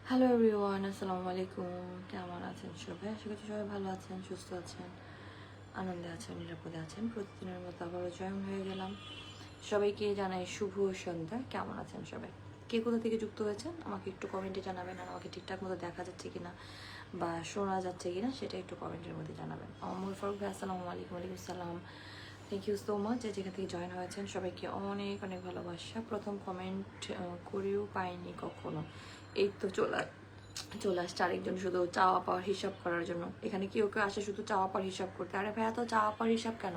Hello everyone, আসসালামু আলাইকুম। কেমন আছেন সবাই? আশা করছি সবাই ভালো আছেন, সুস্থ আছেন, আনন্দে আছেন, নিরাপদে আছেন। প্রতিদিনের মতো আবারও জয়েন হয়ে গেলাম। সবাইকে জানাই শুভ সন্ধ্যা। কেমন আছেন সবাই? কে কোথা থেকে যুক্ত হয়েছেন আমাকে একটু কমেন্টে জানাবেন, আর আমাকে ঠিকঠাক মতো দেখা যাচ্ছে কিনা বা শোনা যাচ্ছে কিনা সেটা একটু কমেন্টের মধ্যে জানাবেন। অমর ফারুক ভাই, আসসালামু আলাইকুম। ওয়ালাইকুম সালাম। থ্যাংক ইউ সো মাচ যে যেখান থেকে জয়েন হয়েছেন সবাইকে অনেক অনেক ভালোবাসা। প্রথম কমেন্ট করেও পাইনি কখনো, এই তো চলে আসছে আরেকজন শুধু চাওয়া পাওয়ার হিসাব করার জন্য। এখানে কেউ কেউ আসে শুধু চাওয়া পাওয়ার হিসাব করতে। আরে ভাইয়া, তো চাওয়া পাওয়ার হিসাব কেন?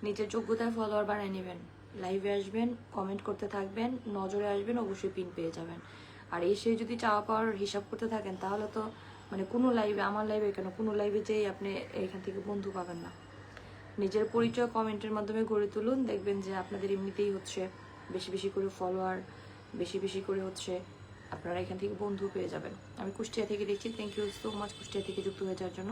নিজের যোগ্যতায় ফলোয়ার বানিয়ে নেবেন, লাইভে আসবেন, কমেন্ট করতে থাকবেন, নজরে আসবেন, অবশ্যই পিন পেয়ে যাবেন। আর এসে যদি চাওয়া পাওয়ার হিসাব করতে থাকেন তাহলে তো মানে কোনো লাইভে, আমার লাইভে কেন, কোনো লাইভে যেই আপনি এখান থেকে বন্ধু পাবেন না। নিজের পরিচয় কমেন্টের মাধ্যমে গড়ে তুলুন, দেখবেন যে আপনাদের এমনিতেই হচ্ছে বেশি বেশি করে ফলোয়ার, বেশি বেশি করে হচ্ছে আপনারা এখান থেকে বন্ধু পেয়ে যাবেন। আমি কুষ্টিয়া থেকে দেখছি, thank you so much Kushtia থেকে যুক্ত হয়ে যাওয়ার জন্য।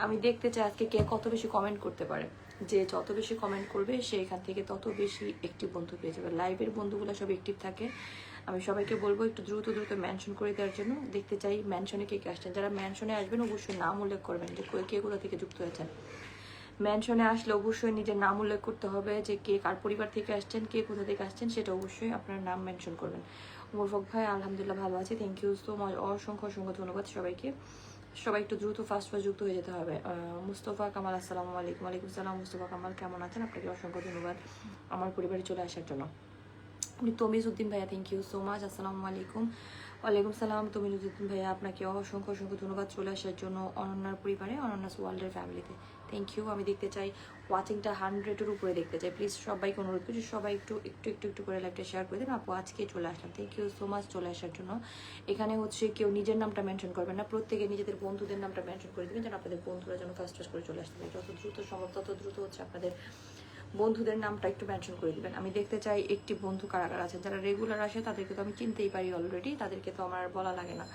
আমি দেখতে চাই আজকে কে কত বেশি কমেন্ট করতে পারে। যে যত বেশি কমেন্ট করবে সে এখান থেকে তত বেশি একটিভ বন্ধু পেয়ে যাবে। লাইভের বন্ধুগুলো সব একটিভ থাকে। আমি সবাইকে বলবো একটু দ্রুত দ্রুত মেনশন করে দেওয়ার জন্য। দেখতে চাই মেনশনে কে কে আসছেন। যারা মেনশনে আসবেন অবশ্যই নাম উল্লেখ করবেন যে কে কোথা থেকে যুক্ত হয়েছেন। মেনশনে আসলে অবশ্যই নিজের নাম উল্লেখ করতে হবে যে কে কার পরিবার থেকে আসছেন, কে কোথা থেকে আসছেন, সেটা অবশ্যই আপনার নাম মেনশন করবেন। মুরফক ভাই, আলহামদুলিল্লাহ ভালো আছি, থ্যাংক ইউ সো মাচ। অসংখ্য অসংখ্য ধন্যবাদ সবাইকে। সবাই একটু দ্রুত ফার্স্ট যুক্ত হয়ে যেতে হবে। মুস্তফা কামাল, আসসালামু আলাইকুম। ওয়ালাইকুম সালাম। মুস্তফা কামাল, কেমন আছেন? আপনাকে অসংখ্য ধন্যবাদ আমার পরিবারে চলে আসার জন্য। তমিজ উদ্দিন ভাইয়া, থ্যাংক ইউ সো মাচ। আসসালামু আলাইকুম। ওয়ালাইকুম সালাম। তমিজ উদ্দিন ভাইয়া, আপনাকে অসংখ্য অসংখ্য ধন্যবাদ চলে আসার জন্য অনন্যার পরিবারে, অনন্যাস ওয়ার্ল্ডের ফ্যামিলিতে। Thank you. আমি দেখতে চাই ওয়াচিংটা 100-এর উপরে দেখতে চাই। প্লিজ সবাইকে অনুরোধ করছি, সবাই একটু একটু একটু একটু করে লাইভটা শেয়ার করে দেন। আপু আজকে চলে আসলাম, থ্যাংক ইউ সো মাচ চলে আসার জন্য। এখানে হচ্ছে কেউ নিজের নামটা মেনশন করবেন না, প্রত্যেকে নিজেদের বন্ধুদের নামটা মেনশন করে দেবেন যেন আপনাদের বন্ধুরা যেন ফার্স্ট করে চলে আসতে পারে। যত দ্রুত সম্ভব তত দ্রুত হচ্ছে আপনাদের বন্ধুদের নামটা একটু মেনশন করে দিবেন। আমি দেখতে চাই একটি বন্ধু কারা কারা আছে। যারা রেগুলার আসে তাদেরকে তো আমি চিনতেই পারি অলরেডি, তাদেরকে তো আমার বলা লাগে না।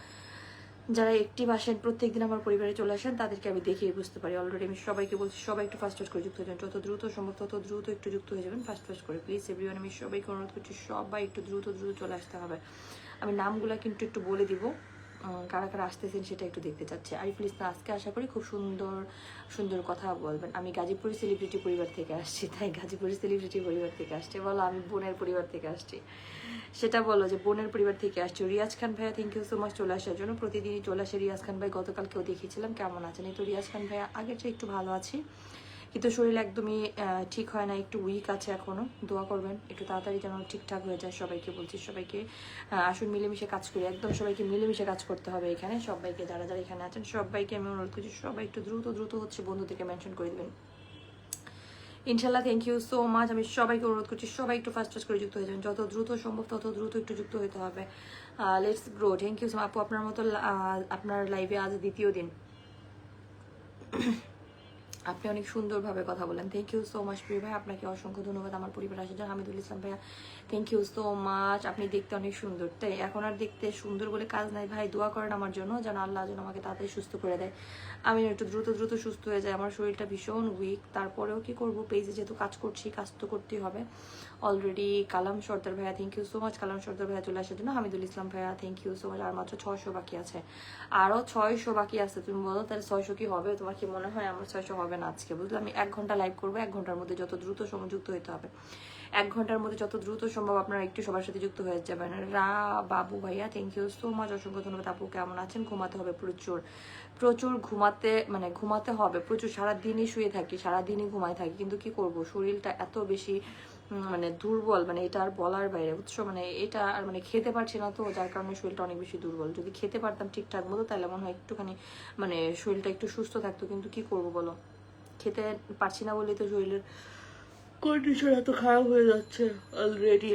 যারা একটিভ আসেন, প্রত্যেকদিন আমার পরিবারে চলে আসেন, তাদেরকে আমি দেখেই বুঝতে পারি অলরেডি। আমি সবাইকে বলছি সবাই একটু ফার্স্ট করে যুক্ত হয়ে যাবেন। যত দ্রুত সম্ভব তত দ্রুত একটু যুক্ত হয়ে যাবেন ফার্স্ট করে প্লিজ এভরিওয়ান। আমি সবাইকে অনুরোধ করছি সবাই একটু দ্রুত দ্রুত চলে আসতে হবে। আমি নামগুলো কিন্তু একটু বলে দিব, কারা কারা আসতেছেন সেটা একটু দেখতে চাচ্ছে। আরিফুল ইসলাম, আজকে আশা করি খুব সুন্দর সুন্দর কথা বলবেন। আমি গাজীপুর সেলিব্রিটি পরিবার থেকে আসছি, তাই গাজীপুর সেলিব্রিটি পরিবার থেকে আসছে বলো। আমি বোনের পরিবার থেকে আসছি, সেটা বলো যে বোনের পরিবার থেকে আসছে। রিয়াজ খান ভাইয়া, থ্যাংক ইউ সো মাচ চলে আসার জন্য। প্রতিদিনই চলে আসে রিয়াজ খান ভাই, গতকালকেও দেখিয়েছিলাম। কেমন আছেন? এই তো রিয়াজ খান ভাইয়া, আগের চেয়ে একটু ভালো আছি, কিন্তু শরীর একদমই ঠিক হয় না, একটু উইক আছে এখনো। দোয়া করবেন একটু তাড়াতাড়ি যেন ঠিকঠাক হয়ে যায়। সবাইকে বলছি, সবাইকে আসুন মিলেমিশে কাজ করি, একদম সবাইকে মিলেমিশে কাজ করতে হবে এখানে। সবাইকে যারা যারা এখানে আছেন সবাইকে আমি অনুরোধ করছি সবাই একটু দ্রুত দ্রুত হচ্ছে বন্ধুদেরকে মেনশন করে দেবেন ইনশাল্লাহ। Thank you so much. আমি সবাইকে অনুরোধ করছি সবাই একটু ফার্স্ট করে যুক্ত হয়ে যাবেন। যত দ্রুত সম্ভব তত দ্রুত একটু যুক্ত হতে হবে। Let's grow. Thank you so much আপু, আপনার মতো আপনার লাইভে আজ দ্বিতীয় দিন। আপনি অনেক সুন্দরভাবে কথা বলেন, থ্যাংক ইউ সো মাচ প্রিয় ভাই। আপনাকে অসংখ্য ধন্যবাদ আমার পরিবার আসার জন্য। হামিদুল ইসলাম ভাইয়া, থ্যাংক ইউ সো মাচ। আপনি দেখতে অনেক সুন্দর, তাই এখন আর দেখতে সুন্দর বলে কাজ নাই ভাই। দোয়া করেন আমার জন্য যেন আল্লাহ যেন আমাকে তাড়াতাড়ি সুস্থ করে দেয়, আমি একটু দ্রুত দ্রুত সুস্থ হয়ে যাই। আমার শরীরটা ভীষণ উইক, তারপরেও কি করব, পেজে যেহেতু কাজ করছি, কাজ তো করতেই হবে অলরেডি। কালাম সর্দার ভাইয়া, থ্যাংক ইউ সো মাচ কালাম সর্দার ভাইয়া চলে আসার জন্য। হামিদুল ইসলাম ভাইয়া, থ্যাংক ইউ সো মাচ। আর মাত্র 600 বাকি আছে, আরও 600 বাকি আছে। তুমি বলো তাহলে 600 কি হবে? তোমার কি মনে হয় আমার 600 হবে না আজকে? বুঝলে, আমি 1 ঘন্টা লাইভ করবো, 1 ঘন্টার মধ্যে যত দ্রুত সংযুক্ত হতে হবে। 1 ঘন্টার মধ্যে যত দ্রুত সম্ভব আপনারা একটু সবার সাথে যুক্ত হয়ে যাবেন। বাবু ভাইয়া, থ্যাংক ইউ সো মাচ, অসংখ্য ধন্যবাদ। আপু কেমন আছেন? ঘুমাতে হবে প্রচুর প্রচুর, ঘুমাতে হবে প্রচুর। সারাদিনই শুয়ে থাকি, সারাদিনই ঘুমাই থাকি, কিন্তু কি করব, শরীরটা এত বেশি দুর্বল, এটা আর বলার বাইরে, বুঝছো? এটা আর খেতে পারছি না তো, যার কারণে শরীরটা অনেক বেশি দুর্বল। যদি খেতে পারতাম ঠিকঠাক মতো তাহলে মনে হয় একটুখানি শরীরটা একটু সুস্থ থাকতো, কিন্তু কি করব বলো, খেতে পারছি না বলেই তো শরীরের কন্ডিশন এত খারাপ হয়ে যাচ্ছে অলরেডি।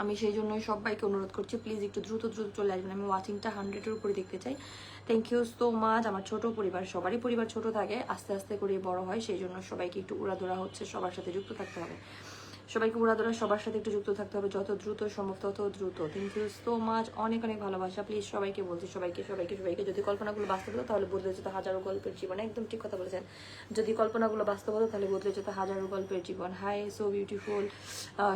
আমি সেই জন্যই সবাইকে অনুরোধ করছি প্লিজ একটু দ্রুত দ্রুত চলে আসবেন। আমি ওয়াচিংটা 100-এর উপরে দেখতে চাই। Thank you so much. আমার ছোট পরিবার, সবারই পরিবার ছোট থাকে, আস্তে আস্তে করে বড় হয়, সেই জন্য সবাইকে একটু উড়াদোড়া হচ্ছে, সবার সাথে যুক্ত থাকতে হবে। সবাইকে উড়াদোড়া সবার সাথে একটু যুক্ত থাকতে হবে, যত দ্রুত সম্ভব তত দ্রুত। থ্যাংক ইউ সো মাচ, অনেক অনেক ভালোবাসা। প্লিজ সবাইকে বলছি, সবাইকে সবাইকে সবাইকে, যদি কল্পনাগুলো বাস্তব হতো তাহলে বদলে যেত হাজারো গল্পের জীবন। একদম ঠিক কথা বলেছেন, যদি কল্পনাগুলো বাস্তব হতো তাহলে বদলে যেত হাজারো গল্পের জীবন। Hi so beautiful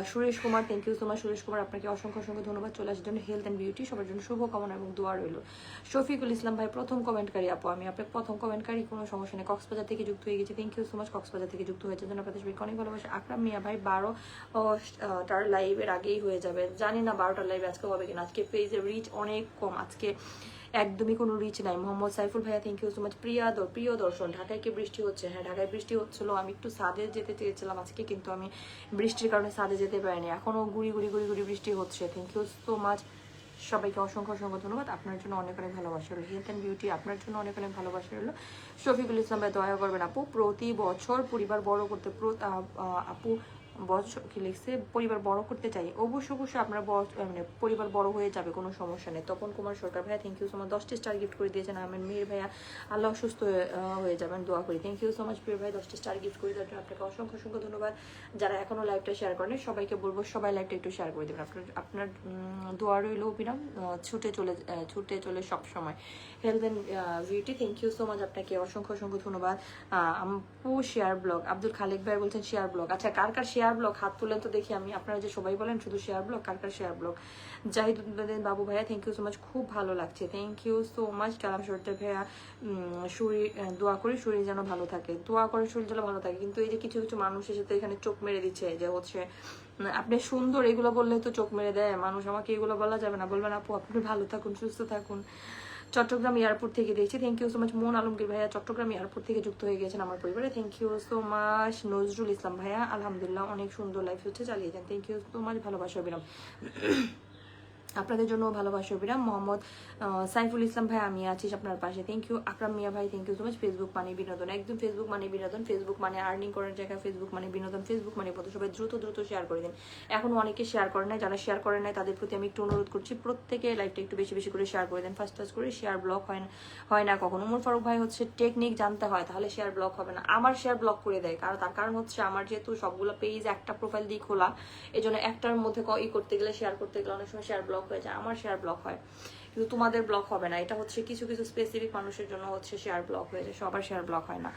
Suresh Kumar, thank you so much Suresh Kumar, আপনাকে অসংখ্য অসংখ্য ধন্যবাদ। চলে আসার জন্য হেলথ অ্যান্ড বিউটি, সবার জন্য শুভকামনা এবং দোয়া রইল। শফিকুল ইসলাম ভাই প্রথম কমেন্টকারী আপু, আমি আপনার প্রথম কমেন্টকারী, কোনো সমস্যা নেই। কক্সবাজার থেকে যুক্ত হয়ে গেছি, thank you so much Cox's Bazar থেকে যুক্ত হয়েছে জন্য আপনাদের সবাইকে অনেক ভালোবাসা। আকরাম মিয়া ভাই 12টার লাইভের আগেই হয়ে যাবে, জানি না 12টার লাইভ আজকে হবে কিনা। আজকে পেজের রিচ অনেক কম, আজকে একদমই কোনো রিচ নাই। মোহাম্মদ সাইফুল ভাইয়া, থ্যাংক ইউ সো মাচ। প্রিয় দর্শন, ঢাকায় কি বৃষ্টি হচ্ছে? হ্যাঁ, ঢাকায় বৃষ্টি হচ্ছিল। আমি একটু ছাদে যেতে চেয়েছিলাম আজকে, কিন্তু আমি বৃষ্টির কারণে ছাদে যেতে পারিনি। এখনও গুড়ি গুড়ি গুড়ি গুড়ি বৃষ্টি হচ্ছে। থ্যাংক ইউ সো মাচ সবাইকে, অসংখ্য অসংখ্য ধন্যবাদ। আপনার জন্য অনেক অনেক ভালোবাসা রইল। হেলথ অ্যান্ড বিউটি, আপনার জন্য অনেক অনেক ভালোবাসা রইল। শফিকুল ইসলাম ভাই, দয়া করবেন আপু, প্রতি বছর পরিবার বড় করতে আপু বছর কি লিখছে, পরিবার বড় করতে চাই। অবশ্যই আপনার মানে পরিবার বড় হয়ে যাবে, কোনো সমস্যা নেই। তপন কুমার সরকার ভাইয়া, থ্যাংক ইউ সো মাচ, 10টি স্টার গিফট করে দিয়েছেন। আমার মেয়ের ভাইয়া, আল্লাহ সুস্থ হয়ে যাবেন, দোয়া করি। থ্যাংক ইউ সো মাচ প্রিয় ভাই, 10টি স্টার গিফট করে দেওয়ার জন্য আপনাকে অসংখ্য অসংখ্য ধন্যবাদ। যারা এখনো লাইভটা শেয়ার করেন সবাইকে বলবো সবাই লাইভটা একটু শেয়ার করে দেবেন। আপনার দোয়া রইল অবিরাম, ছুটে চলে সব সময়। Health and beauty, thank you so much, আপনাকে অসংখ্য অসংখ্য ধন্যবাদ। আপু শেয়ার ব্লগ, আব্দুল খালেক ভাই বলছেন শেয়ার ব্লগ। আচ্ছা, কার কার শেয়ার ব্লগ হাত তুলেন তো দেখি আমি। আপনারা যে সবাই বলেন শুধু শেয়ার ব্লগ, কার কার শেয়ার ব্লগ? জাহিদুদ্দিন বাবু ভাইয়া, থ্যাংক ইউ সো মাচ, খুব ভালো লাগছে, থ্যাংক ইউ সো মাচ। কালাম সর্দার ভাইয়া, দোয়া করি শরীর যেন ভালো থাকে, দোয়া করে শরীর যেন ভালো থাকে। কিন্তু এই যে কিছু কিছু মানুষ এসে তো এখানে চোখ মেরে দিচ্ছে যে হচ্ছে আপনি সুন্দর, এগুলো বললে তো চোখ মেরে দেয় মানুষ। আমাকে এগুলো বলা যাবে না, বলবেন আপু আপনি ভালো থাকুন, সুস্থ থাকুন। চট্টগ্রাম এয়ারপোর্ট থেকে দেখছি, থ্যাংক ইউ সো মাচ। মন আলমগীর ভাইয়া চট্টগ্রাম এয়ারপোর্ট থেকে যুক্ত হয়ে গেছেন আমার পরিবারে, thank you so much. Nazrul Islam ভাইয়া, আলহামদুলিল্লাহ অনেক সুন্দর লাইফ হচ্ছে, চালিয়ে যান, থ্যাংক ইউ সো মাচ। ভালোবাসা অবিরাম, আপনাদের জন্য ভালোবাসা অবিরাম। মোহাম্মদ সাইফুল ইসলাম ভাই, আমি আছি আপনার পাশে, থ্যাংক ইউ। আকরাম মিয়া ভাই, thank you so much. Facebook মানে বিনোদন, একদম ফেসবুক মানে বিনোদন, ফেসবুক মানে আর্নিং করার জায়গা, ফেসবুক মানে বিনোদন, ফেসবুক মানে পথ। সবাই দ্রুত দ্রুত শেয়ার করে দিন। এখনো অনেকে শেয়ার করেন নাই, যারা শেয়ার করেন নাই তাদের প্রতি আমি একটু অনুরোধ করছি, প্রত্যেকে লাইভটা একটু বেশি বেশি করে শেয়ার করে দেন। ফার্স্ট করে শেয়ার ব্লক হয় না কখনো। উমর ফারুক ভাই হচ্ছে টেকনিক জানতে হয়, তাহলে শেয়ার ব্লক হবে না। আমার শেয়ার ব্লক করে দেয়, কারণ তার কারণ হচ্ছে আমার যেহেতু সবগুলো পেজ একটা প্রোফাইল দিয়ে খোলা, এই জন্য একটার মধ্যে করতে গেলে, শেয়ার করতে গেলে অনেক সময় শেয়ার ব্লক হয়ে যায়। আমার শেয়ার ব্লক হয়, কিন্তু তোমাদের ব্লক হবে না। এটা হচ্ছে কিছু কিছু স্পেসিফিক মানুষের জন্য হচ্ছে শেয়ার ব্লক হয়ে যায়, সবার শেয়ার ব্লক হয় না।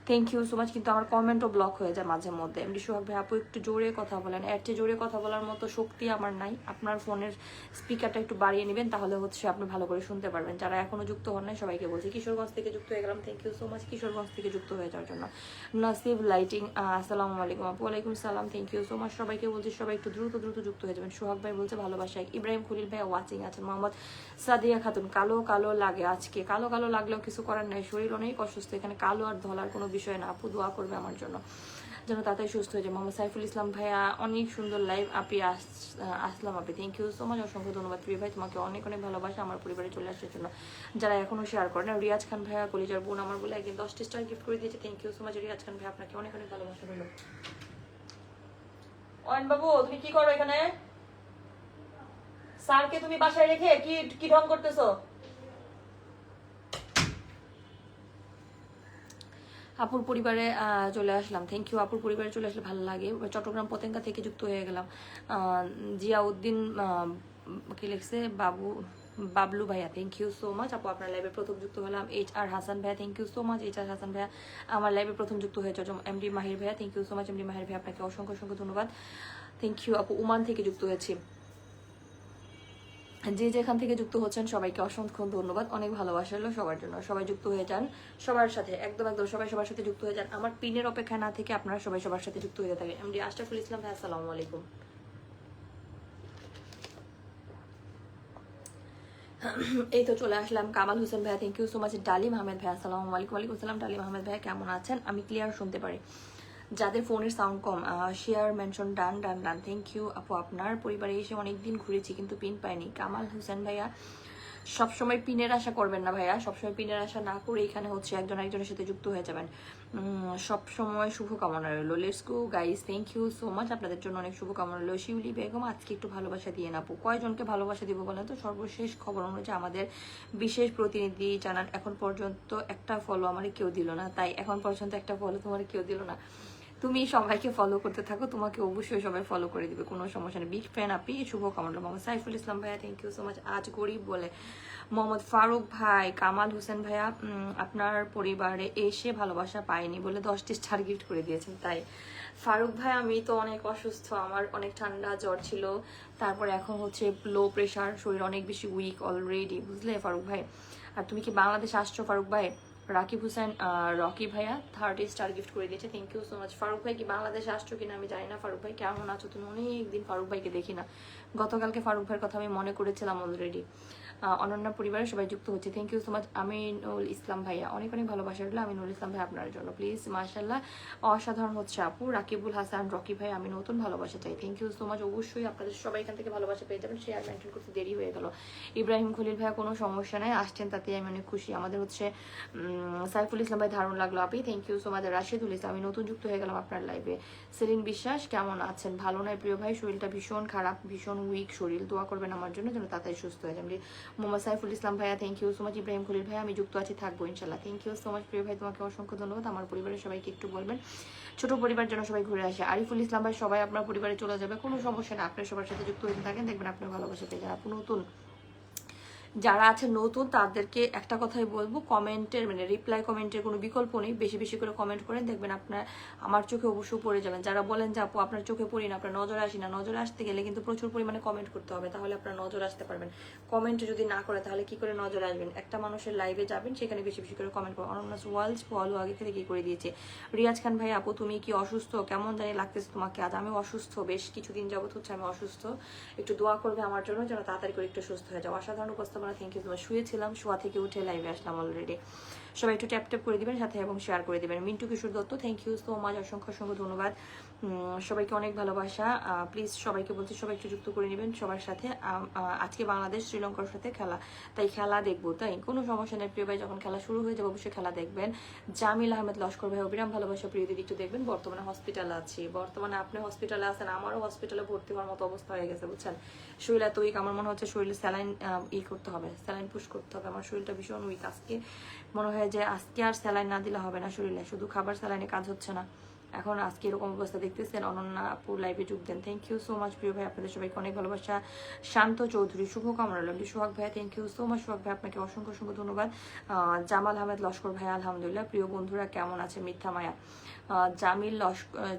Thank you so much. কিন্তু আমার কমেন্টও ব্লক হয়ে যায় মাঝে মধ্যে। এমডি সোহাগ ভাই, আপু একটু জোরে কথা বলেন। এর চেয়ে জোরে কথা বলার মতো শক্তি আমার নাই। আপনার ফোনের স্পিকারটা একটু বাড়িয়ে নেবেন, তাহলে হচ্ছে আপনি ভালো করে শুনতে পারবেন। যারা এখনো যুক্ত হন নাই সবাইকে বলছি, কিশোরগঞ্জ থেকে যুক্ত হয়ে গেলাম, thank you so much Kishoreganj থেকে যুক্ত হয়ে যাওয়ার জন্য। নাসিব লাইটিং, আসসালামু আলাইকুম আপু। ওয়ালাইকুম সালাম, থ্যাংক ইউ সো মাচ। সবাইকে বলছি সবাই একটু দ্রুত দ্রুত যুক্ত হয়ে যাবেন। সোহাগ ভাই বলছে ভালোবাসা। ইব্রাহিম খলিল ভাই ওয়াচিং আছেন। মোহাম্মদ সাদিয়া খাতুন, কালো কালো লাগে আজকে, কালো কালো লাগলেও কিছু করার নাই, শরীর অনেক অসুস্থ। এখানে কালো আর ধলার কোনো বিষয় না, আপু দোয়া করবে আমার জন্য যেন তাড়াতাড়ি সুস্থ হয়ে যায়। মোহাম্মদ সাইফুল ইসলাম ভাইয়া, অনেক সুন্দর live Api Aslam Api, thank you so much, অসংখ্য ধন্যবাদ প্রিয় ভাই, তোমাকে অনেক অনেক ভালোবাসা আমার পরিবারে চলে আসার জন্য। যারা এখনো শেয়ার করেন, রিয়াজ খান ভাইয়া কলিজার বোন আমার বলে একদিন 10টি স্টার গিফট করে দিয়েছে, thank you so much Riaz Khan ভাই, আপনাকে অনেক অনেক ভালোবাসা রইল। অয়ন বাবু তুমি কি করো এখানে? স্যারকে তুমি বাসায় রেখে কি কি ঢং করতেছো? আপুর পরিবারে চলে আসলাম, থ্যাংক ইউ। আপুর পরিবারে চলে আসলে ভালো লাগে। চট্টগ্রাম পতেঙ্গা থেকে যুক্ত হয়ে গেলাম। জিয়াউদ্দিন কি লিখছে, বাবলু ভাইয়া, থ্যাংক ইউ সো মাচ। আপু আপনার লাইভে প্রথম যুক্ত হলাম। এইচ আর হাসান ভাইয়া, thank you so much. H R Hasan ভাইয়া আমার লাইভে প্রথম যুক্ত হয়েছে। এমডি মাহির ভাইয়া, thank you so much. MD Mahir ভাইয়া আপনাকে অসংখ্য অসংখ্য ধন্যবাদ, থ্যাংক ইউ আপু। ওমান থেকে যুক্ত হয়েছি। যে যেখান থেকে যুক্ত হচ্ছেন সবাইকে অসংখ্য ধন্যবাদ, অনেক ভালোবাসা হলো সবার জন্য। সবাই যুক্ত হয়ে যান সবার সাথে, একদম একদম সবাই সবার সাথে যুক্ত হয়ে যান। আমার পিনের অপেক্ষা না থেকে আপনারা সবাই সবার সাথে যুক্ত হয়ে থাকেন। এমডি আশরাফুল ইসলাম ভাই, আসসালামু আলাইকুম। এই তো চলে আসলাম। কামাল হোসেন ভাইয়া, থ্যাংক ইউ সো মাচ। ডালিম আহমেদ ভাই, আসসালামু আলাইকুম। ওয়ালাইকুম আসসালাম। ডালিম আহমেদ ভাইয়া কেমন আছেন? আমি ক্লিয়ার শুনতে পারি। যাদের ফোনের সাউন্ড কম, share mention done done done, thank you আপু। আপনার পরিবারে এসে অনেকদিন ঘুরেছি কিন্তু পিন পাইনি। কামাল হোসেন ভাইয়া, সবসময় পিনের আশা করবেন না ভাইয়া, সবসময় পিনের আশা না করে এখানে হচ্ছে একজন একজনের সাথে যুক্ত হয়ে যাবেন। সবসময় শুভকামনা রইল। Let's go guys, thank you so much, আপনাদের জন্য অনেক শুভকামনা রইল। শিউলি বেগম, আজকে একটু ভালোবাসা দিয়ে না আপু। কয়জনকে ভালোবাসা দিব বলেন তো? সর্বশেষ খবর অনুযায়ী আমাদের বিশেষ প্রতিনিধি জানান এখন পর্যন্ত একটা ফলো আমার কেউ দিল না, তাই এখন পর্যন্ত একটা ফলো তোমার কেউ দিল না। তুমি সবাইকে ফলো করতে থাকো, তোমাকে অবশ্যই সবাই ফলো করে দিবে, কোনো সমস্যা নেই। বিগ ফ্যান আপি, শুভকামনা। মোহাম্মদ সাইফুল ইসলাম ভাইয়া থ্যাংক ইউ সো মাচ। আজ গরিব বলে মোহাম্মদ ফারুক ভাই, কামাল হোসেন ভাইয়া আপনার পরিবারে এসে ভালোবাসা পাইনি বলে 10টি স্টার গিফট করে দিয়েছেন। তাই ফারুক ভাই, আমি তো অনেক অসুস্থ, আমার অনেক ঠান্ডা জ্বর ছিল, তারপর এখন হচ্ছে লো প্রেশার, শরীর অনেক বেশি উইক অলরেডি, বুঝলে ফারুক ভাই। আর তুমি কি বাংলাদেশ আসছো ফারুক ভাই? রাকিব হোসেন রকি ভাইয়া 30 স্টার গিফট করে দিয়েছে, thank you so much. Faruk ভাই কি বাংলাদেশে আসছো কিনা আমি জানি না। ফারুক ভাই কেমন আছো তুমি? অনেকদিন ফারুক ভাইকে দেখি না, গতকালকে ফারুক ভাইয়ের কথা আমি মনে করেছিলাম অলরেডি। অনন্যা পরিবারের সবাই যুক্ত হচ্ছে, thank you so much. Aminul Islam ভাইয়া অনেক অনেক ভালোবাসা রইল আমিনুল ইসলাম ভাই আপনার জন্য, প্লিজ মাশাল্লাহ অসাধারণ হচ্ছে আপু। রাকিবুল হাসান রকি ভাই, আমি নতুন ভালোবাসা চাই, থ্যাংক ইউ সো মাচ। অবশ্যই আপনাদের সবাই এখান থেকে ভালোবাসা পেয়ে যাবেন, শেয়ার মেনশন করতে দেরি হয়ে গেল। ইব্রাহিম খলিল ভাইয়া কোনো সমস্যা নাই, আসছেন তাতে আমি অনেক খুশি। আমাদের হচ্ছে সাইফুল ইসলাম ভাই দারুণ লাগলো আপনি, thank you so much. Rashedul Islam, আমি নতুন যুক্ত হয়ে গেলাম আপনার লাইভে। সেলিন বিশ্বাস কেমন আছেন? ভালো নয় প্রিয় ভাই, শরীরটা ভীষণ খারাপ, ভীষণ উইক শরীর, দোয়া করবেন আমার জন্য যেন তাড়াতাড়ি সুস্থ হয়ে যাবেন। মোহাম্মদ সাইফুল ইসলাম ভাইয়া thank you so much. Ibrahim Khalil ভাই, আমি যুক্ত আছি, থাকবো ইনশাল্লাহ, থ্যাংক ইউ সো মাচ প্রিয় ভাই, তোমাকে অসংখ্য ধন্যবাদ। আমার পরিবারের সবাইকে একটু বলবেন ছোট পরিবার যেন সবাই ঘুরে আসে। আরিফুল ইসলাম ভাই, সবাই আপনার পরিবারে চলে যাবে, কোনো সমস্যা না, আপনার সবার সাথে যুক্ত হয়ে থাকেন, দেখবেন আপনার ভালোবাসা পেয়ে যান। আপনি নতুন যারা আছে নতুন তাদেরকে একটা কথাই বলবো, কমেন্টের মানে রিপ্লাই কমেন্টের কোনো বিকল্প নেই, বেশি বেশি করে কমেন্ট করেন, দেখবেন আপনার আমার চোখে অবশ্যই পড়ে যাবেন। যারা বলেন যে আপু আপনার চোখে পড়ি না, আপনার নজরে আসি না, নজরে আসতে গেলে কিন্তু প্রচুর পরিমাণে কমেন্ট করতে হবে, তাহলে আপনার নজরে আসতে পারবেন। কমেন্ট যদি না করে তাহলে কি করে নজরে আসবেন? একটা মানুষের লাইভে যাবেন, সেখানে বেশি বেশি করে কমেন্ট করুন। অনন্যাস ওয়ার্ল্ড ফলো আগে থেকে কি করে দিয়েছে। রিয়াজ খান ভাই, আপু তুমি কি অসুস্থ? কেমন জানি লাগতেছে তোমাকে আজ। আমি অসুস্থ, বেশ কিছুদিন যাবত হচ্ছে আমি অসুস্থ, একটু দোয়া করবে আমার জন্য যেন তাড়াতাড়ি করে একটু সুস্থ হয়ে যাও। অসাধারণ উপস্থাপনা, থ্যাংক ইউ। তোমার শুয়েছিলাম, শোয়া থেকে উঠে লাইভে আসলাম অলরেডি। সবাই একটু ট্যাপ ট্যাপ করে দিবেন সাথে এবং শেয়ার করে দিবেন। Mintu Kishore Dutta, thank you so much, অসংখ্য অসংখ্য ধন্যবাদ। সবাইকে অনেক ভালোবাসা। প্লিজ সবাইকে বলছি সবাই একটু যুক্ত করে নেবেন সবার সাথে। আজকে বাংলাদেশ শ্রীলঙ্কার সাথে খেলা, তাই খেলা দেখবো, তাই কোনো সমস্যা নেই প্রিয় ভাই, যখন খেলা শুরু হয়ে যাবে অবশ্যই খেলা দেখবেন। জামিল আহমেদ লস্কর ভাই, অবিরাম ভালোবাসা প্রিয় দিদি, একটু দেখবেন। বর্তমানে হসপিটালে আছি, বর্তমানে আপনি হসপিটালে আছেন, আমারও হসপিটালে ভর্তি হওয়ার মতো অবস্থা হয়ে গেছে বুঝছেন। শরীর এত উইক, আমার মনে হচ্ছে শরীরে স্যালাইন করতে হবে, স্যালাইন পুশ করতে হবে, আমার শরীরটা ভীষণ উইক। আজকে মনে হয় যে আজকে আর স্যালাইন না দিলে হবে না, শরীরে শুধু খাবার স্যালাইনে কাজ হচ্ছে না। এখন আজকে এরকম অবস্থা দেখতেছেন। অনন্যা আপু লাইভে যোগ দেন, থ্যাংক ইউ সো মাচ প্রিয় ভাই, আপনাদের সবাইকে অনেক ভালোবাসা। শান্ত চৌধুরী, শুভকামনা রইল। সোহাগ ভাইয়া, থ্যাংক ইউ সো মাচ সোহাগ ভাই, আপনাকে অসংখ্য অসংখ্য ধন্যবাদ। জামাল আহমেদ লস্কর ভাই, আলহামদুলিল্লাহ। প্রিয় বন্ধুরা কেমন আছে? মিথ্যা মায়া,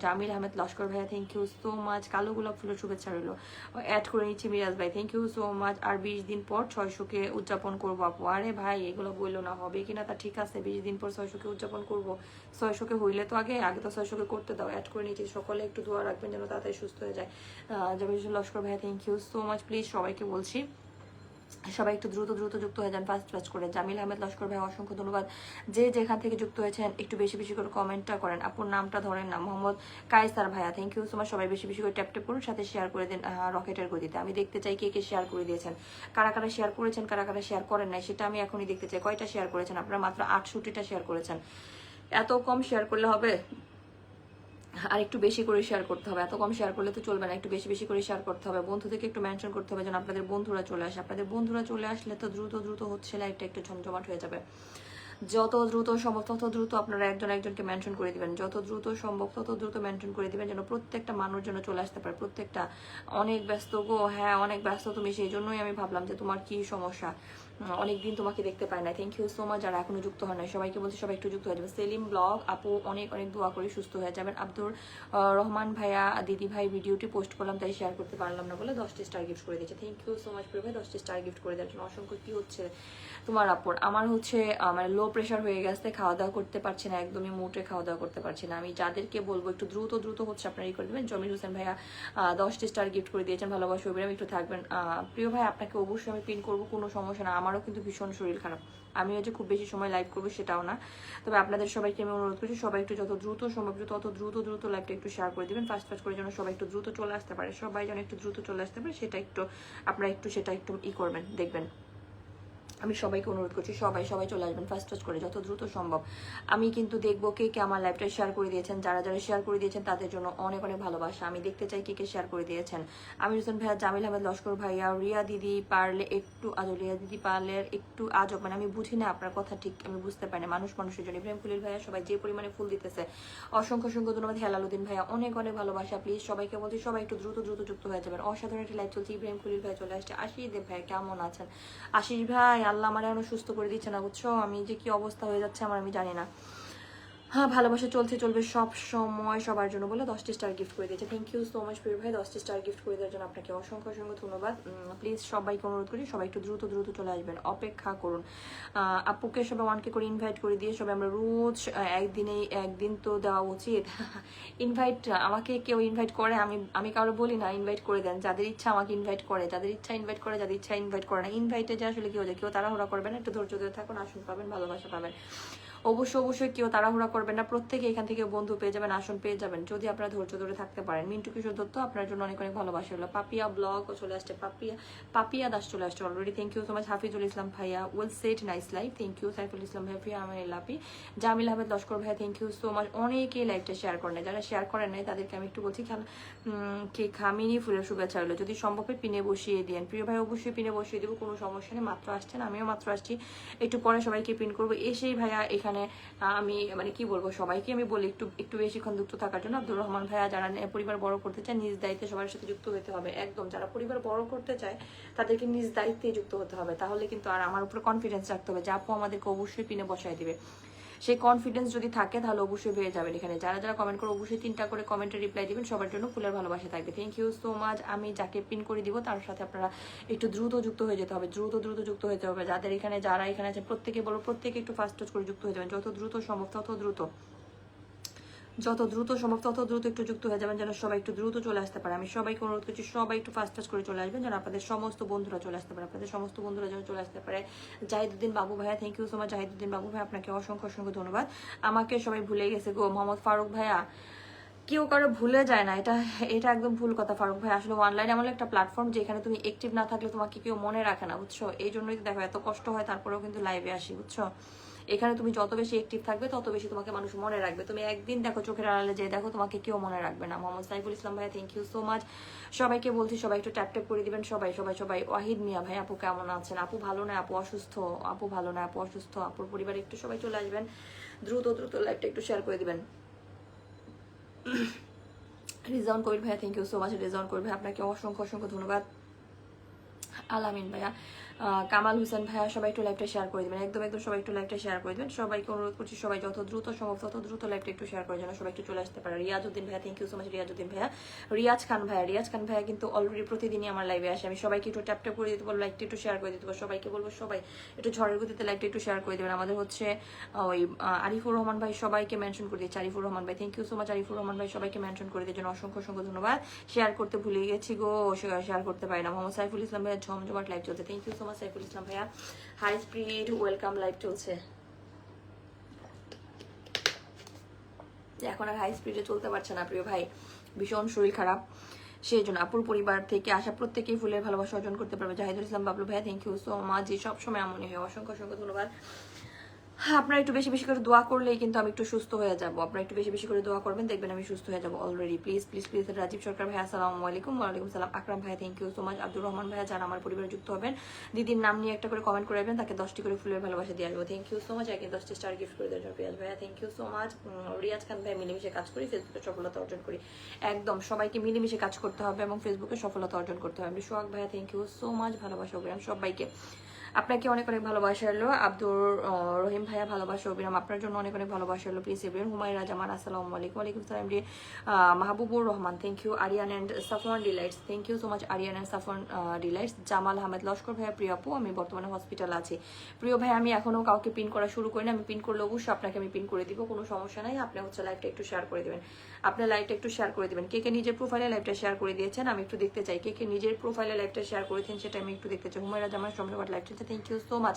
জামিল আহমেদ লস্কর ভাইয়া, থ্যাংক ইউ সো মাচ। কালো গোলাপ ফুলের শুভেচ্ছা রইল, অ্যাড করে নিচ্ছি। মিরাজ ভাই, থ্যাংক ইউ সো মাচ। আর 20 দিন পর 600-কে উদযাপন করবো আপু। আরে ভাই এগুলো বললো না, হবে কিনা তা ঠিক আছে, 20 দিন পর 600-কে উদযাপন করবো। 600-কে হইলে তো আগে তো 600-কে করতে দাও। অ্যাড করে নিচ্ছি, সকলে একটু দোয়া রাখবেন যেন তাড়াতাড়ি সুস্থ হয়ে যায়। জামিল লস্কর ভাইয়া, thank you so much. Please সবাইকে বলছি সবাই একটু দ্রুত দ্রুত যুক্ত হয়ে যান, ফাস্ট ফাস্ট করে। জামিল আহমেদ লস্কর ভাই, অসংখ্য ধন্যবাদ। যে যেখান থেকে যুক্ত হয়েছেন একটু বেশি বেশি করে কমেন্টটা করেন। আপুর নামটা ধরেন না। মোহাম্মদ কায়সার ভাইয়া, থ্যাংক ইউ সো মাচ। সবাই বেশি বেশি করে ট্যাপ ট্যাপ করুন, সাথে শেয়ার করে দেন রকেটের গতিতে। আমি দেখতে চাই কে কে শেয়ার করে দিয়েছেন, কারা কারা শেয়ার করেছেন, কারা কারা শেয়ার করেন নাই, সেটা আমি এখনই দেখতে চাই। কয়টা শেয়ার করেছেন আপনারা? মাত্র 68টা শেয়ার করেছেন। এত কম শেয়ার করলে হবে? আর একটু বেশি করে শেয়ার করতে হবে, এত কম শেয়ার করলে তো চলবে না, একটু বেশি বেশি করে শেয়ার করতে হবে। বন্ধুদেরকে একটু মেনশন করতে হবে যেন আপনাদের বন্ধুরা চলে আসে। আপনাদের বন্ধুরা চলে আসলে তো দ্রুত দ্রুত হচ্ছে লাইভটা একটু জমজমাট হয়ে যাবে। যত দ্রুত সম্ভব তত দ্রুত আপনারা একজন একজনকে মেনশন করে দিবেন, যত দ্রুত সম্ভব তত দ্রুত মেনশন করে দিবেন যেন প্রত্যেকটা মানুষ যেন চলে আসতে পারে। প্রত্যেকটা অনেক ব্যস্ত গো, হ্যাঁ অনেক ব্যস্ত তুমি, সেই জন্যই আমি ভাবলাম যে তোমার কি সমস্যা, অনেকদিন তোমাকে দেখতে পাই না। Thank you so much. যারা এখনো যুক্ত হয় নাই সবাইকে বলছি সবাই একটু যুক্ত হয়ে যাবে। সেলিম ব্লগ আপু, অনেক অনেক দোয়া করে সুস্থ হয়ে যাবেন। আব্দুর রহমান ভাইয়া, দিদি ভাই ভিডিওটি পোস্ট করলাম তাই শেয়ার করতে পারলাম না বলে 10টি স্টার গিফট করে দিয়েছে, থ্যাংক ইউ সো মাচ প্রিয় ভাই, 10টি স্টার গিফট করে দেওয়ার জন্য অসংখ্য। কি হচ্ছে তোমার আপুর? আমার হচ্ছে মানে লো প্রেশার হয়ে গেছে, খাওয়া দাওয়া করতে পারছি না, একদমই মোটে খাওয়া দাওয়া করতে পারছি না। আমি যাদেরকে বলবো একটু দ্রুত দ্রুত হচ্ছে আপনারা ই করে দেবেন। জমির হোসেন ভাইয়া 10টি স্টার গিফট করে দিয়েছেন, ভালোবাসা অবিরাম একটু থাকবেন। প্রিয় ভাই আপনাকে অবশ্যই আমি পিন করবো, কোনো সমস্যা না। আমারও কিন্তু ভীষণ শরীর খারাপ, আমিও যে খুব বেশি সময় লাইভ করবো সেটাও না। তবে আপনাদের সবাইকে আমি অনুরোধ করছি সবাই একটু যত দ্রুত সম্ভব তত দ্রুত দ্রুত লাইভটা একটু শেয়ার করে দিবেন, ফাস্ট ফাস্ট করে যেন সবাই একটু দ্রুত চলে আসতে পারে, সবাই যেন একটু দ্রুত চলে আসতে পারে, সেটা একটু আপনারা একটু সেটা একটু ই করবেন, দেখবেন। আমি সবাইকে অনুরোধ করছি, সবাই সবাই চলে আসবেন ফার্স্ট করে যত দ্রুত সম্ভব। আমি কিন্তু দেখবো কে কে আমার লাইভটা শেয়ার করে দিয়েছেন, যারা যারা শেয়ার করে দিয়েছেন তাদের জন্য অনেক অনেক ভালোবাসা। আমি দেখতে চাই কে কে শেয়ার করে দিয়েছেন। আমির হোসেন ভাইয়া, জামিল আহমেদ লস্কর ভাইয়া, রিয়া দিদি পারলে একটু আজব, রিয়া দিদি পারলে একটু আজব, মানে আমি বুঝি না আপনার কথা, ঠিক আমি বুঝতে পারি না। মানুষ মানুষের জন্য। ইব্রাহিম খলিল ভাইয়া, সবাই যে পরিমাণে ফুল দিতেছে অসংখ্য অসংখ্য ধন্যবাদ। হেলালুদ্দিন ভাইয়া, অনেক অনেক ভালোবাসা। প্লিজ সবাইকে বলছি সবাই একটু দ্রুত দ্রুত যুক্ত হয়ে যাবেন। অসাধারণ একটি লাইভ চলছে। ইব্রাহিম খলিল ভাই চলে আসছে। আশিস দেব ভাই কেমন আছেন? আশিস ভাই, আল্লাহ আমার এখনো সুস্থ করে দিচ্ছে না বুঝছো, আমি যে কি অবস্থা হয়ে যাচ্ছে আমার আমি জানি না। হ্যাঁ, ভালোবাসা চলছে, চলবে সব সময় সবার জন্য বলে 10টি স্টার গিফট করে দিয়েছে। থ্যাংক ইউ সো মাচ প্রিয় ভাই, 10টি স্টার গিফট করে দেওয়ার জন্য আপনাকে অসংখ্য অসংখ্য ধন্যবাদ। প্লিজ সবাইকে অনুরোধ করি সবাই একটু দ্রুত দ্রুত চলে আসবেন, অপেক্ষা করুন। আপুকে সবাই 1K করে ইনভাইট করে দিয়ে সবাই আমরা রোজ একদিন তো দেওয়া উচিত। ইনভাইট আমাকে কেউ ইনভাইট করে, আমি কারো বলি না ইনভাইট করে দেন। যাদের ইচ্ছা আমাকে ইনভাইট করে, যাদের ইচ্ছা ইনভাইট করে, যাদের ইচ্ছা ইনভাইট করে না। ইনভাইটে যে আসলে কেউ যায়, কেউ তাড়াহুড়া করবেন, একটু ধৈর্য ধরে থাকুন, আসন পাবেন, ভালোবাসা পাবেন। অবশ্যই কেউ তাড়াহুড়া করবেন না, প্রত্যেকে এখান থেকে বন্ধু পেয়ে যাবেন, আসন পেয়ে যাবেন যদি আপনারা ধৈর্য ধরে থাকতে পারেন। মিন্টু কিশোর দত্ত, আপনার জন্য অনেক অনেক ভালোবাসা হলো। পাপিয়া ব্লগ চলে আসছে, পাপিয়া দাস চলে আসছে already. Thank you so much. Hafizul Islam ভাইয়া, well set, nice live, thank you. Saiful Islam ভাইয়া, আমার লাপি। জামিল আহমেদ লস্কর ভাইয়া, থ্যাংক ইউ সো মাচ। অনেকেই লাইভটা শেয়ার করেন, যারা শেয়ার করেন নাই তাদেরকে আমি একটু বলছি কে খামিনি ফুলের শুভেচ্ছা হলো, যদি সম্ভবে পিনে বসিয়ে দিন। প্রিয় ভাই, অবশ্যই পিনে বসিয়ে দেবো, কোনো সমস্যা নেই। মাত্র আসছেন, আমিও মাত্র আসছি, একটু পরে সবাইকে পিন করবো। এসেই ভাইয়া এখানে আমি মানে কি বলবো, সবাইকে আমি বলি একটু একটু বেশিক্ষণ যুক্ত থাকার জন্য। আব্দুর রহমান ভাইয়া, যারা পরিবার বড় করতে চায় নিজ দায়িত্বে সবার সাথে যুক্ত হতে হবে। একদম যারা পরিবার বড় করতে চায় তাদেরকে নিজ দায়িত্বে যুক্ত হতে হবে, তাহলে কিন্তু আর আমার উপর কনফিডেন্স রাখতে হবে যে আপু আমাদেরকে অবশ্যই পিনে বসায় দিবে। সেই কনফিডেন্স যদি থাকে তাহলে অবশ্যই পেয়ে যাবেন। এখানে যারা যারা কমেন্ট করে অবশ্যই 3টা করে কমেন্টে রিপ্লাই দিবেন, সবার জন্য ফুলের ভালোবাসা থাকবে। Thank you so much. আমি যাকে পিন করে দিব তার সাথে আপনারা একটু দ্রুত যুক্ত হয়ে যেতে হবে, দ্রুত দ্রুত যুক্ত হতে হবে। যাদের এখানে যারা এখানে আছে প্রত্যেকে বলো, প্রত্যেকে একটু ফাস্ট টাচ করে যুক্ত হয়ে যাবেন, যত দ্রুত সম্ভব তত দ্রুত, যত দ্রুত সম্ভব তত দ্রুত একটু যুক্ত হয়ে যাবেন, যেন সবাই একটু দ্রুত চলে আসতে পারে। আমি সবাইকে অনুরোধ করছি সবাই একটু ফাস্ট ফাস্ট করে চলে আসবেন, যেন আপনাদের সমস্ত বন্ধুরা চলে আসতে পারে, আপনাদের সমস্ত বন্ধুরা যেন চলে আসতে পারে। জাহিদুদ্দিন বাবু ভাইয়া, thank you so much. Jahiduddin বাবু ভাই, আপনাকে অসংখ্য অসংখ্য ধন্যবাদ। আমাকে সবাই ভুলে গেছে গো। মোহাম্মদ ফারুক ভাইয়া, কেউ কারো ভুলে যায় না, এটা এটা একদম ভুল কথা ফারুক ভাই। আসলে অনলাইন এমন একটা প্ল্যাটফর্ম যেখানে তুমি অ্যাক্টিভ না থাকলে তোমাকে কেউ মনে রাখে না বুঝছো। এই জন্যই তো দেখো এত কষ্ট হয়, তারপরেও কিন্তু লাইভে আসি বুঝছো। এখানে তুমি যত বেশি অ্যাক্টিভ থাকবে তত বেশি তোমাকে মানুষ মনে রাখবে। তুমি একদিন দেখো চোখের আড়ালে যে দেখো, তোমাকে কেউ মনে রাখবে না। মোহাম্মদ সাইফুল ইসলাম ভাই, থ্যাংক ইউ সো মাচ। সবাইকে বলছি সবাই একটু ট্যাপ ট্যাপ করে দিবেন, সবাই সবাই সবাই। ওয়াহিদ মিয়া ভাই, আপু কেমন আছেন? আপু ভালো না, আপু অসুস্থ, আপু ভালো না, আপু অসুস্থ। আপুর পরিবারে একটু সবাই চলে আসবেন, দ্রুত দ্রুত লাইভটা একটু শেয়ার করে দিবেন। রিজাউন কবির ভাইয়া, thank you so much. Rizaun Kabir ভাই, আপনাকে অসংখ্য অসংখ্য ধন্যবাদ। আলামিন ভাইয়া, কামাল হোসেন ভাইয়া, সবাই একটু লাইভটা শেয়ার করে দেবেন, একদম একদম সবাই একটু লাইভটা শেয়ার করে দেবেন। সবাইকে অনুরোধ করছি সবাই যত দ্রুত সম্ভব তত দ্রুত লাইভটা একটু শেয়ার করার জন্য সবাই একটু চলে আসতে পারে। রিয়াজউদ্দিন ভাইয়া, thank you so much. Riazuddin ভাইয়া, রিয়াজ খান ভাইয়া কিন্তু অলরেডি প্রতিদিনই আমার লাইভে আসে। আমি সবাইকে একটু ট্যাপ ট্যাপ করে দিতে বলবো, লাইভটা একটু শেয়ার করে দিতে বলবো। সবাইকে বলবো সবাই একটু ঝড়ের গতিতে লাইভটা একটু শেয়ার করে দেবেন। আমাদের হচ্ছে ওই আরিফুর রহমান ভাই, সবাইকে মেনশন করে দিয়েছে। আরিফুর রহমান ভাই, thank you so much. Arifur Rahman ভাই, সবাইকে মেনশন করে দিয়েছেন, অসংখ্য অসংখ্য ধন্যবাদ। শেয়ার করতে ভুলে গেছি গো, শেয়ার করতে পারি না। মোহাম্মদ সাইফুল ইসলাম ভাইয়া, ঝমঝমাট লাইভ চলছে, thank you so much Saiful Islam ভাইয়া। হাই স্পিড ওয়েলকাম, লাইভ চলছে। এখন আর হাই স্পিডে চলতে পারছে না প্রিয় ভাই, ভীষণ শরীর খারাপ, সেই জন্য আপুর পরিবার থেকে আসা প্রত্যেকেই ফুলের ভালোবাসা অর্জন করতে পারবে। জাহিদুল ইসলাম বাবলু ভাইয়া, থ্যাংক ইউ সো মাচ। যে সবসময় এমনই হয়, অসংখ্য অসংখ্য ধন্যবাদ। হ্যাঁ, আপনারা একটু বেশি বেশি করে দোয়া করলেই কিন্তু আমি একটু সুস্থ হয়ে যাবো। আপনারা একটু বেশি বেশি করে দোয়া করবেন, দেখবেন আমি সুস্থ হয়ে যাবো already. Please please please. Rajib Sarkar ভাই, আসসালামু আলাইকুম। ওয়ালাইকুম সালাম। আকরাম ভাই, thank you so much. Abdur Rahman ভাইয়া, যারা আমার পরিবারে যুক্ত হবেন দিদির নাম নিয়ে একটা করে কমেন্ট করে আসবেন, তাকে 10টি করে ফুলের ভালোবাসা দিয়ে আসবো। Thank you so much. একে 10টি স্টার গিফট করে দেওয়ার জন্য পিয়াজ ভাইয়া, thank you so much. Riaz Khan ভাই, মিলেমিশে কাজ করি, ফেসবুকে সফলতা অর্জন করি। একদম সবাইকে মিলেমিশে কাজ করতে হবে এবং ফেসবুকে সফলতা অর্জন করতে হবে। সোহাগ ভাইয়া, থ্যাংক ইউ সো মাচ। ভালোবাসা অভিরাম সবাইকে, আপনাকে অনেক অনেক ভালোবাসা এলো। আব্দুর রহিম ভাইয়া, ভালোবাসা অভিরাম আপনার জন্য অনেক অনেক ভালোবাসা এলো। Please everyone. হুমায়রা জামান, আসসালামু আলাইকুম। ওয়ালাইকুম সালাম। Mahbubur Rahman, thank you. Ariyan and Safwan delights, thank you so much. Ariyan and Safwan delights. Jamal Ahmed Laskar ভাইয়া, প্রিয় আপু আমি বর্তমানে হসপিটাল আছি। প্রিয় ভাই, আমি এখনো কাউকে পিন করা শুরু করিনি, আমি পিন করলে অবশ্যই আপনাকে আমি পিন করে দিব, কোনো সমস্যা নাই। আপনি হচ্ছে লাইভটা একটু শেয়ার করে দেবেন, আপনার লাইভটা একটু শেয়ার করে দেবেন। কে কে নিজের প্রোফাইলে লাইভটা শেয়ার করে দিয়েছেন আমি একটু দেখতে চাই, কে কে নিজের প্রোফাইলে লাইভটা শেয়ার করেছেন সেটা আমি একটু দেখতে চাই। হুমায়রা জামান, সম্রাট লাইভ চলছে, থ্যাংক ইউ সো মাচ।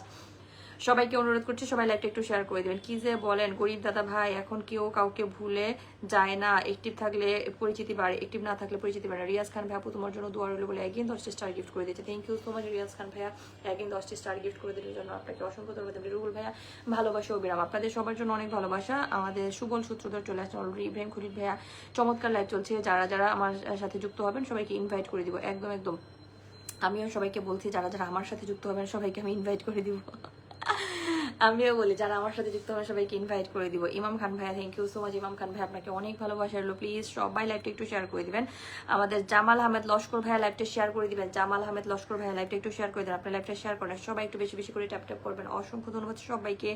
সবাইকে অনুরোধ করছি সবাই লাইভটা একটু শেয়ার করে দেবেন। কি যে বলেন গরিব দাদা ভাই, এখন কেউ কাউকে ভুলে যায় না, অ্যাক্টিভ থাকলে পরিচিতি বাড়ে, অ্যাক্টিভ না থাকলে পরিচিতি বাড়ে। রিয়াজ খান ভাই আপু তোমার জন্য দোয়া রইল বলে একদিন 10টা স্টার গিফট করে দিয়েছে। Thank you so much Riaz Khan ভাইয়া, একদিন 10টা স্টার গিফট করে দেওয়ার জন্য আপনাকে অসংখ্য ধন্যবাদ। রুহুল ভাইয়া ভালোবাসা অবিরাম, আপনাদের সবার জন্য অনেক ভালোবাসা। আমাদের সুবল সূত্রধর চলে আসছে অলরেডি। ইব্রাহিম খলিল ভাইয়া চমৎকার লাইভ চলছে, যারা যারা আমার সাথে যুক্ত হবেন সবাইকে ইনভাইট করে দিব। একদম একদম আমিও সবাইকে বলছি যারা যারা আমার সাথে যুক্ত হবেন সবাইকে আমি ইনভাইট করে দিব। আমিও বলি যারা আমার সাথে যুক্ত হবে সবাইকে ইনভাইট করে দিব। ইমাম খান ভাইয়া থ্যাংক ইউ সো মাচ। ইমাম খান ভাই আপনাকে অনেক ভালোবাসা রইল, প্লিজ সবাই লাইভটা একটু শেয়ার করে দিবেন। আমাদের জামাল আহমেদ লস্কর ভাইয়া লাইভটা শেয়ার করে দিবেন। জামাল আহমেদ লস্কর ভাইয়া লাইভটা একটু শেয়ার করে দেন। আপনার লাইভটা শেয়ার করেন, সবাই একটু বেশি বেশি করে ট্যাপ ট্যাপ করবেন। অসংখ্য ধন্যবাদ সবাইকে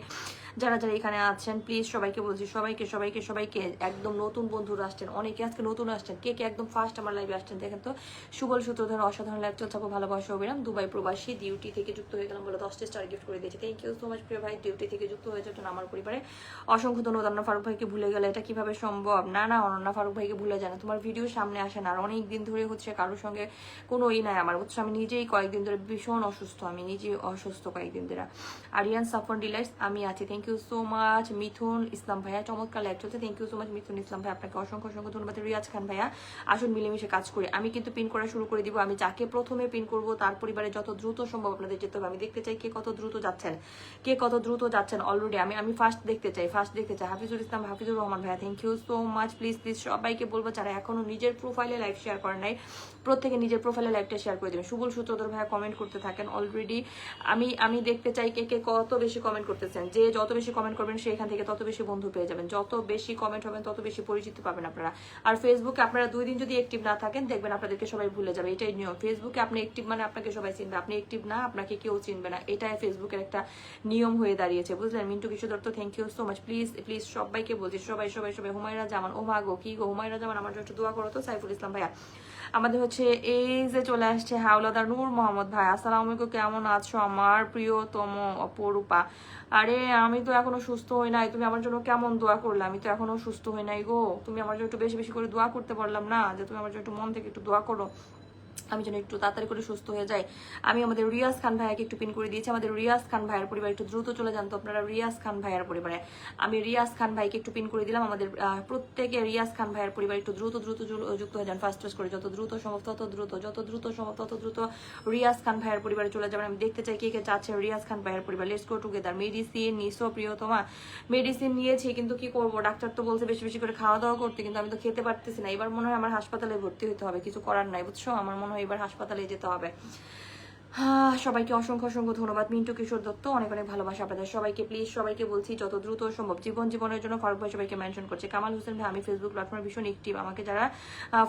যারা যারা এখানে আছেন, প্লিজ সবাইকে বলছি সবাইকে সবাইকে সবাইকে। একদম নতুন বন্ধুরা আসছেন, অনেকে আজকে নতুন আসছেন, কে কে একদম ফার্স্ট আমার লাইভে আসছেন দেখেন তো। সুবল সূত্রধর অসাধারণ লাইভ চলছে, ভালোবাসা অবিরাম। দুবাই প্রবাসী ডিউটি থেকে যুক্ত হয়ে গেলাম বলে 10টা স্টার গিফট করে দিয়েছে। থ্যাংক ইউ সো মাচ প্রিয় ভাই, ডিউটি থেকে যুক্ত হয়ে যাচ্ছেন আমার পরিবারে অসংখ্য ধন্যবাদ। অনন্যা ফারুক ভাইকে ভুলে গেলে এটা কিভাবে সম্ভব? না না অনন্যা ফারুক ভাইকে ভুলে যায় না, তোমার ভিডিও সামনে আসে না। আর অনেক দিন ধরে হচ্ছে কারোর সঙ্গে কোনো নাই আমার, হচ্ছে আমি নিজেই কয়েকদিন ধরে ভীষণ অসুস্থ, আমি নিজেই অসুস্থ কয়েকদিন ধরে। আরিয়ান সাফন ডিলাইটস আমি আছি, থ্যাংক ইউ সো মাচ। মিথুন ইসলাম ভাইয়া চমৎকার লাইভ চলছে, থ্যাংক ইউ সো মাচ মিথুন ইসলাম ভাই, আপনাকে অসংখ্য অসংখ্য ধন্যবাদ। রিয়াজ খান ভাইয়া আসুন মিলেমিশে কাজ করি, আমি কিন্তু পিন করা শুরু করে দিব। আমি যাকে প্রথমে পিন করব তার পরিবারে যত দ্রুত সম্ভব আপনাদের যেতে হবে। আমি দেখতে চাই কে কত দ্রুত যাচ্ছেন, কে কত দ্রুত যাচ্ছেন। অলরেডি আমি ফার্স্ট দেখতে চাই, ফার্স্ট দেখতে চাই। হাফিজুল ইসলাম, হাফিজুর রহমান ভাইয়া thank you so much. Please please সবাইকে বলবো যারা এখনো নিজের প্রোফাইলে লাইভ শেয়ার করেন নাই প্রত্যেকে নিজের প্রোফাইলে লাইভটা শেয়ার করে দেবেন। সুবল সূত্রধর ভাইয়া কমেন্ট করতে থাকেন অলরেডি। আমি দেখতে চাই কে কে কত বেশি কমেন্ট করতেছেন। যে যত বেশি কমেন্ট করবেন সে এখান থেকে তত বেশি বন্ধু পেয়ে যাবেন, যত বেশি কমেন্ট হবেন তত বেশি পরিচিতি পাবেন আপনারা। আর ফেসবুকে আপনারা 2 দিন যদি অ্যাক্টিভ না থাকেন দেখবেন আপনাদেরকে সবাই ভুলে যাবে, এটাই নিয়ম। ফেসবুকে আপনি অ্যাক্টিভ মানে আপনাকে সবাই চিনবে, আপনি অ্যাক্টিভ না আপনাকে কেউ চিনবে না, এটাই ফেসবুকের একটা নিয়ম হয়ে দাঁড়িয়েছে, বুঝলেন। Mintu Kishore Dutta thank you so much. Please please সবাইকে বলছি সবাই সবাই সবাই। হুমায়রা জামান, ও মা গো কি গো হুমায়রা জামান, আমার জন্য একটু দোয়া করো তো। সাইফুল ইসলাম ভাইয়া আমাদের হচ্ছে এই যে চলে আসছে হাওলাদার নূর মোহাম্মদ ভাই, আসসালামু আলাইকুম, কেমন আছো আমার প্রিয়তম অপরূপা? আরে আমি তো এখনো সুস্থ হই নাই, তুমি আমার জন্য কেমন দোয়া করলে? আমি তো এখনো সুস্থ হই নাই গো, তুমি আমার জন্য একটু বেশি বেশি করে দোয়া করতে পারলাম না? যে তুমি আমার জন্য একটু মন থেকে একটু দোয়া করো আমি যেন একটু তাড়াতাড়ি করে সুস্থ হয়ে যাই। আমি আমাদের রিয়াজ খান ভাইয়াকে একটু পিন করে দিয়েছি, আমাদের রিয়াজ খান ভাইয়ের পরিবার একটু দ্রুত চলে যান তো আপনারা রিয়াজ খান ভাইয়ের পরিবারে। আমি রিয়াজ খান ভাইকে একটু পিন করে দিলাম, আমাদের প্রত্যেকে রিয়াজ খান ভাইয়ের পরিবার একটু দ্রুত দ্রুত যুক্ত হয়ে যান ফার্স্ট করে, যত দ্রুত সম্ভব তত দ্রুত, যত দ্রুত সম্ভব তত দ্রুত রিয়াজ খান ভাইয়ের পরিবারে চলে যাবেন। আমি দেখতে চাই কে কে চাচ্ছে রিয়াজ খান ভাইয়ের পরিবার। Let's go together. মেডিসিন নিসো প্রিয়তমা, মেডিসিন নিয়েছি কিন্তু কি করবো, ডাক্তার তো বলছে বেশি বেশি করে খাওয়া দাওয়া করতে, কিন্তু আমি তো খেতে পারতেছি না। এবার মনে হয় আমার হাসপাতালে ভর্তি হতে হবে, কিছু করার নাই বুঝছো, আমার মনে হয় এবার হাসপাতালে যেতে হবে। সবাইকে অসংখ্য অসংখ্য ধন্যবাদ। মিন্টু কিশোর দত্ত অনেক অনেক ভালোবাসা আপনাদের সবাইকে। প্লিজ সবাইকে বলছি যত দ্রুত সম্ভব জীবনের জন্য ফারুক ভাই সবাইকে মেনশন করছে। কামাল হোসেন ভাই আমি ফেসবুক প্ল্যাটফর্মে ভীষণ অ্যাক্টিভ, আমাকে যারা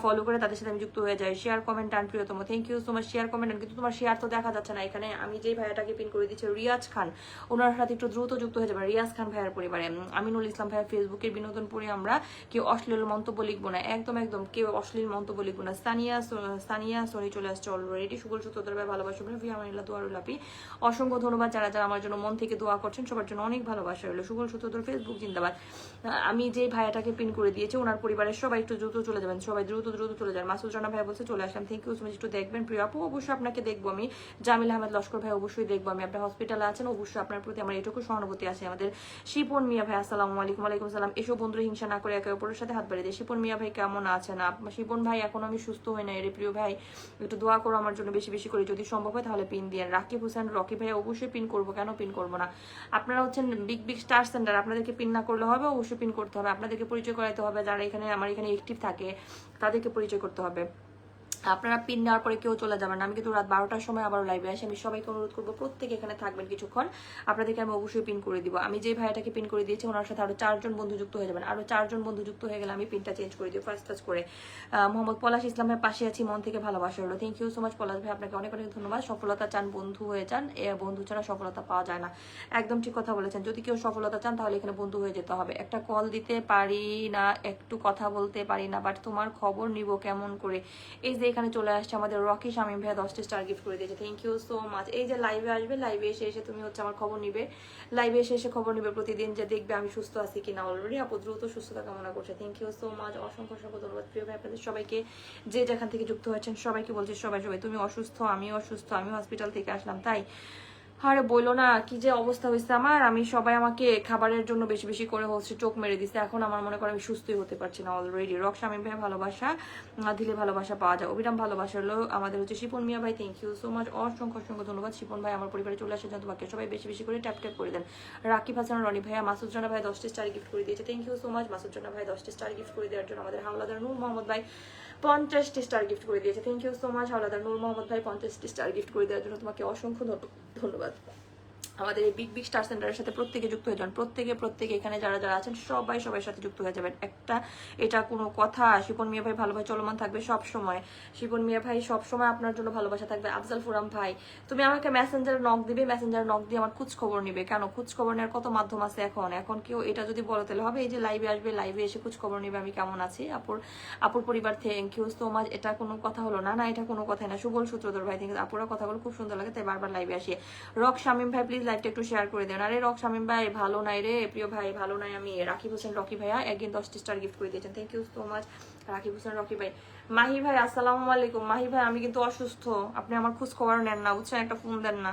ফলো করে তাদের সাথে আমি যুক্ত হয়ে যাই। শেয়ার কমেন্ট আন প্রিয়তম, thank you so much. Share comment আন, কিন্তু তোমার শেয়ার তো দেখা যাচ্ছে না এখানে। আমি যেই ভাইয়াটাকে পিন করে দিচ্ছি রিয়াজ খান, ওনার সাথে একটু দ্রুত যুক্ত হয়ে যাবে রিয়াজ খান ভাইয়ের পরিবারে। আমিনুল ইসলাম ভাইয়ের ফেসবুকের বিনোদন পড়ে আমরা কেউ অশ্লীল মন্তব্য লিখবো না, একদম একদম কেউ অশ্লীল মন্তব্য লিখবো না। সানিয়া সরি চলে আসছে অলরেডি। সুবল সূত্রধর ভাই ভালোবাসা দোয়ারুল আপি অসংখ্য ধন্যবাদ। যারা যারা আমার জন্য মন থেকে দোয়া করছেন সবার জন্য অনেক ভালোবাসা রইল। সুবল সূত্রধর ফেসবুক জিন্দাবাদ। আমি যে ভাইয়াটাকে পিন করে দিয়েছি ওনার পরিবারের সবাই একটু দ্রুত চলে যাবেন, সবাই দ্রুত দ্রুত চলে যান। মাসুদ রানা ভাই বলছে চলে আসলাম, থ্যাংক ইউ সো মাচ। একটু দেখবেন প্রিয় আপু, অবশ্যই আপনাকে দেখবো আমি। জামিল আহমেদ লস্কর ভাই অবশ্যই দেখবো আমি, আপনার হসপিটালে আছেন, অবশ্যই আপনার প্রতি আমার এটুকু সহানুভূতি আছে। আমাদের শিপন মিয়া ভাই আসসালামু আলাইকুম। ওয়ালাইকুম সালাম। এসব বন্ধুরা হিংসা না করে একে অপরের সাথে হাত বাড়িয়ে দেয়। শিপন মিয়া ভাই কেমন আছেন? শিপন ভাই এখন আমি সুস্থ হই না রে প্রিয় ভাই, একটু দোয়া করো আমার জন্য বেশি বেশি করে, যদি সম্ভব হয় তাহলে পিন দিয়ে। রাকিব হোসেন রকি ভাই অবশ্যই পিন করবো, কেন পিন করবো না? আপনারা হচ্ছেন বিগ বিগ স্টার সেন্টার, আপনাদেরকে পিন না করলে হবে, অবশ্যই পিন করতে হবে, আপনাদেরকে পরিচয় করাতে হবে। যারা এখানে আমার এখানে অ্যাক্টিভ থাকে তাদেরকে পরিচয় করতে হবে। আপনারা পিন নেওয়ার পরে কেউ চলে যাবেন না। আমি কিন্তু রাত 12টার সময় আবার লাইভে আসি। আমি সবাইকে অনুরোধ করবো প্রত্যেকে এখানে থাকবেন কিছুক্ষণ, আপনাদেরকে আমি অবশ্যই পিন করে দিব। আমি যে ভাইয়াটাকে পিন করে দিয়েছি ওনার সাথে আরো 4 জন বন্ধু যুক্ত হয়ে যাবেন, আরো 4 জন বন্ধু যুক্ত হয়ে গেলে আমি পিনটা চেঞ্জ করে দিই ফার্স্ট করে। মোহাম্মদ পলাশ ইসলামের পাশে আছি, মন থেকে ভালোবাসা হলো, থ্যাংক ইউ সো মাচ পলাশ ভাই, আপনাকে অনেক অনেক ধন্যবাদ। সফলতা চান বন্ধু হয়ে যান, বন্ধু ছাড়া সফলতা পাওয়া যায় না, একদম ঠিক কথা বলেছেন। যদি কেউ সফলতা চান তাহলে এখানে বন্ধু হয়ে যেতে হবে। একটা কল দিতে পারি না, একটু কথা বলতে পারি না, বাট তোমার খবর নিব কেমন করে। এই যে এখানে চলে আসছে আমাদের রকি শামীম ভাইয়া 10টা স্টার গিফট করে দিয়েছে, থ্যাংক ইউ সো মাচ। এই যে লাইভে আসবে, লাইভে এসে এসে তুমি হচ্ছে আমার খবর নিবে, লাইভে এসে এসে খবর নিবে প্রতিদিন, যে দেখবে আমি সুস্থ আছি কিনা। অলরেডি আপু দ্রুত সুস্থতা কামনা করছে, থ্যাংক ইউ সো মাচ। অসংখ্য অসংখ্য ধন্যবাদ প্রিয় ভাই আপনাদের সবাইকে, যে যেখান থেকে যুক্ত হয়েছেন সবাইকে বলছি সবাই সবাই। তুমি অসুস্থ, আমিও অসুস্থ, আমিও হসপিটাল থেকে আসলাম, তাই আরে বললো না কি যে অবস্থা হয়েছে আমার, আমি সবাই আমাকে খাবারের জন্য বেশি বেশি করে হচ্ছে চোখ মেরে দিচ্ছে, এখন আমার মনে করে আমি সুস্থই হতে পারছি না অলরেডি। রক শামীম ভাই ভালোবাসা দিলে ভালোবাসা পাওয়া যায়, অবিরাম ভালোবাসা হলো আমাদের হচ্ছে শিপন মিয়া ভাই, থ্যাংক ইউ সো মাচ, অসংখ্য অসংখ্য ধন্যবাদ শিপন ভাই আমার পরিবারে চলে আসার জন্য তোমাকে। সবাই বেশি বেশি করে ট্যাপ ট্যাপ করে দেন। রাকিব হাসান রনি ভাইয়া, মাসুদ জানা ভাই 10টি স্টার গিফট করে দিয়েছে, thank you so much Masud Jana ভাই 10টি স্টার গিফট করে দেওয়ার জন্য। আমাদের হাওলাদার নূর মোহাম্মদ ভাই 50টি স্টার গিফট করে দিয়েছে, thank you so much Howlader Noor Mohammad ভাই 50টি স্টার গিফট করে দেওয়ার জন্য তোমাকে অসংখ্য ধন্যবাদ। আমাদের এই বিগ বিগ স্টার সেন্টারের সাথে প্রত্যেকে যুক্ত হয়ে যান, প্রত্যেকে এখানে যারা যারা আছেন সবাই সবার সাথে যুক্ত হয়ে যাবেন। এটা কোনো কথা? শিপন মিয়া ভাই ভালোভাবে চলমান থাকবে সব সময়, শিপন মিয়া ভাই সব সময় আপনার জন্য ভালোবাসা থাকবে। আফজাল ফুরাম ভাই তুমি আমাকে মেসেঞ্জারে নক দিবে, মেসেঞ্জারে নক দিয়ে আমার খোঁজ খবর নিবে কেন? খোঁজ খবর নেওয়ার কত মাধ্যম আছে এখন কেউ এটা যদি বলো তাহলে হবে? এই যে লাইভে আসবে, লাইভে এসে খোঁজ খবর নিবে আমি কেমন আছি। আপুর পরিবার থ্যাংক ইউ সো মাচ। এটা কোনো কথা হলো না? না এটা কোনো কথাই না। সুবল সূত্রধর ভাই থ্যাংক ইউ, আপুরা কথাগুলো খুব সুন্দর লাগে তাই বারবার লাইভে আসি। রক শামীম ভাই প্লিজ লাইভটা একটু শেয়ার করে দেন। আরে রক শামীম ভাই ভালো নাই রে প্রিয় ভাই, ভালো নাই আমি। রাকিব হোসেন রকি ভাইয়া একদিন 10টি স্টার গিফট করে দিয়েছেন, thank you so much Rakib Hossain Rocky ভাই। মাহি ভাই আসসালামু আলাইকুম। মাহি ভাই আমি কিন্তু অসুস্থ, আপনি আমার খোঁজ খবর নেন না বুঝছেন, একটা ফোন দেন না।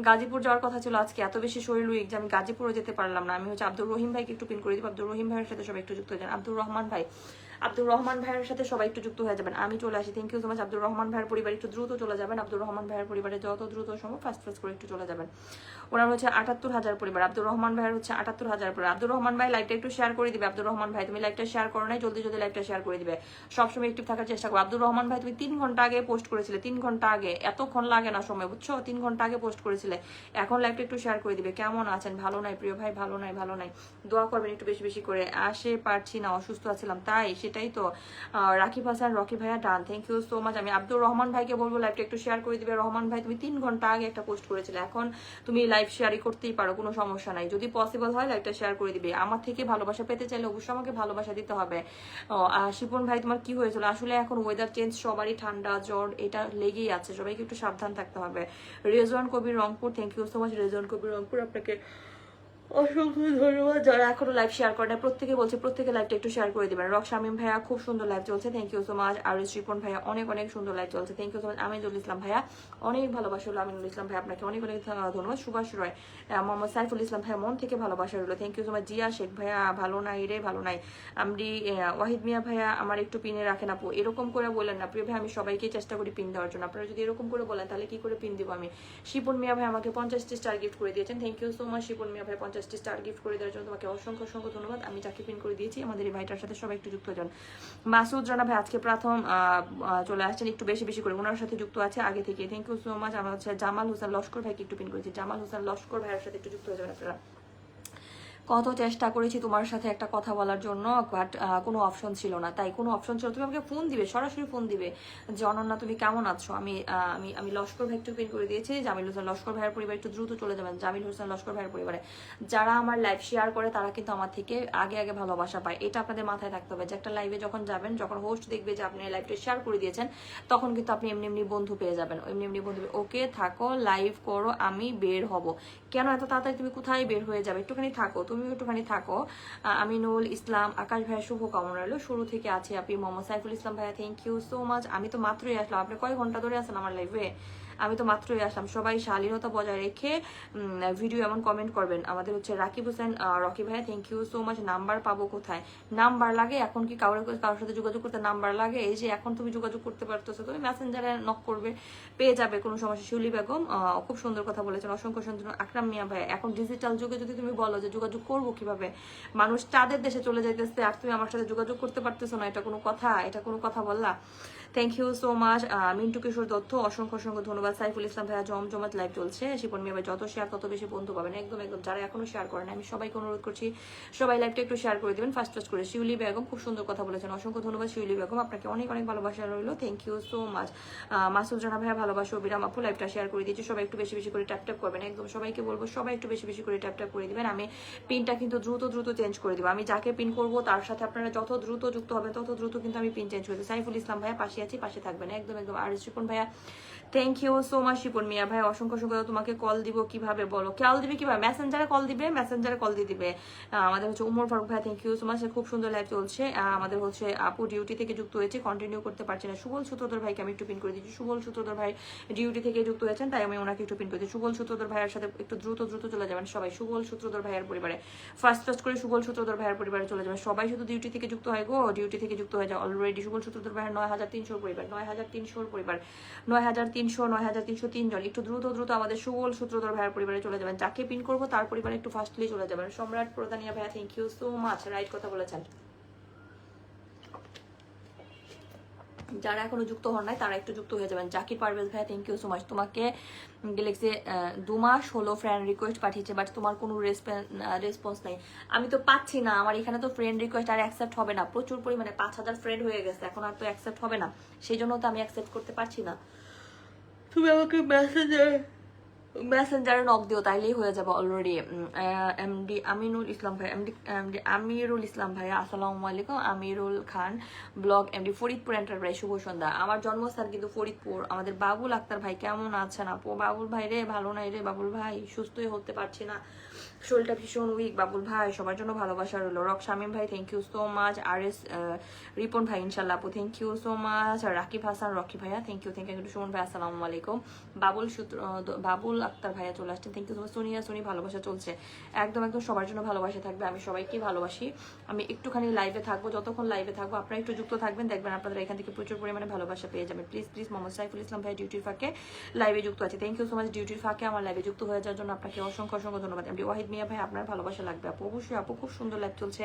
গাজীপুর যাওয়ার কথা ছিল আজকে, এত বেশি শরীর উইক যে আমি গাজীপুরও যেতে পারলাম না। আমি হচ্ছে আব্দুর রহিম ভাইকে একটু পিন করে দিব, আব্দুর রহিম ভাইয়ের সাথে সবাই একটু যুক্ত হয়ে যান। আব্দুর রহমান ভাইয়ের সাথে সবাই একটু যুক্ত হয়ে যাবেন। আমি চলে আসি, thank you so much. Abdur Rahman ভাইয়ের পরিবার একটু দ্রুত চলে যাবেন, আব্দুর রহমান ভাইয়ের পরিবারে যত দ্রুত সম্ভব ফাস্ট করে একটু চলে যাবেন। ওনার হচ্ছে 78,000 পরিবার, আব্দুর রহমান ভাইয়ের হচ্ছে 78,000 পরিবার। আব্দুর রহমান ভাই লাইভটা একটু শেয়ার করে দিবে। আব্দুর রহমান ভাই তুমি লাইভটা শেয়ার করো নাই, জলদি লাইভটা শেয়ার করে দিবে, সবসময় একটিভ থাকার চেষ্টা করো। আব্দুর রহমান ভাই তুমি 3 ঘন্টা আগে পোস্ট করেছিলে, 3 ঘন্টা আগে, এতক্ষণ লাগে না সময় বুঝছো, 3 ঘন্টা আগে পোস্ট করেছিলে, এখন লাইভটা একটু শেয়ার করে দিবে। কেমন আছেন? ভালো নাই প্রিয় ভাই, ভালো নাই, দোয়া করবেন একটু বেশি বেশি করে। আসে পারছি না, অসুস্থ আছিলাম তাই, সেটাই তো। রাকিব হাসান রকি ভাইয়া ডান, থ্যাংক ইউ সো মাচ। আমি আব্দুর রহমান ভাইকে বলবো লাইভটা একটু শেয়ার করে দিবে। রহমান ভাই তুমি 3 ঘন্টা আগে একটা পোস্ট করেছিলে, এখন তুমি লাইভ শেয়ারই করতেই পারো, কোনো সমস্যা নাই। যদি পসিবল হয় লাইভটা শেয়ার করে দিবে। আমার থেকে ভালোবাসা পেতে চাইলে অবশ্যই আমাকে ভালোবাসা দিতে হবে। শিপন ভাই তোমার কি হয়েছিল? আসলে এখন ওয়েদার চেঞ্জ, সবারই ঠান্ডা জ্বর এটা লেগেই আছে, সবাইকে একটু সাবধান থাকতে হবে। Rezwan Kabir Rangpur, thank you so much Rezwan Kabir Rangpur, আপনাকে অসংখ্য ধন্যবাদ। যারা এখনো লাইভ শেয়ার করে না প্রত্যেকে বলছে প্রত্যেকে লাইভটা একটু শেয়ার করে দিবেন। রক শামীম ভাইয়া খুব সুন্দর লাইভ চলছে, থ্যাংক ইউ সো মাচ। আর শ্রীপন ভাইয়া অনেক সুন্দর লাইভ চলছে, thank you so much. Aminul Islam ভাইয়া অনেক ভালোবাসা হলো, আমিনুল ইসলাম ভাই আপনাকে অনেক ধন্যবাদ। সুভাষ রয়, মোহাম্মদ সাইফুল ইসলাম ভাইয়া মন থেকে ভালোবাসা হলো, thank you so much. Zia Sheikh ভাইয়া ভালো নাই রে, ভালো নাই। আমরি ওয়াহিদ মিয়া ভাইয়া আমার একটু পিনে রাখেন আপু, এরকম করে বলেন না প্রিয় ভাই, আমি সবাইকে চেষ্টা করি পিন দেওয়ার জন্য, আপনারা যদি এরকম করে বলেন তাহলে কি করে পিন দিব আমি। শিপন মিয়া ভাই আমাকে 50টি স্টার গিফট করে দিয়েছেন, thank you so much Shipon Mia ভাই 50টি স্টার গিফট করে দেওয়ার জন্য তোমাকে অসংখ্য ধন্যবাদ। আমি যাকে পিন করে দিয়েছি আমাদের এই ভাইটার সাথে সবাই একটু যুক্ত হয়ে যান। মাসুদ রানা ভাই আজকে প্রথম চলে আসছেন, একটু বেশি করে ওনার সাথে যুক্ত আছে আগে থেকে, থ্যাংক ইউ সো মাচ। আমরা হচ্ছে জামাল হোসেন লস্কর ভাইকে একটু পিন করেছি, জামাল হোসেন লস্কর ভাইয়ের সাথে একটু যুক্ত হয়ে যাবেন আপনারা। কত চেষ্টা করেছি তোমার সাথে একটা কথা বলার জন্য, বাট কোনো অপশন ছিল না, তাই কোনো অপশন ছিল তুমি আমাকে ফোন দিবে, সরাসরি ফোন দিবে যে অনন্যা তুমি কেমন আছো। আমি আমি আমি লস্কর ভাই একটু পিন করে দিয়েছি, জামিল হোসেন লস্কর ভাইয়ের পরিবার একটু দ্রুত চলে যাবেন। জামিল হোসেন লস্কর ভাইয়ের পরিবারে যারা আমার লাইভ শেয়ার করে তারা কিন্তু আমার থেকে আগে ভালোবাসা পায়, এটা আপনাদের মাথায় রাখতে হবে যে একটা লাইভে যখন যাবেন, যখন হোস্ট দেখবে যে আপনি লাইভটা শেয়ার করে দিয়েছেন, তখন কিন্তু আপনি এমনি বন্ধু পেয়ে যাবেন, এমনি বন্ধু। ওকে থাকো, লাইভ করো, আমি বের হব। কেন এত তাড়াতাড়ি তুমি কোথায় বের হয়ে যাবে? একটুখানি থাকো, তুমি একটুখানি থাকো। আমিনুল ইসলাম আকাশ ভাইয়া শুভ কামনা রইল, শুরু থেকে আছে আপনি। মোহাম্মদ সাইফুল ইসলাম ভাইয়া থ্যাংক ইউ সো মাচ। আমি তো মাত্রই আসলাম, আপনি কয় ঘন্টা ধরে আছেন আমার লাইভে? আমি তো মাত্রই আসলাম। সবাই শালীনতা বজায় রেখে ভিডিও এমন কমেন্ট করবেন। আমাদের হচ্ছে রাকিব হোসেন রকি ভাইয়া thank you so much. Number পাবো কোথায়? নাম্বার লাগে এখন কি কারোর সাথে যোগাযোগ করতে নাম্বার লাগে? এই যে এখন তুমি যোগাযোগ করতে পারতেছো, তুমি মেসেঞ্জারে নক করবে, পেয়ে যাবে, কোনো সমস্যা। শিউলি বেগম খুব সুন্দর কথা বলেছেন, অসংখ্য সুন্দর। আকরাম মিয়া ভাই এখন ডিজিটাল যুগে যদি তুমি বলো যে যোগাযোগ করবো কিভাবে, মানুষ তাদের দেশে চলে যাইতেছে আর তুমি আমার সাথে যোগাযোগ করতে পারতেছো না, এটা কোনো কথা? এটা কোনো কথা বললা? Thank you so much. Mintu Kishore Dutta অসংখ্য ধন্যবাদ। সাইফুল ইসলাম ভাইয়া জমজমাট লাইভ চলছে। শিপন মিয়া ভাই যত শেয়ার তত বেশি বন্ধু পাবেন, একদম। যারা এখনো শেয়ার করেন আমি সবাইকে অনুরোধ করছি সবাই লাইভটা একটু শেয়ার করে দিবেন ফাস্ট করে। শিউলি বেগম খুব সুন্দর কথা বলেছেন, অসংখ্য ধন্যবাদ শিউলি বেগম, আপনাকে অনেক ভালোবাসা রইলো, thank you so much. Masud Rana ভাইয়া ভালোবাসা, অবিরাম আপু লাইভটা শেয়ার করে দিয়েছি, সবাই একটু বেশি করে ট্যাপ করবেন, একদম সবাইকে বলবো সবাই একটু বেশি করে ট্যাপ করে দিবেন। আমি পিনটা কিন্তু দ্রুত চেঞ্জ করে দিব, আমি যাকে পিন করবো তার সাথে আপনারা যত দ্রুত যুক্ত হবেন তত দ্রুত কিন্তু আমি পিন চেঞ্জ করে দিই। সাইফুল ইসলাম ভাইয়া পাশে আছি, পাশে থাকবেন একদম একদম। আর শিপন ভাইয়া thank you so much. Shipon Mia ভাই অসংখ্য অসংখ্য, তোমাকে কল দিব কিভাবে বলো? কল দিবে কিভাবে? মেসেঞ্জারে কল দিবে, মেসেঞ্জারে কল দিয়ে দিবে। আমাদের হচ্ছে উমর ফারুক ভাই থ্যাংক ইউ সো মাচ, খুব সুন্দর লাইভ চলছে। আমাদের হচ্ছে আপু ডিউটি থেকে যুক্ত হয়েছে, কন্টিনিউ করতে পারছি না। সুবল সূত্রধর ভাইকে আমি একটু পিন করে দিচ্ছি। সুবল সূত্রধর ভাই ডিউটি থেকে যুক্ত হয়েছেন, তাই আমি ওনাকে একটু পিন করে দিচ্ছি। সুবল সূত্রধর ভাইয়ের সাথে একটু দ্রুত দ্রুত চলে যাবেন সবাই, সুবল সূত্রধর ভাইয়ের পরিবারে ফার্স্ট ফার্স্ট করে সুবল সূত্রধর ভাইয়ের পরিবারে চলে যাবেন সবাই। শুধু ডিউটি থেকে যুক্ত হয় গো, ডিউটি থেকে যুক্ত হয়ে যায় অলরেডি। সুবল সূত্রধর ভাইয়ের 9300 পরিবার, 9300 পরিবার, 9300, 9303 জন। একটু দ্রুত দ্রুত আমাদের সুবল সূত্রধর ভাইয়ের পরিবারে চলে যাবেন। যাকে পিন করবো তার পরিবারে একটু ফাস্টলি চলে যাবেন। সম্রাট প্রধানিয়া ভাইয়া thank you so much, right কথা বলেছেন। যারা এখনো যুক্ত হন নাই তারা একটু যুক্ত হয়ে যাবেন। জাকির পারভেজ ভাইয়া থ্যাংক ইউ সো মাচ। তোমাকে গ্যালাক্সি 2 মাস হলো ফ্রেন্ড রিকোয়েস্ট পাঠিয়েছে, বাট তোমার কোনো রেসপন্স নাই। আমি তো পাচ্ছি না, আমার এখানে তো ফ্রেন্ড রিকোয়েস্ট আর অ্যাকসেপ্ট হবে না। প্রচুর পরিমাণে 5000 ফ্রেন্ড হয়ে গেছে, এখন আর তো অ্যাকসেপ্ট হবে না, সেই জন্য তো আমি অ্যাকসেপ্ট করতে পারছি না। তুমি আমাকে মেসেঞ্জারে নক দিও, তাইলেই হয়ে যাবে অলরেডি। এমডি আমিনুল ইসলাম ভাই, এমডি আমিরুল ইসলাম ভাইয়া আসসালামু আলাইকুম। আমিরুল খান ব্লগ এমডি ফরিদপুর এন্টারপ্রাইজ, শুভ সন্ধ্যা। আমার জন্মস্থান কিন্তু ফরিদপুর। আমাদের বাবুল আক্তার ভাই কেমন আছেন আপু? বাবুল ভাই রে ভালো নাই রে বাবুল ভাই, সুস্থই হতে পারছি না, শরীরটা ভীষণ উইক বাবুল ভাই। সবার জন্য ভালোবাসা রইলো। রক শামীম ভাই thank you so much. R S Ripon ভাই ইনশাল্লাহ আপু thank you so much. Rakib Hasan Rocky ভাইয়া থ্যাংক ইউ সুমন ভাই আসসালামু আলাইকুম। বাবুল আক্তার ভাইয়া চলে আসছেন, thank you so much. Sonia Soni ভালোবাসা চলছে একদম একদম, সবার জন্য ভালোবাসা থাকবে। আমি সবাইকে ভালোবাসি। আমি একটুখানি লাইভে থাকবো, যতক্ষণ লাইভে থাকবো আপনারা একটু যুক্ত থাকবেন, দেখবেন আপনারা এখান থেকে প্রচুর পরিমাণে ভালোবাসা পেয়ে যাবেন। Please please. মোহাম্মদ সাইফুল ইসলাম ভাই ডিউটির ফাঁকে লাইভে যুক্ত আছে, থ্যাংক ইউ সো মাচ। ডিউটির ফাঁকে আমার লাইভে যুক্ত হয়ে যাওয়ার জন্য আপনাকে অসংখ্য অসংখ্য ধন্যবাদ। এমডি ওয়াহিদ মিয়া ভাই আপনার ভালোবাসা লাগবে আপু, অবশ্যই আপু, খুব সুন্দর লাইভ চলছে।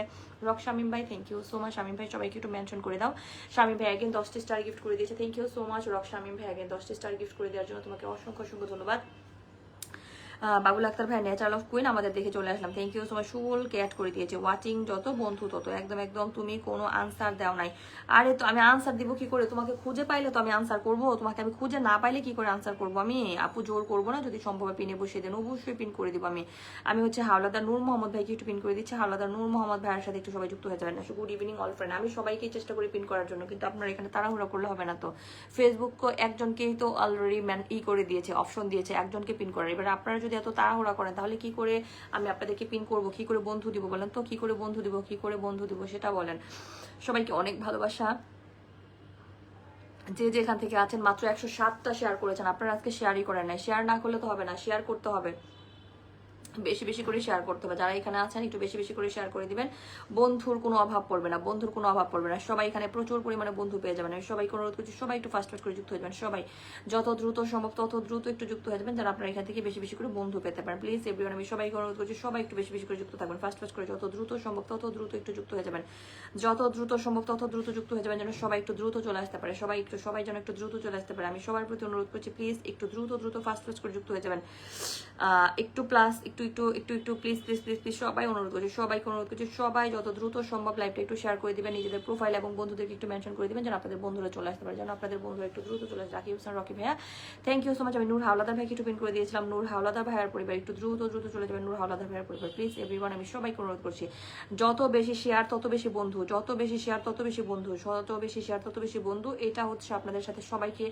রক শামীম ভাই thank you so much. Shamim ভাই সবাইকে একটু মেনশন করে দাও। শামীম ভাই একদিন 10টি স্টার গিফট করে দিয়েছে, thank you so much. Rock Shamim ভাই একদিন 10টি স্টার গিফট করে দেওয়ার জন্য তোমাকে অসংখ্য অসংখ্য ধন্যবাদ। বাবুল আক্তার ভাই ন্যাচারাল অফ কুইন আমাদের দেখে চলে আসলাম, থ্যাংক ইউ সো মাচ। সুবলকে অ্যাড করে দিয়েছে। ওয়াচিং যত বন্ধু তত, একদম একদম। তুমি কোনো আনসার দাও নাই। আরে তো আমি আনসার দিব কি করে? তোমাকে খুঁজে পাইলে তো আমি আনসার করবো, তোমাকে আমি খুঁজে না পাইলে কি করে আনসার করবো আমি? আপু জোর করবো না, যদি সম্ভব পিনে বসিয়ে দেন অবশ্যই পিন করে দিব আমি। আমি হচ্ছে হাওলাদার নূর মোহাম্মদ ভাইকে একটু পিন করে দিচ্ছি। হাওলাদার নূর মোহাম্মদ ভাইয়ের সাথে একটু সবাই যুক্ত হয়ে যাবেন। Good evening all friend. আমি সবাইকেই চেষ্টা করি পিন করার জন্য, কিন্তু আপনারা এখানে তাড়াহুড়া করলে হবে না তো। ফেসবুক একজনকেই তো অলরেডি করে দিয়েছে, অপশন দিয়েছে একজনকে পিন করার। এবার আপনারা যদি এত তাড়াহুড়া করেন তাহলে কি করে আমি আপনাদেরকে পিন করব? কি করে বন্ধু দিব বলেন তো? কি করে বন্ধু দিব, কি করে বন্ধু দিব সেটা বলেন। সবাইকে অনেক ভালোবাসা। যে যেখান থেকে আছেন, মাত্র 107টা শেয়ার করেছেন আপনারা, আজকে শেয়ারই করেন নাই। শেয়ার না করলে তো হবে না, শেয়ার করতে হবে, বেশি বেশি করে শেয়ার করতে হবে। যারা এখানে আছেন একটু বেশি বেশি করে শেয়ার করে দিবেন। বন্ধুর কোনো অভাব পড়বে না, বন্ধুর কোনো অভাব পড়বে না। সবাই এখানে প্রচুর পরিমাণে বন্ধু পেয়ে যাবেন। আমি সবাইকে অনুরোধ করছি সবাই একটু ফাস্ট ফাস্ট করে যুক্ত হয়ে যাবেন। সবাই যত দ্রুত সম্ভব তত দ্রুত একটু যুক্ত হয়ে যাবেন, যারা আপনারা এখান থেকে বেশি বেশি করে বন্ধু পেতে পারেন। প্লিজ এভরিওয়ান, আমি সবাইকে অনুরোধ করছি সবাই একটু বেশি বেশি করে যুক্ত থাকবেন। ফাস্ট ফাস্ট করে যত দ্রুত সম্ভব তত দ্রুত একটু যুক্ত হয়ে যাবেন। যত দ্রুত সম্ভব তত দ্রুত যুক্ত হয়ে যাবেন, যেন সবাই একটু দ্রুত চলে আসতে পারে। সবাই যেন একটু দ্রুত চলে আসতে পারে। আমি সবার প্রতি অনুরোধ করছি প্লিজ একটু দ্রুত দ্রুত ফাস্ট ফাস্ট করে যুক্ত হয়ে যাবেন। একটু প্লাস একটু একটু একটু একটু প্লিজ প্লিজ প্লিজ প্লিজ সবাই অনুরোধ করছি, সবাইকে অনুরোধ করছি সবাই যত দ্রুত সম্ভব লাইভটা একটু শেয়ার করে দিবেন। নিজেদের প্রোফাইল এবং বন্ধুদেরকে একটু মেনশন করে দিবেন, যেন আপনাদের বন্ধুরা চলে আসতে পারে, যেন আপনাদের বন্ধুরা একটু দ্রুত চলে আসে। রাকিব হোসেন রকি ভাইয়া থ্যাংক ইউ সো মাচ। আমি নূর হাওলাদার ভাইকে একটু পিন করে দিয়েছিলাম। নূর হাওলাদার ভাইয়ার পরিবার একটু দ্রুত দ্রুত চলে যাবেন। নূর হাওলাদার ভাইয়ার পরিবার প্লিজ এভরিওয়ান, আমি সবাইকে অনুরোধ করছি যত বেশি শেয়ার তত বেশি বন্ধু, যত বেশি শেয়ার তত বেশি বন্ধু, যত বেশি শেয়ার তত বেশি বন্ধু। এটা হচ্ছে আপনাদের সাথে সবাইকে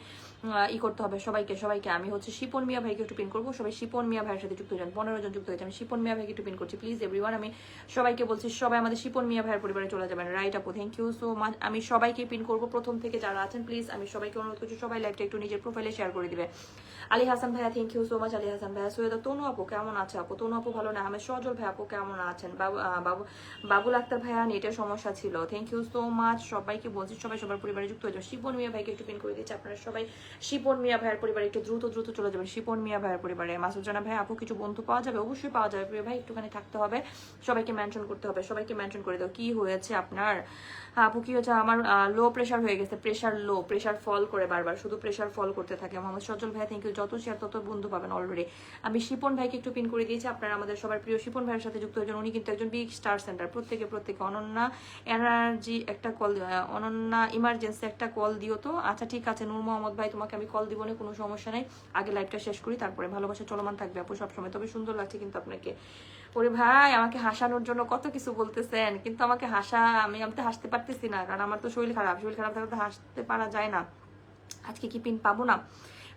করতে হবে, সবাইকে সবাইকে। আমি হচ্ছে শিপন মিয়া ভাইকে একটু পিন করবো, সবাই শিপন মিয়া ভাইয়ের সাথে যুক্ত হয়ে যান। 15 জন যুক্ত হয়েছে, আমি শিপন মিয়া ভাইকে একটু পিন করছি প্লিজ এভরিওয়ান। আমি সবাইকে বলছি সবাই আমাদের শিপন মিয়া ভাইয়ের পরিবারে চলে যাবেন। রাইট আপু থ্যাংক ইউ সো মাচ। আমি সবাইকে পিন করবো প্রথম থেকে যারা আছেন, প্লিজ আমি সবাইকে অনুরোধ করছি সবাই লাইভটা একটু নিজের প্রোফাইলে শেয়ার করে দিবে। আলী হাসান ভাইয়া thank you so much. Ali Hasan ভাইয়া। সৈয়দা তনু আপু কেমন আছে আপু? তনু আপু ভালো না। আহমেদ সজল ভাই আপু কেমন আছেন? বাবুল আক্তার ভাইয়া নেটের সমস্যা ছিল, থ্যাংক ইউ সো মাচ। সবাইকে বলছি সবাই সবার পরিবারে যুক্ত হয়ে যাবে। শিপন মিয়া ভাইকে একটু পিন করে দিচ্ছি, আপনারা সবাই শিপন মিয়া ভাইয়ের পরিবারে একটু দ্রুত দ্রুত চলে যাবেন। শিপন মিয়া ভাইয়ের পরিবারে। মাসুদ জানা ভাই আপু কিছু বন্ধু পাওয়া যাবে? অবশ্যই পাওয়া যাবে প্রিয় ভাই, একটুখানি থাকতে হবে, সবাইকে মেনশন করতে হবে, সবাইকে মেনশন করে দাও। কি হয়েছে আপনার আপু? কি হয়েছে? আমার লো প্রেশার হয়ে গেছে, প্রেশার লো, প্রেশার ফল করে বারবার, শুধু প্রেশার ফল করতে থাকে। মোহাম্মদ সজল ভাই থ্যাংক ইউ। যত শেয়ার তত বন্ধু পাবেন অলরেডি। আমি শিপন ভাইকে একটু পিন করে দিয়েছি, আপনারা আমাদের সবার প্রিয় শিপন ভাইয়ের সাথে যুক্ত হয়েছেন। উনি কিন্তু একজন বিগ স্টার সেন্টার। প্রত্যেকে অনন্যা এনার্জি একটা কল, অনন্যা ইমার্জেন্সি একটা কল দিও তো। আচ্ছা ঠিক আছে নূর মোহাম্মদ ভাই, তোমাকে আমি কল দিব না, কোনো সমস্যা নাই। আগে লাইভটা শেষ করি, তারপরে ভালোবাসা চলমান থাকবে আপু সবসময়। তবে সুন্দর লাগছে কিন্তু আপনাকে। ওরে ভাই, আমাকে হাসানোর জন্য কত কিছু বলতেছেন, কিন্তু আমাকে আমি তো হাসতে পারতেছি না, কারণ আমার তো শরীর খারাপ থাকলে তো হাসতে পারা যায় না। আজকে কি পিন পাবো না?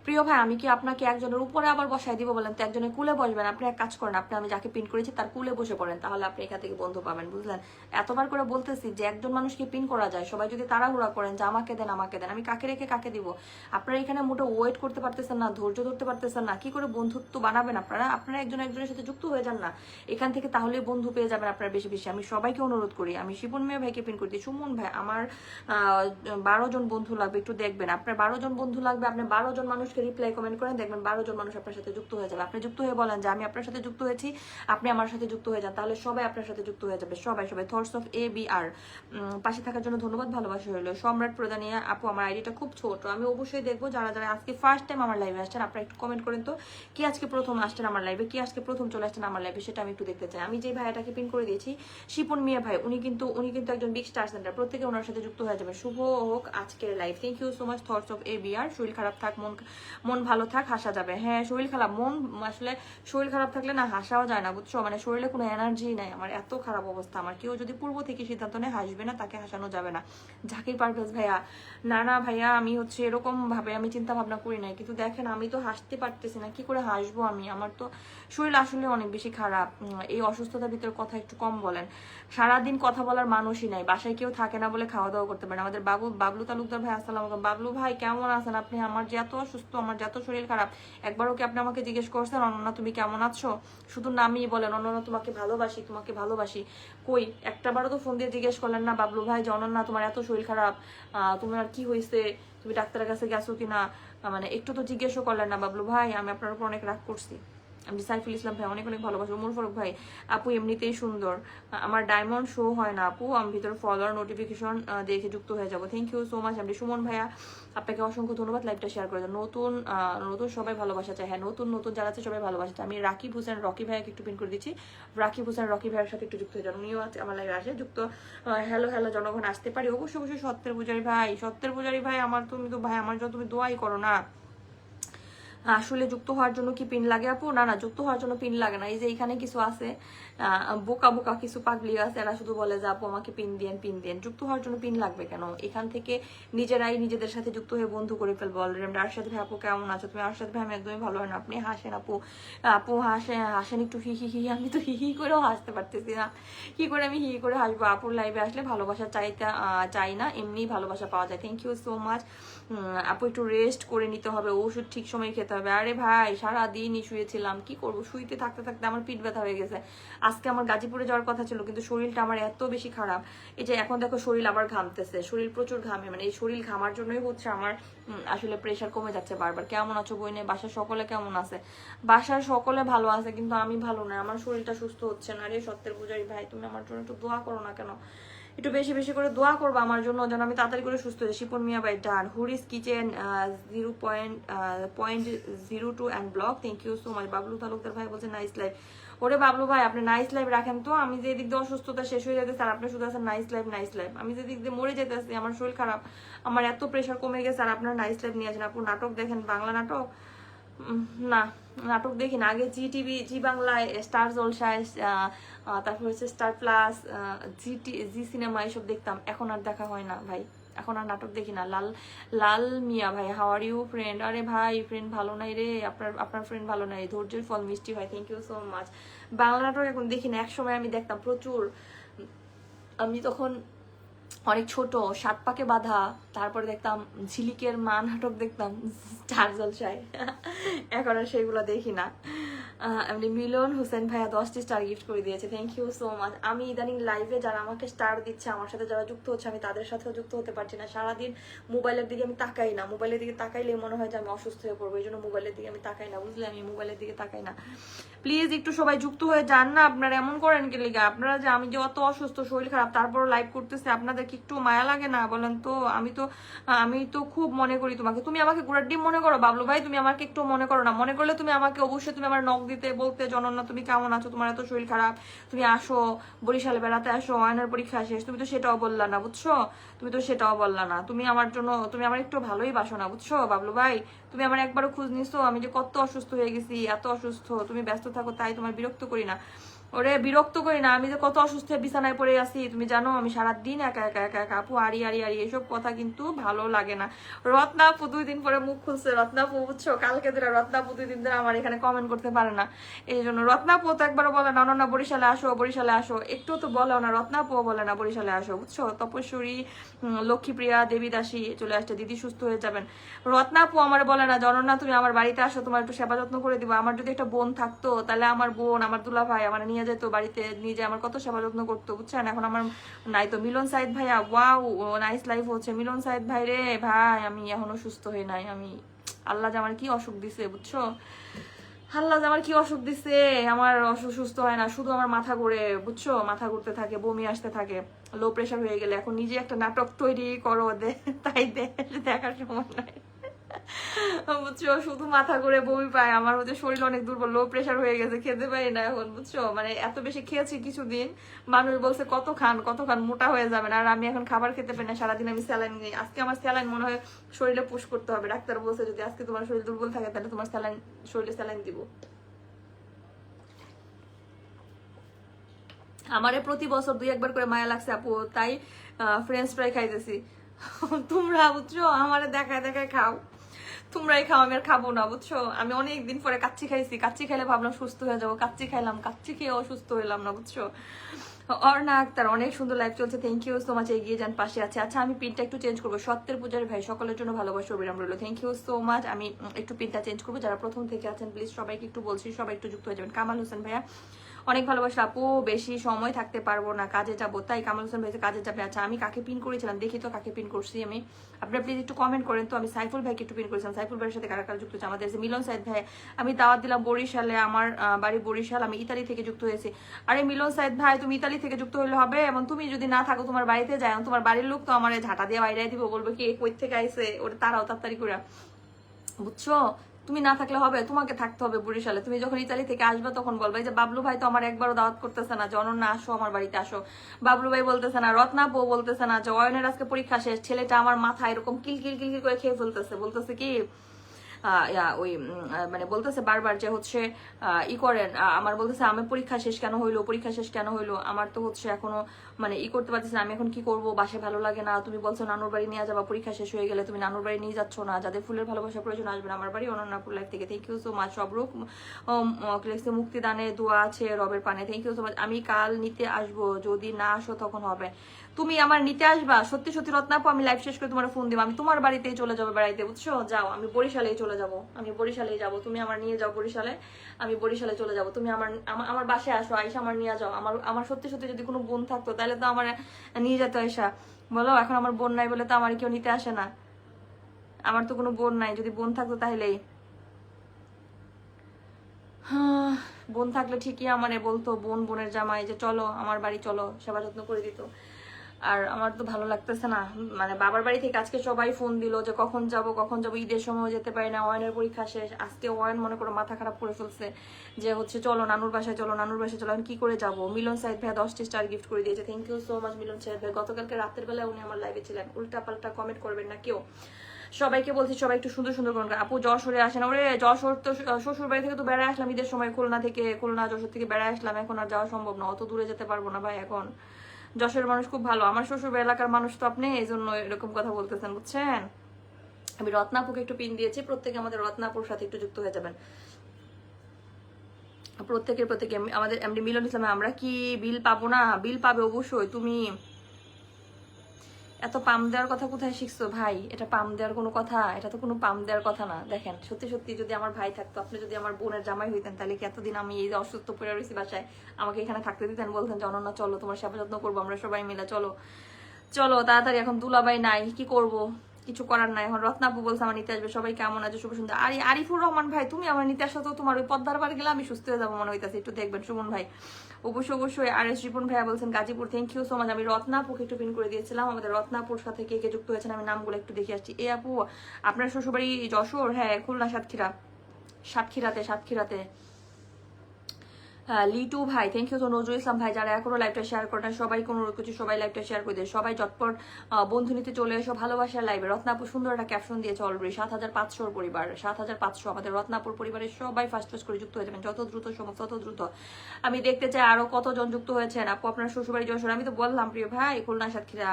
প্রিয় ভাই, আমি কি আপনাকে একজনের উপরে আবার বসায় দিব বলেন তো? একজনের কুলে বসবেন? আপনি এক কাজ করেন, আমি যাকে পিন করেছি তার কুলে বসে পড়েন, তাহলে আপনি এখান থেকে বন্ধু পাবেন, বুঝলেন? এতবার করে বলতেছি যে একজন মানুষকে পিন করা যায়, সবাই যদি তাড়াহুড়া করেন যে আমাকে দেন আমাকে দেন, আমি কাকে রেখে কাকে দিব? আপনারা এখানে মোটে ওয়েট করতে পারতেছেন না, ধৈর্য ধরতে পারতেছেন না, কি করে বন্ধুত্ব বানাবেন? আপনারা একজনের সাথে যুক্ত হয়ে যান না এখান থেকে, তাহলে বন্ধু পেয়ে যাবেন আপনারা বেশি বেশি। আমি সবাইকে অনুরোধ করি, আমি শিপন মিয়া ভাইকে পিন করছি। সুমন ভাই, আমার 12 জন বন্ধু লাগবে, একটু দেখবেন। আপনার 12 জন বন্ধু লাগবে, আপনি 12 জন মানুষকে রিপ্লাই কমেন্ট করেন, দেখবেন 12 জন মানুষ আপনার সাথে যুক্ত হয়ে যাবে। আপনি যুক্ত হয়ে বলেন যে আমি আপনার সাথে যুক্ত হয়েছি, আপনি আমার সাথে যুক্ত হয়ে যান, তাহলে সবাই আপনার সাথে যুক্ত হয়ে যাবে। সবাই থটস অফ ABR পাশে থাকার জন্য ধন্যবাদ, ভালোবাসা হইলো। সম্রাট প্রদানিয়া আপু, আমার আইডিটা খুব ছোট, আমি অবশ্যই দেখবো। যারা যারা আজকে ফার্স্ট টাইম আমার লাইভে আসছেন, আপনারা একটু কমেন্ট করেন তো, কি আজকে প্রথম আসছেন আমার লাইভে, কি আজকে প্রথম চলে আসছেন আমার লাইভে, সেটা আমি একটু দেখতে চাই। আমি যে ভাইয়াটাকে পিন করে দিয়েছি শিপন মিয়া ভাই, উনি কিন্তু একজন বিগ স্টার সেন্টার, প্রত্যেকে ওনার সাথে যুক্ত হয়ে যাবে। শুভ হোক আজকের live. Thank you so much thoughts of ABR। শরীর খারাপ থাক, মন ভালো থাক, হাসা যাবে। হ্যাঁ, শরীর খারাপ, আসলে শরীর খারাপ থাকলে না হাসাও যায় না, বুঝছো? মানে শরীরে কোনো এনার্জি নাই, আমার এত খারাপ অবস্থা আমার। কেউ যদি পূর্ব থেকে সিদ্ধান্ত নেয় হাসবে না, তাকে হাসানো যাবে না। জাকির পারভেজ ভাইয়া, না ভাইয়া, আমি এরকম ভাবে আমি চিন্তা ভাবনা করি নাই, কিন্তু দেখেন আমি তো হাসতে পারতেছি না, কি করে হাসবো আমি? আমার তো শরীর আসলে অনেক বেশি খারাপ। এই অসুস্থতার ভিতরে কথা একটু কম বলেন। সারাদিন কথা বলার মানুষই নাই, বাসায় কেউ থাকে না বলে খাওয়া দাওয়া করতে পারেন। আমাদের বাবলু তালুকদার ভাই, আসসালাম আলাইকুম। বাবলু ভাই কেমন আছেন আপনি? আমার যে এত অসুস্থ, আমার যে এত শরীর খারাপ, একবারও কি আপনি আমাকে জিজ্ঞেস করছেন অনন্যা তুমি কেমন আছো? শুধু নামই বলেন অনন্যা তোমাকে ভালোবাসি, তোমাকে ভালোবাসি। কই একটাবারও তো ফোন দিয়ে জিজ্ঞেস করলেন না বাবলু ভাই যে অনন্যা তোমার এত শরীর খারাপ, তোমার আর কি হয়েছে, তুমি ডাক্তারের কাছে গেছো কিনা? মানে একটু তো জিজ্ঞেসও করলেন না বাবলু ভাই। আমি আপনার উপর অনেক রাগ করছি। আমি সাইফুল ইসলাম ভাই অনেক ভালোবাসি। উমর ফারুক ভাই, আপু এমনিতেই সুন্দর, আমার ডায়মন্ড শো হয় না আপু, আমি ভিতরে ফলোয়ার নোটিফিকেশন দেখে যুক্ত হয়ে যাবো। Thank you so much. আমি সুমন ভাইয়া, আপনাকে অসংখ্য ধন্যবাদ লাইভটা শেয়ার করে দেন। নতুন সবাই ভালোবাসা চাই। হ্যাঁ, নতুন যারা আছে সবাই ভালোবাসা চাই। আমি রাকিব হোসেন রকি ভাইয়াকে একটু পিন করে দিচ্ছি। রাকিব হোসেন রকি ভাইয়ের সাথে একটু যুক্ত হয়ে যান, উনিও আমার লাইভে আসে যুক্ত। হ্যালো জনগণ, আসতে পারি? অবশ্যই সত্যের পূজারী ভাই, তুমি তো ভাই আমার জন্য তুমি দোয়াই করো না। আসলে যুক্ত হওয়ার জন্য কি পিন লাগে আপু? না, যুক্ত হওয়ার জন্য পিন লাগে না। এই যে এখানে কিছু আছে বোকা কিছু পাগলি আছে, এরা শুধু বলে যে আপু আমাকে পিন দেন। যুক্ত হওয়ার জন্য পিন লাগবে কেন? এখান থেকে নিজেরাই নিজেদের সাথে যুক্ত হয়ে বন্ধু করে ফেলবো অলরেডি। আরশাদ ভাই, আপু কেমন আছো তুমি? আরশাদ ভাই, আমি একদমই ভালো হয় না। আপনি হাসেন আপু হাসেন একটু, হি। আমি তো হি করেও হাসতে পারতেছি না, কি করে আমি হি করে হাসবো? আপুর লাইভে আসলে ভালোবাসা চাই না, এমনি ভালোবাসা পাওয়া যায়। Thank you so much. আপু একটু রেস্ট করে নিতে হবে, ওষুধ ঠিক সময় খেতে হবে। আরে ভাই, সারাদিনই শুয়েছিলাম, কি করবো? শুইতে থাকতে আমার পিঠ ব্যথা হয়ে গেছে। আজকে আমার গাজীপুরে যাওয়ার কথা ছিল, কিন্তু শরীরটা আমার এত বেশি খারাপ। এই যে এখন দেখো শরীর আবার ঘামতেছে, শরীর প্রচুর ঘামে, মানে এই শরীর ঘামার জন্যই হচ্ছে আমার আসলে প্রেশার কমে যাচ্ছে বারবার। কেমন আছো বইনে? বাসার সকলে কেমন আছে? বাসার সকলে ভালো আছে, কিন্তু আমি ভালো না, আমার শরীরটা সুস্থ হচ্ছে না। রে সত্যের পূজারী ভাই, তুমি আমার জন্য একটু দোয়া করো না কেন? একটু বেশি করে দোয়া করবো আমার জন্য, যেন আমি তাড়াতাড়ি করে সুস্থ হই। শিপন মিয়া ভাই ডান। হুরিস kitchen 0.02 and blog, thank you so much. Bablu Talukdar ভাই বলছে নাইস লাইভ। ওরে বাবলু ভাই, আপনি নাইস লাইভ রাখেন তো। আমি যে দিক দিয়ে অসুস্থতা শেষ হয়ে যেতেছে আর আপনি শুধু আছেন নাইস লাইভ। আমি যে দিক দিয়ে মরে যেতেছি, আমার শরীর খারাপ, আমার এত প্রেশার কমে গেছে, আর আপনার নাইস লাইভ নিয়ে আসেন। আপু নাটক দেখেন? বাংলা নাটক না, নাটক দেখি না। আগে জি বাংলায়, স্টার জলসায়, তারপর হচ্ছে স্টার প্লাস, জি সিনেমা এসব দেখতাম, এখন আর দেখা হয় না ভাই, এখন আর নাটক দেখি না। লাল মিয়া ভাই, হাউ আর ইউ ফ্রেন্ড? আরে ভাই, ফ্রেন্ড ভালো নাই রে, আপনার ফ্রেন্ড ভালো নাই। ধৈর্যের ফল মিষ্টি হয়, thank you so much. Bangla নাটক এখন দেখি না, একসময় আমি দেখতাম প্রচুর। আমি তখন অনেক ছোট, 7 পাকে বাঁধা, তারপরে দেখতাম ঝিলিকের মা নাটক দেখতাম স্টার জলসায়। এখন আর সেগুলো দেখি না। এমনি মিলন হোসেন ভাইয়া 10টি স্টার গিফট করে দিয়েছে, থ্যাংক ইউ সো মাচ। আমি ইদানিং লাইভে যারা আমাকে স্টার দিচ্ছে, আমার সাথে যারা যুক্ত হচ্ছে, আমি তাদের সাথেও যুক্ত হতে পারছি না। সারাদিন মোবাইলের দিকে আমি তাকাই না, মোবাইলের দিকে তাকাইলে মনে হয় যে আমি অসুস্থ হয়ে পড়বো, এই জন্য মোবাইলের দিকে আমি তাকাই না, বুঝলে? আমি মোবাইলের দিকে তাকাই না। প্লিজ একটু সবাই যুক্ত হয়ে যান না। আপনারা এমন করেন কি লিগা? আপনারা যে আমি যে অত অসুস্থ, শরীর খারাপ, তারপরও লাইভ করতেছে, আপনাদের কি একটু মায়া লাগে না বলেন তো? আমি তো খুব মনে করি তোমাকে। তুমি আমাকে গুড়ার ডিম মনে করো বাবলু ভাই? তুমি আমাকে একটু মনে করো না? মনে করলে তুমি আমাকে অবশ্যই তুমি আমার নখ দিতে বলতে জননা তুমি কেমন আছো, তোমার এত শরীর খারাপ, তুমি আসো বরিশালে বেড়াতে আসো, আয়নার পরীক্ষা শেষ, তুমি তো সেটাও বললা না বুঝছো, তুমি তো সেটাও বললা না। তুমি আমার জন্য, তুমি আমার একটু ভালোই বাসো না বুঝছো বাবলু ভাই, তুমি আমার একবারও খোঁজ নিছো আমি যে কত অসুস্থ হয়ে গেছি, এত অসুস্থ, তুমি ব্যস্ত থাকো তাই তোমার বিরক্ত করি না। ওরে বিরক্ত করি না, আমি যে কত অসুস্থ বিছানায় পড়ে আছি তুমি জানো, আমি সারাদিন একা একা একা একা, আপু আরি আরি আরি এসব কথা কিন্তু ভালো লাগে না। রত্না আপু 2 দিন পরে মুখ খুলছে, রত্না আপু বুঝছো, কালকে ধরে রত্না আপু 2 দিন ধরে আমার এখানে কমেন্ট করতে পারে না, এই জন্য রত্না আপু তো একবারও বলে না না বরিশালে আসো বরিশালে আসো, একটু তো বলেও না, রত্না আপুও বলে না বরিশালে আসো বুঝছো। তপস্বরী লক্ষ্মীপ্রিয়া দেবীদাসী চলে আসছে, দিদি সুস্থ হয়ে যাবেন। রত্না আপু আমার বলে না জননা তুমি আমার বাড়িতে আসো, তোমার একটু সেবা যত্ন করে দিবো। আমার যদি একটা বোন থাকতো তাহলে আমার বোন, আমার দুলা ভাই আমার নিয়ে যেত বাড়িতে, নিয়ে যায় আমার কত সেবা যত্ন করতো বুঝছেন। এখন আমার নাই তো। মিলন সাইদ ভাইয়া ওয়াও নাইস লাইফ হচ্ছে। মিলন সাইদ ভাই রে ভাই, আমি এখনো সুস্থ হই নাই, আমি আল্লাহ যে আমার কি অসুখ দিছে বুঝছো, আল্লাহ যে আমার কি অসুখ দিছে, আমার অসুখ সুস্থ হয় না, শুধু আমার মাথা ঘুরে বুঝছো, মাথা ঘুরতে থাকে, বমি আসতে থাকে, লো প্রেশার হয়ে গেলে এখন নিজে একটা নাটক তৈরি করো দে, তাই দেখার সময় নাই বুঝছো, শুধু মাথা ঘুরে বমি পায়, আমার হচ্ছে শরীর অনেক দুর্বল, লো প্রেশার হয়ে গেছে, খেতে পারি না এখন বুঝছো, মানে এত বেশি খেয়েছি কিছুদিন, মানুষ বলছে কত খান মোটা হয়ে যাবেন, আর আমি এখন খাবার খেতে পারি না, সারাদিন আমি স্যালাইন নিই। আজকে আমার স্যালাইন মনে হয় শরীরে পুশ করতে হবে, ডাক্তার বলছে যদি আজকে তোমার শরীর দুর্বল থাকে তাহলে তোমার স্যালাইন, শরীরে স্যালাইন দিব। আমারে প্রতি বছর 2-1 বার করে মায়া লাগছে আপু, তাই ফ্রেঞ্চ ফ্রাই খাইতেছি তোমরা বুঝছো আমারে দেখায় দেখায় খাও, তোমরাই খাও, আমি আর খাবো না বুঝছো। আমি অনেকদিন পরে কাচ্চি খাইছি, কাচ্চি খাইলে ভাবলাম সুস্থ হয়ে যাবো, কাচ্চি খাইলাম, কাচ্চি খেয়ে অসুস্থ হইলাম না বুঝছো। অর্ণা আক্তার অনেক সুন্দর লাইভ চলছে, থ্যাংক ইউ সো মাচ, এগিয়ে যান পাশে আছে। আচ্ছা আমি পিনটা একটু চেঞ্জ করবো, সত্যের পূজারী ভাই সকলের জন্য ভালোবাসা অবিরাম রইলো, থ্যাংক ইউ সো মাচ। আমি একটু পিনটা চেঞ্জ করবো, যারা প্রথম থেকে আছেন প্লিজ সবাইকে একটু বলছি, সবাই একটু যুক্ত হয়ে যাবেন। কামাল হোসেন ভাইয়া অনেক ভালোবাসা আপু, বেশি সময় থাকতে পারবো না, কাজে যাবো, তাই কামাল হোসেন ভাই কাজে যাবে। আচ্ছা আমি কাকে পিন করেছিলাম দেখি তো, কাকে পিন করছি আমি, আপনারা প্লিজ একটু কমেন্ট করেন তো। আমি সাইফুল ভাইকে একটু পিন করেছিলাম, সাইফুল ভাইয়ের সাথে কারা কারা যুক্ত হচ্ছে আমাদের। মিলন সাইদ ভাই আমি দাওয়াত দিলাম বরিশালে, আমার বাড়ি বরিশাল, আমি ইতালি থেকে যুক্ত হয়েছি। আরে মিলন সাইদ ভাই তুমি ইতালি থেকে যুক্ত হইলে হবে, এবং তুমি যদি না থাকো তোমার বাড়িতে যাই, তোমার বাড়ির লোক তো আমার ঝাঁটা দিয়ে বাইরে দিব, বলবো কি কই থেকে আইসে, ওটা তারাও তাড়াতাড়ি করে বুঝছো। তুমি না থাকলে হবে, তোমাকে থাকতে হবে বরিশালে। তুমি যখন ইতালি থেকে আসবে তখন বলবে যে বাবলু ভাই তো আমার একবারও দাওয়াত করতেছে না, জননা আসো আমার বাড়িতে আসো। বাবলু ভাই বলতেছে না, রত্না বউ বলতেছে না যে অয়নের আজকে পরীক্ষা শেষ, ছেলেটা আমার মাথা এরকম কিল কিল কিল করে খেয়ে ফেলতেছে, বলতেছে কি ওই মানে বলতেছে বারবার যে হচ্ছে ই করেন, আমার বলতেছে আমার পরীক্ষা শেষ কেন হইলো, পরীক্ষা শেষ কেন হইলো, আমার তো হচ্ছে এখনো মানে ই করতে পারতেছি না, আমি এখন কি করবো, বাসায় ভালো লাগে না, তুমি বলছো নানুর বাড়ি নিয়ে যাবা, পরীক্ষা শেষ হয়ে গেলে তুমি নানুর বাড়ি নিয়ে যাচ্ছ না, যাদের ফুলের ভালোবাসা প্রয়োজন আসবেন আমার বাড়ি। অনন্যাপুর লাইফ থেকে থ্যাংক ইউ সো মাচ। সবরূপ মুক্তিদানে দোয়া আছে রবের পানে, থ্যাংক ইউ সো মাচ। আমি কাল নিতে আসবো, যদি না আসো তখন হবে। তুমি আমার নিতে আসবা সত্যি সত্যি রত্নাপু, আমি লাইভ শেষ করে তোমার ফোন দিব, আমি তোমার বাড়িতেই চলে যাবো বেড়াইতে বুঝছো। যাও, আমি বরিশালেই চলে যাবো, আমি বরিশালেই যাবো, তুমি আমার নিয়ে যাও বরিশালে, আমি বরিশালে চলে যাবো, তুমি আমার আমার বাসায় আসো, আইসা আমার নিয়ে যাও। আমার আমার সত্যি সত্যি যদি কোনো বোন থাকতো তাহলে তো আমার নিয়ে যেত আইসা, বলো এখন আমার বোন নাই বলে তো আমার কেউ নিতে আসে না, আমার তো কোনো বোন নাই, যদি বোন থাকতো তাহলেই বোন থাকলে ঠিকই আমারে বলতো, বোন বোনের জামাই যে চলো আমার বাড়ি চলো, সেবা যত্ন করে দিত। আর আমার তো ভালো লাগতেছে না, মানে বাবার বাড়ি থেকে আজকে সবাই ফোন দিল যে কখন যাব কখন যাব, ঈদের সময় যেতে পারি না, ওয়ানের পরীক্ষা শেষ, আজকে ওয়ান মনে করো মাথা খারাপ করে ফেলছে যে হচ্ছে চলো নানুর বাসায় চলো, নানুর বাসায় চলো, আমি কি করে যাবো। মিলন সাইদ ভাই 10টি স্টার গিফট করে দিয়েছে, থ্যাংক ইউ সো মাচ মিলন সাইদ ভাই। গতকালকে রাতের বেলা উনি আমার লাইভে ছিলেন, উল্টা পাল্টা কমেন্ট করবেন না কেউ, সবাইকে বলছি সবাই একটু সুন্দর সুন্দর করুন। আপু যশোরে আসেন, ওরে যশোর তো শ্বশুর বাড়ি থেকে তো বেড়ায় আসলাম ঈদের সময়, খুলনা থেকে, খুলনা যশোর থেকে বেড়ায় আসলাম, এখন আর যাওয়া সম্ভব না, অত দূরে যেতে পারবো না ভাই এখন। যশোরের মানুষ খুব ভালো, আমার শ্বশুর এলাকার মানুষ তো আপনি, এই জন্য এরকম কথা বলতেছেন বুঝছেন। আমি রত্নাপুকে একটু পিন দিয়েছি, প্রত্যেকে আমাদের রত্নাপুর সাথে একটু যুক্ত হয়ে যাবেন, প্রত্যেকে আমাদের এমডি মিলন ইসলামে। আমরা কি বিল পাবো না? বিল পাবে অবশ্যই। তুমি এত পাম দেওয়ার কথা কোথায় শিখছো ভাই? এটা পাম দেওয়ার কোনো কথা? এটা তো কোনো পাম দেওয়ার কথা না। দেখেন সত্যি সত্যি যদি আমার ভাই থাকতো, আপনি যদি আমার বোনের জামাই হইতেন, তাহলে কি এতদিন আমি এই যে অসুস্থ পড়ে রয়েছি বাসায়, আমাকে এখানে থাকতে দিতেন? বলতেন যে অনন্যা চলো তোমার সেবা যত্ন করবো আমরা সবাই মিলে, চলো চলো তাড়াতাড়ি। এখন দুলাভাই নাই, কি করব, কিছু করার নাই। এখন রত্নাপু বলছে আমার নিতে আসবে, সবাই কেমন আছে শুভ সুন্দর। আরে আরিফুর রহমান ভাই তুমি আমার নিতে আসো তো, তোমার ওই পদ্মার বার গেলে আমি সুস্থ হয়ে যাবো মনে হইতেছে, একটু দেখবেন। সুমন ভাই অবশ্যই অবশ্যই। আর এস রিপন ভাইয়া বলছেন Gazipur, thank you so much. আমি রত্নাপুকে একটু পিন করে দিয়েছিলাম, আমাদের রত্নাপুর সাথে কে কে যুক্ত হয়েছেন আমি নামগুলো একটু দেখে আসছি। এ আপু আপনার শ্বশুরবাড়ি যশোর? হ্যাঁ খুলনা সাতক্ষীরাতে। লিটু ভাই থ্যাংক ইউ। তো নজরুল ইসলাম ভাই, যারা এখনো লাইভটা শেয়ার করে না সবাইকে অনুরোধ করছি সবাই লাইভটা শেয়ার করে দেয়, সবাই চটপট বন্ধু নিতে চলে এসো ভালোবাসার লাইভে। রত্নাপুর সুন্দর একটা ক্যাপশন দিয়েছে অলরেডি, 7500 পরিবার, 7500 আমাদের রত্নাপুর পরিবারের সবাই ফার্স্ট ফার্স্ট করে যুক্ত হয়ে যাবেন, যত দ্রুত সম্ভব তত দ্রুত। আমি দেখতে চাই আরো কতজন যুক্ত হয়েছেন। আপু আপনার শ্বশুরবাড়ি যশোর, আমি তো বললাম প্রিয় ভাই খুলনা সাতক্ষীরা।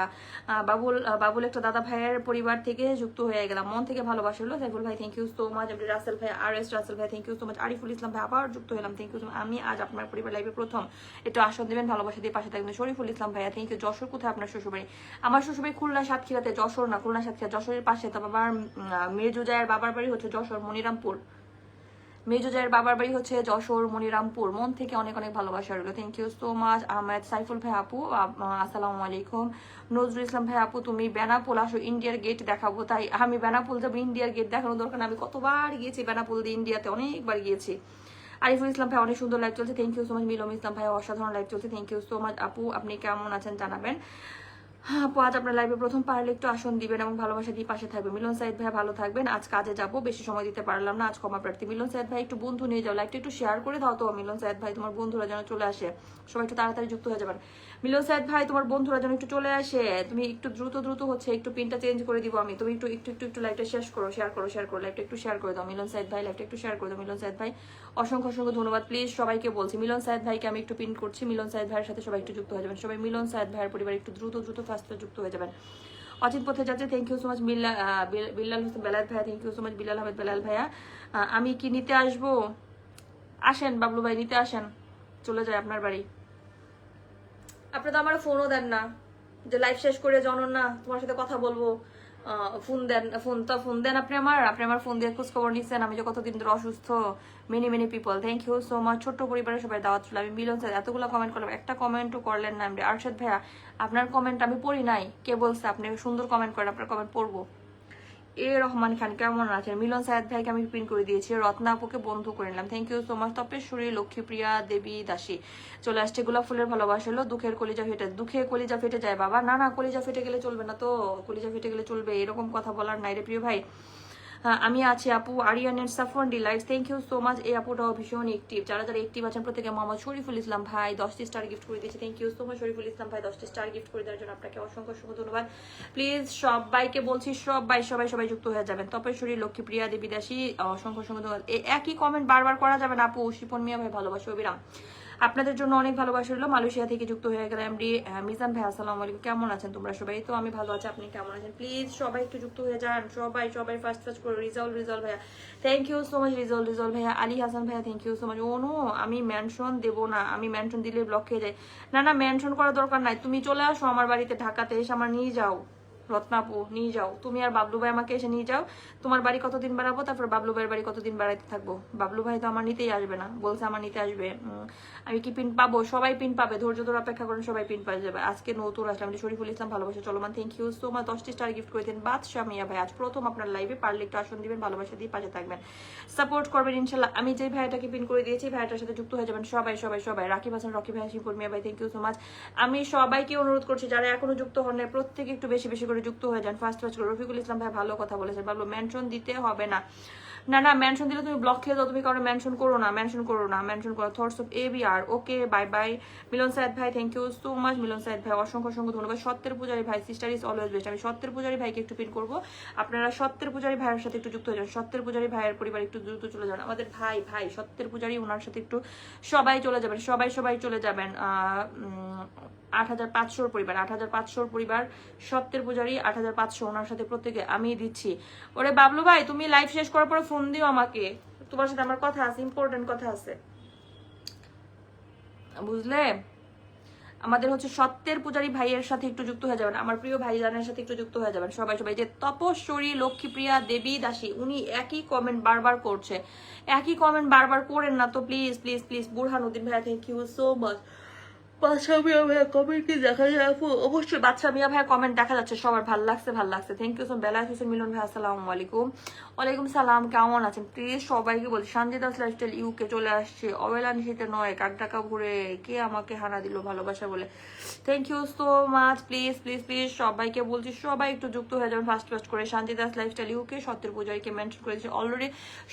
বাবুল একটা দাদা ভাইয়ের পরিবার থেকে যুক্ত হয়ে গেলাম, মন থেকে ভালোবাসা হলো। সাইফুল ভাই thank you so much. Rasel ভাই, RS রাসেল ভাই thank you so much. Ariful Islam ভাই আবার যুক্ত হলাম, থ্যাংক ইউ সো মাচ। আমি আজ আপনার পরিবার লাইভে প্রথম, একটু আসন দিবেন, ভালোবাসা দিয়ে পাশে থাকবেন। শরীফুল ইসলাম ভাইয়া থ্যাংক ইউ। যশোর কোথায় আপনার শ্বশুরবাড়ি? আমার শ্বশুরবাড়ি খুলনা সাতক্ষীরাতে, যশোর না, খুলনা সাতক্ষীরা, যশোরের পাশে। তো আমার মেজুজায়ের বাবার বাড়ি হচ্ছে যশোর মনিরামপুর, মেজুজায়ের বাবার বাড়ি হচ্ছে যশোর মনিরামপুর। মন থেকে অনেক অনেক ভালোবাসা রইল, thank you so much. Ahmed Saiful ভাই আপু আসসালামু আলাইকুম। নজরুল ইসলাম ভাই আপু তুমি বেনাপোল আসো, ইন্ডিয়ার গেট দেখাবো। তাই আমি বেনাপোল যাবো, ইন্ডিয়ার গেট দেখানোর দরকার না, আমি কতবার গিয়েছি বেনাপোল দিয়ে, ইন্ডিয়াতে অনেকবার গিয়েছি। আরিফুল ইসলাম ভাই অনেক সুন্দর লাইভ চলছে, থ্যাংক ইউ সো মাচ। মিলম ইসলাম ভাই অসাধারণ লাইভ চলছে, থ্যাংক ইউ সো মাচ। আপু আপনি কেমন আছেন জানাবেন। হ্যাঁ আপু আজ আপনার লাইভে প্রথম, পারলে একটু আসন দিবেন এবং ভালোবাসা দিয়ে পাশে থাকবেন। মিলন সাইদ ভাই ভালো থাকবেন, আজ কাজে যাবো, বেশি সময় দিতে পারলাম না, আজ ক্ষমা প্রার্থী। মিলন সাইদ ভাই একটু বন্ধু নিয়ে যাও, লাইভটা একটু শেয়ার করে দাও তো মিলন সাইদ ভাই, তোমার বন্ধুরা যেন চলে আসে, সবাই একটু তাড়াতাড়ি যুক্ত হয়ে যাবেন। মিলন সাইদ ভাই তোমার বন্ধুরা যেন একটু চলে আসে, তুমি একটু দ্রুত দ্রুত হচ্ছে, একটু পিনটা চেঞ্জ করে দিব আমি, তুমি একটু একটু একটু একটু লাইভটা শেষ করো, শেয়ার করো লাইভটা একটু শেয়ার করে দাও। মিলন সাইদ ভাই লাইভটা একটু শেয়ার করে দাও। মিলন সাইদ ভাই অসংখ্য অসংখ্য ধন্যবাদ, প্লিজ সবাইকে বলছি। মিলন সাইদ ভাইকে আমি একটু পিন করছি, মিলন সাইদ ভাইয়ের সাথে সবাই একটু যুক্ত হয়ে যাবেন, সবাই মিলন সাইদ ভাইয়ের পরিবার একটু দ্রুত দ্রুত ফাস্ট যুক্ত হয়ে যাবেন। অচিত পথে যাচ্ছে, thank you so much. Billal Hossain Belal ভাইয়া thank you so much. Bilal Ahmed Belal ভাইয়া আমি কি নিতে আসবো? আসেন বাবলু ভাই, নিতে আসেন, চলে যায় আপনার বাড়ি। আপনি তো আমার ফোনও দেন না, যে লাইভ শেষ করে জনন না তোমার সাথে কথা বলবো, ফোন দেন, ফোন দেন আপনি আমার ফোন দিয়ে খোঁজ খবর নিচ্ছেন, আমি যে কতদিন ধরে অসুস্থ। Many many people thank you so much. ছোট্ট পরিবারের সবাই দাওয়াত ছিল। আমি মিলন স্যার এতগুলো কমেন্ট করলাম, একটা কমেন্টও করলেন না। আরশাদ ভাইয়া আপনার কমেন্ট আমি পড়ি নাই, কে বলছে আপনি সুন্দর কমেন্ট করেন, আপনার কমেন্ট পড়বো। রহমান খান কেমন আছেন? মিলন সায়েদ ভাইকে আমি প্রিন্ট করে দিয়েছি, রত্না আপুকে বন্ধু করে নিলাম, thank you so much. Tapeshwari Lakshmipriya Devi Dasi চলে আসছে, গোলাপ ফুলের ভালোবাসা হলো। দুঃখের কলিজা ফেটে, দুঃখে কলিজা ফেটে যায় বাবা, না না কলিজা ফেটে গেলে চলবে না তো, কলিজা ফেটে গেলে চলবে এরকম কথা বলার নাই রে প্রিয় ভাই। আমি আছি আপু। আরিয়ানের সাফন delights thank you so much. এই আপুটাও ভীষণ অ্যাক্টিভ, যারা যারা অ্যাক্টিভ আছেন প্রত্যেকে। মোহাম্মদ শরীফুল ইসলাম ভাই 10টি স্টার গিফট করে দিয়েছে, thank you so much Shariful Islam ভাই, 10টি স্টার গিফট করে দেওয়ার জন্য আপনাকে অসংখ্য অসংখ্য ধন্যবাদ। প্লিজ সবাইকে বলছি সবাই সবাই সবাই যুক্ত হয়ে যাবেন। তপেশ্বরী লক্ষ্মীপ্রিয়া দেবী দাসী অসংখ্য অসংখ্য ধন্যবাদ। একই কমেন্ট বারবার করা যাবে না আপু। শিপন মিয়া ভাই ভালোবাসা অবিরাম, আপনাদের জন্য অনেক ভালোবাসা রইলো। মালয়েশিয়া থেকে যুক্ত হয়ে গেলাম এমডি মিজান ভাই আসসালামু আলাইকুম, কেমন আছেন তোমরা সবাই? তো আমি ভালো আছি, আপনি কেমন আছেন? প্লিজ সবাই একটু যুক্ত হয়ে যান, সবাই সবাই ফার্স্ট ফার্স্ট করে। রিজল ভাইয়া thank you so much. Rizal ভাইয়া, আলী হাসান ভাইয়া thank you so much. Oh no আমি মেনশন দেবো না, আমি মেনশন দিলে ব্লক খেয়ে যাই। না না মেনশন করার দরকার নাই, তুমি চলে আসো আমার বাড়িতে ঢাকাতে, এসে আমার নিয়ে যাও, রত্নাপু নিয়ে যাও তুমি আর বাবলু ভাই আমাকে এসে নিয়ে যাও। তোমার বাড়ি কতদিন বেড়াবো, তারপর বাবলু ভাইয়ের বাড়ি কতদিন বেড়াইতে থাকবো। বাবলু ভাই তো আমার নিতেই আসবে না, বলছে আমার নিতে আসবে। আমি কি পিন পাবো? সবাই পিন পাবে, ধৈর্য ধরে অপেক্ষা করেন, সবাই পিন পাওয়া যাবে। আজকে নতুন আসলাম, শরীফুল ইসলাম ভালোবাসা চলমান থ্যাংক ইউ সো মাচ। 10টি স্টার গিফট করে দেন। বাদশাহ মিয়া ভাই আজ প্রথম আপনার লাইভে, পারলে একটু আসন দিবেন, ভালোবাসা দিয়ে পাশে থাকবেন, সাপোর্ট করবেন ইনশাল্লাহ। আমি যে ভাইটাকে পিন করে দিয়েছি ভাইটার সাথে যুক্ত হয়ে যাবেন সবাই সবাই সবাই। রাকিব হাসান রকি ভাই, শিবপুর মিয়া ভাই থ্যাংক ইউ সো মাচ। আমি সবাইকে অনুরোধ করছি যারা এখনো যুক্ত হন না প্রত্যেকে একটু বেশি বেশি করে যুক্ত হয়ে যান ফার্স্ট ফার্স্ট করে। রফিকুল ইসলাম ভাই ভালো কথা বলেছেন, ভালো মেনশন দিতে হবে না। না না মেনশন দিলে তুমি ব্লক খেয়ে দাও, তুমি কারণে মেনশন করো না, মেনশন করো না, মেনশন করো। Thoughts of ABR okay bye bye. Milon Sayed ভাই thank you so much. Milon Sayed ভাই অসংখ্য অসংখ্য ধন্যবাদ। সত্যের পূজারী ভাই সিস্টার ইজ অলওয়েজ বেস্ট, আমি সত্যের পূজারী ভাইকে একটু পিন করবো, আপনারা সত্যের পূজারী ভাইয়ের সাথে একটু যুক্ত হয়ে যান। সত্যের পূজারী ভাইয়ের পরিবার একটু দ্রুত চলে যান, আমাদের ভাই ভাই সত্যের পূজারী, ওনার সাথে একটু সবাই চলে যাবেন, সবাই সবাই চলে যাবেন। 8500 পরিবার, 8500 পরিবার সত্যের পূজারী 8500, ওনার সাথে প্রত্যেকে আমি দিচ্ছি। ওরে বাবলু ভাই তুমি লাইভ শেষ করার পরে ফোন দিও আমাকে, তোমার সাথে আমার কথা আছে, ইম্পর্টেন্ট কথা আছে, বুঝলে? আমাদের হচ্ছে সত্যের পূজারী ভাইয়ের সাথে একটু যুক্ত হয়ে যাবেন, আমার প্রিয় ভাইজানের সাথে একটু যুক্ত হয়ে যাবেন সবাই সবাই। যে তপস্বরী লক্ষ্মীপ্রিয়া দেবী দাসী উনি একই কমেন্ট বারবার করছে, একই কমেন্ট বারবার করেন না তো প্লিজ প্লিজ প্লিজ। বুরহানুদ্দিন ভাইয়া thank you so much. Badsha Mia ভাইয়া কমেন্ট কি দেখা যায় আপু? অবশ্যই বাদশা মিয়া ভাইয়া কমেন্ট দেখা যাচ্ছে সবার। ভালো লাগছে, ভালো লাগছে। Thank you so much. Belayet Hossain Milon ভাই আসসালামু আলাইকুম। ওয়ালাইকুম সালাম, কেমন আছেন? প্লিজ সবাইকে বলছি সঞ্জিদাস লাইফস্টাইল ইউকে চলে আসছে, অবেলা নিশীতে নয়, কাক টাকা ভরে কে আমাকে হানা দিল ভালোবাসা বলে। Thank you so much. Please please please সবাইকে বলছি সবাই একটু যুক্ত হয়ে যাবেন ফার্স্ট ফার্স্ট করে। সঞ্জিদাস লাইফস্টাইল ইউকে সত্যের পূজারীকে মেনশন করেছি অলরেডি।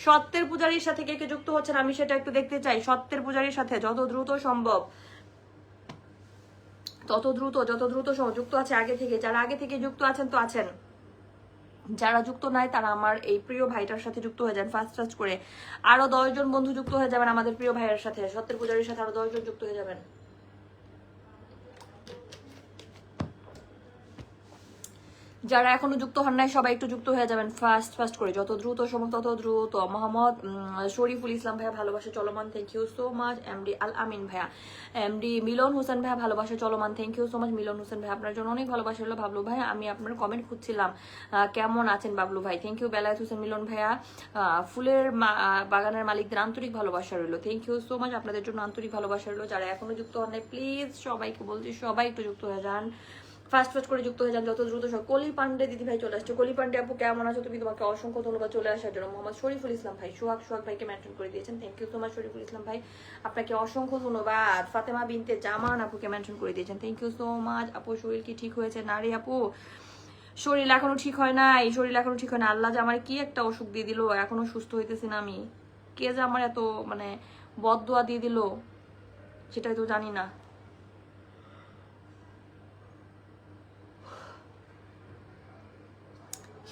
সত্যের পূজারীর সাথে কে কে যুক্ত হচ্ছেন আমি সেটা একটু দেখতে চাই। সত্যের পূজারীর সাথে যত দ্রুত সম্ভব, যত দ্রুত যুক্ত আছে আগে থেকে। যারা আগে থেকে যুক্ত আছেন তো আছেন, যারা যুক্ত নাই তারা আমার এই প্রিয় ভাইটার সাথে যুক্ত হয়ে যান ফার্স্ট ফার্স্ট করে। আরো 10 জন বন্ধু যুক্ত হয়ে যাবেন আমাদের প্রিয় ভাইয়ের সাথে, সত্যের পূজারীর সাথে আরো 10 জন যুক্ত হয়ে যাবেন। যারা এখনো যুক্ত হন নাই সবাই একটু যুক্ত হয়ে যাবেন ফার্স্ট ফার্স্ট করে, যত দ্রুত সম্ভব তত দ্রুত। মোহাম্মদ শরীফুল ইসলাম ভাইয়া ভালোবাসা চলমান, thank you so much. MD Al Amin ভাইয়া, এমডি মিলন হোসেন ভাইয়া ভালোবাসা চলমান, thank you so much Milon Hossain ভাই, আপনার জন্য অনেক ভালোবাসা হলো। বাবলু ভাই আমি আপনার কমেন্ট খুঁজছিলাম, কেমন আছেন বাবলু ভাই? Thank you. বেলায়েত হোসেন মিলন ভাইয়া, ফুলের বাগানের মালিকদের আন্তরিক ভালোবাসা রইলো, থ্যাংক ইউ সো মাচ। আপনাদের জন্য আন্তরিক ভালোবাসা রইলো। যারা এখনো যুক্ত হন নাই প্লিজ সবাইকে বলছি সবাই একটু যুক্ত হয়ে যান ফার্স্ট ফার্স্ট করে, যুক্ত হয়ে যান যত দ্রুত। কলি পান্ডে দিদি ভাই চলে আসছে। কলি পান্ডে আপু কেমন আছো তুমি? তোমাকে অসংখ্য ধন্যবাদ চলে আসার জন্য। মোহাম্মদ শরীফুল ইসলাম ভাই, সোহাগ ভাইকে মেনশন করে দিয়েছেন, thank you so much Shariful Islam ভাই, আপনাকে অসংখ্য ধন্যবাদ। ফাতেমা বিনতে জামান আপুকে মেনশন করে দিয়েছেন, থ্যাংক ইউ সো মাচ। আপু শরীর কি ঠিক হয়েছে? না রে আপু, শরীর এখনো ঠিক হয় নাই, শরীর এখনো ঠিক হয় না। আল্লাহ যে আমার কি একটা অসুখ দিয়ে দিল, এখনো সুস্থ হইতেছি না আমি। কে যে আমার এত মানে বদদোয়া দিয়ে দিল সেটাই তো জানি না।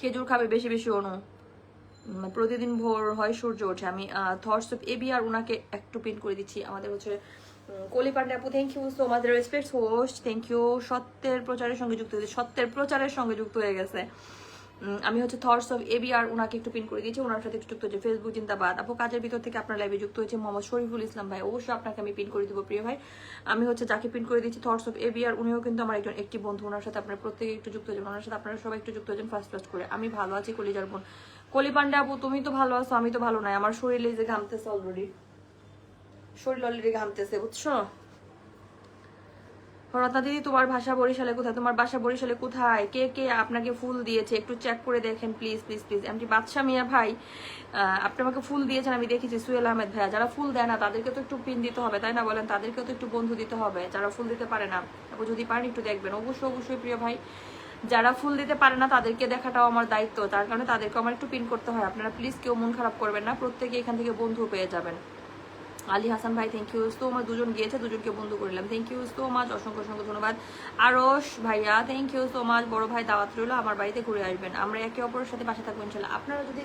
খেজুর খাবে বেশি বেশি অনু, প্রতিদিন ভোর হয় সূর্য ওঠে। আমি থটস অফ এবি আর উনাকে একটু পিন করে দিচ্ছি। আমাদের হচ্ছে কলি পান্ডে আপু, thank you so much. Respect host, thank you. সত্যের প্রচারের সঙ্গে যুক্ত হয়েছে, সত্যের প্রচারের সঙ্গে যুক্ত হয়ে গেছে। আমি হচ্ছে থটস অফ এবি আর উনাকে একটু পিন করে দিয়েছি, ওনার সাথে একটু যুক্ত হয়েছে। ফেসবুক জিন্দাবাদ আপু, কাজের ভিতর থেকে আপনার লাইভে যুক্ত হয়েছে মোহাম্মদ শরীফুল ইসলাম ভাই, অবশ্যই আপনাকে আমি পিন করে দিব প্রিয় ভাই। আমি হচ্ছে যাকে পিন করে দিচ্ছি থটস অফ এবি আর, উনিও কিন্তু আমার একজন একটি বন্ধু, ওনার সাথে আপনারা প্রত্যেকে একটু যুক্ত হয়েছেন, ওনার সাথে আপনারা সবাই একটু যুক্ত হয়েছেন ফার্স্ট ফার্স্ট করে। আমি ভালো আছি কলিজার বোন। কলি পান্ডে আপু তুমি তো ভালো আছো, আমি তো ভালো নাই, আমার শরীরে যে ঘামতেছে অলরেডি, শরীর অলরেডি ঘামতেছে বুঝছো। রত্না দিদি তোমার ভাষা বরিশালে কোথায়? তোমার বাসা বরিশালে কোথায়? কে কে আপনাকে ফুল দিয়েছে একটু চেক করে দেখেন প্লিজ প্লিজ প্লিজ। এমটি বাদশা মিয়া ভাই আপনি আমাকে ফুল দিয়েছেন আমি দেখেছি। সুয়েল আহমেদ ভাইয়া, যারা ফুল দেয় না তাদেরকে তো একটু পিন দিতে হবে তাই না বলেন? তাদেরকেও তো একটু বন্ধু দিতে হবে যারা ফুল দিতে পারে না। আপু যদি পারেন একটু দেখবেন অবশ্যই অবশ্যই প্রিয় ভাই। যারা ফুল দিতে পারে না তাদেরকে দেখাটাও আমার দায়িত্ব, তার কারণে তাদেরকে আমার একটু পিন করতে হয়। আপনারা প্লিজ কেউ মন খারাপ করবেন না, প্রত্যেকে এখান থেকে বন্ধু পেয়ে যাবেন। আলী হাসান ভাই থ্যাংক ইউ সো মাচ, দুজন গিয়েছে দুজনকে বন্ধু করলাম, থ্যাংক ইউ সো মাচ, অসংখ্য অসংখ্য ধন্যবাদ। আরশ ভাইয়া থ্যাংক ইউ সো মাচ। বড় ভাই দাওয়াত রইলো, আমার বাড়িতে ঘুরে আসবেন, আমরা একে অপরের সাথে পাশে থাকবো ইনশাল্লাহ। আপনারা যদি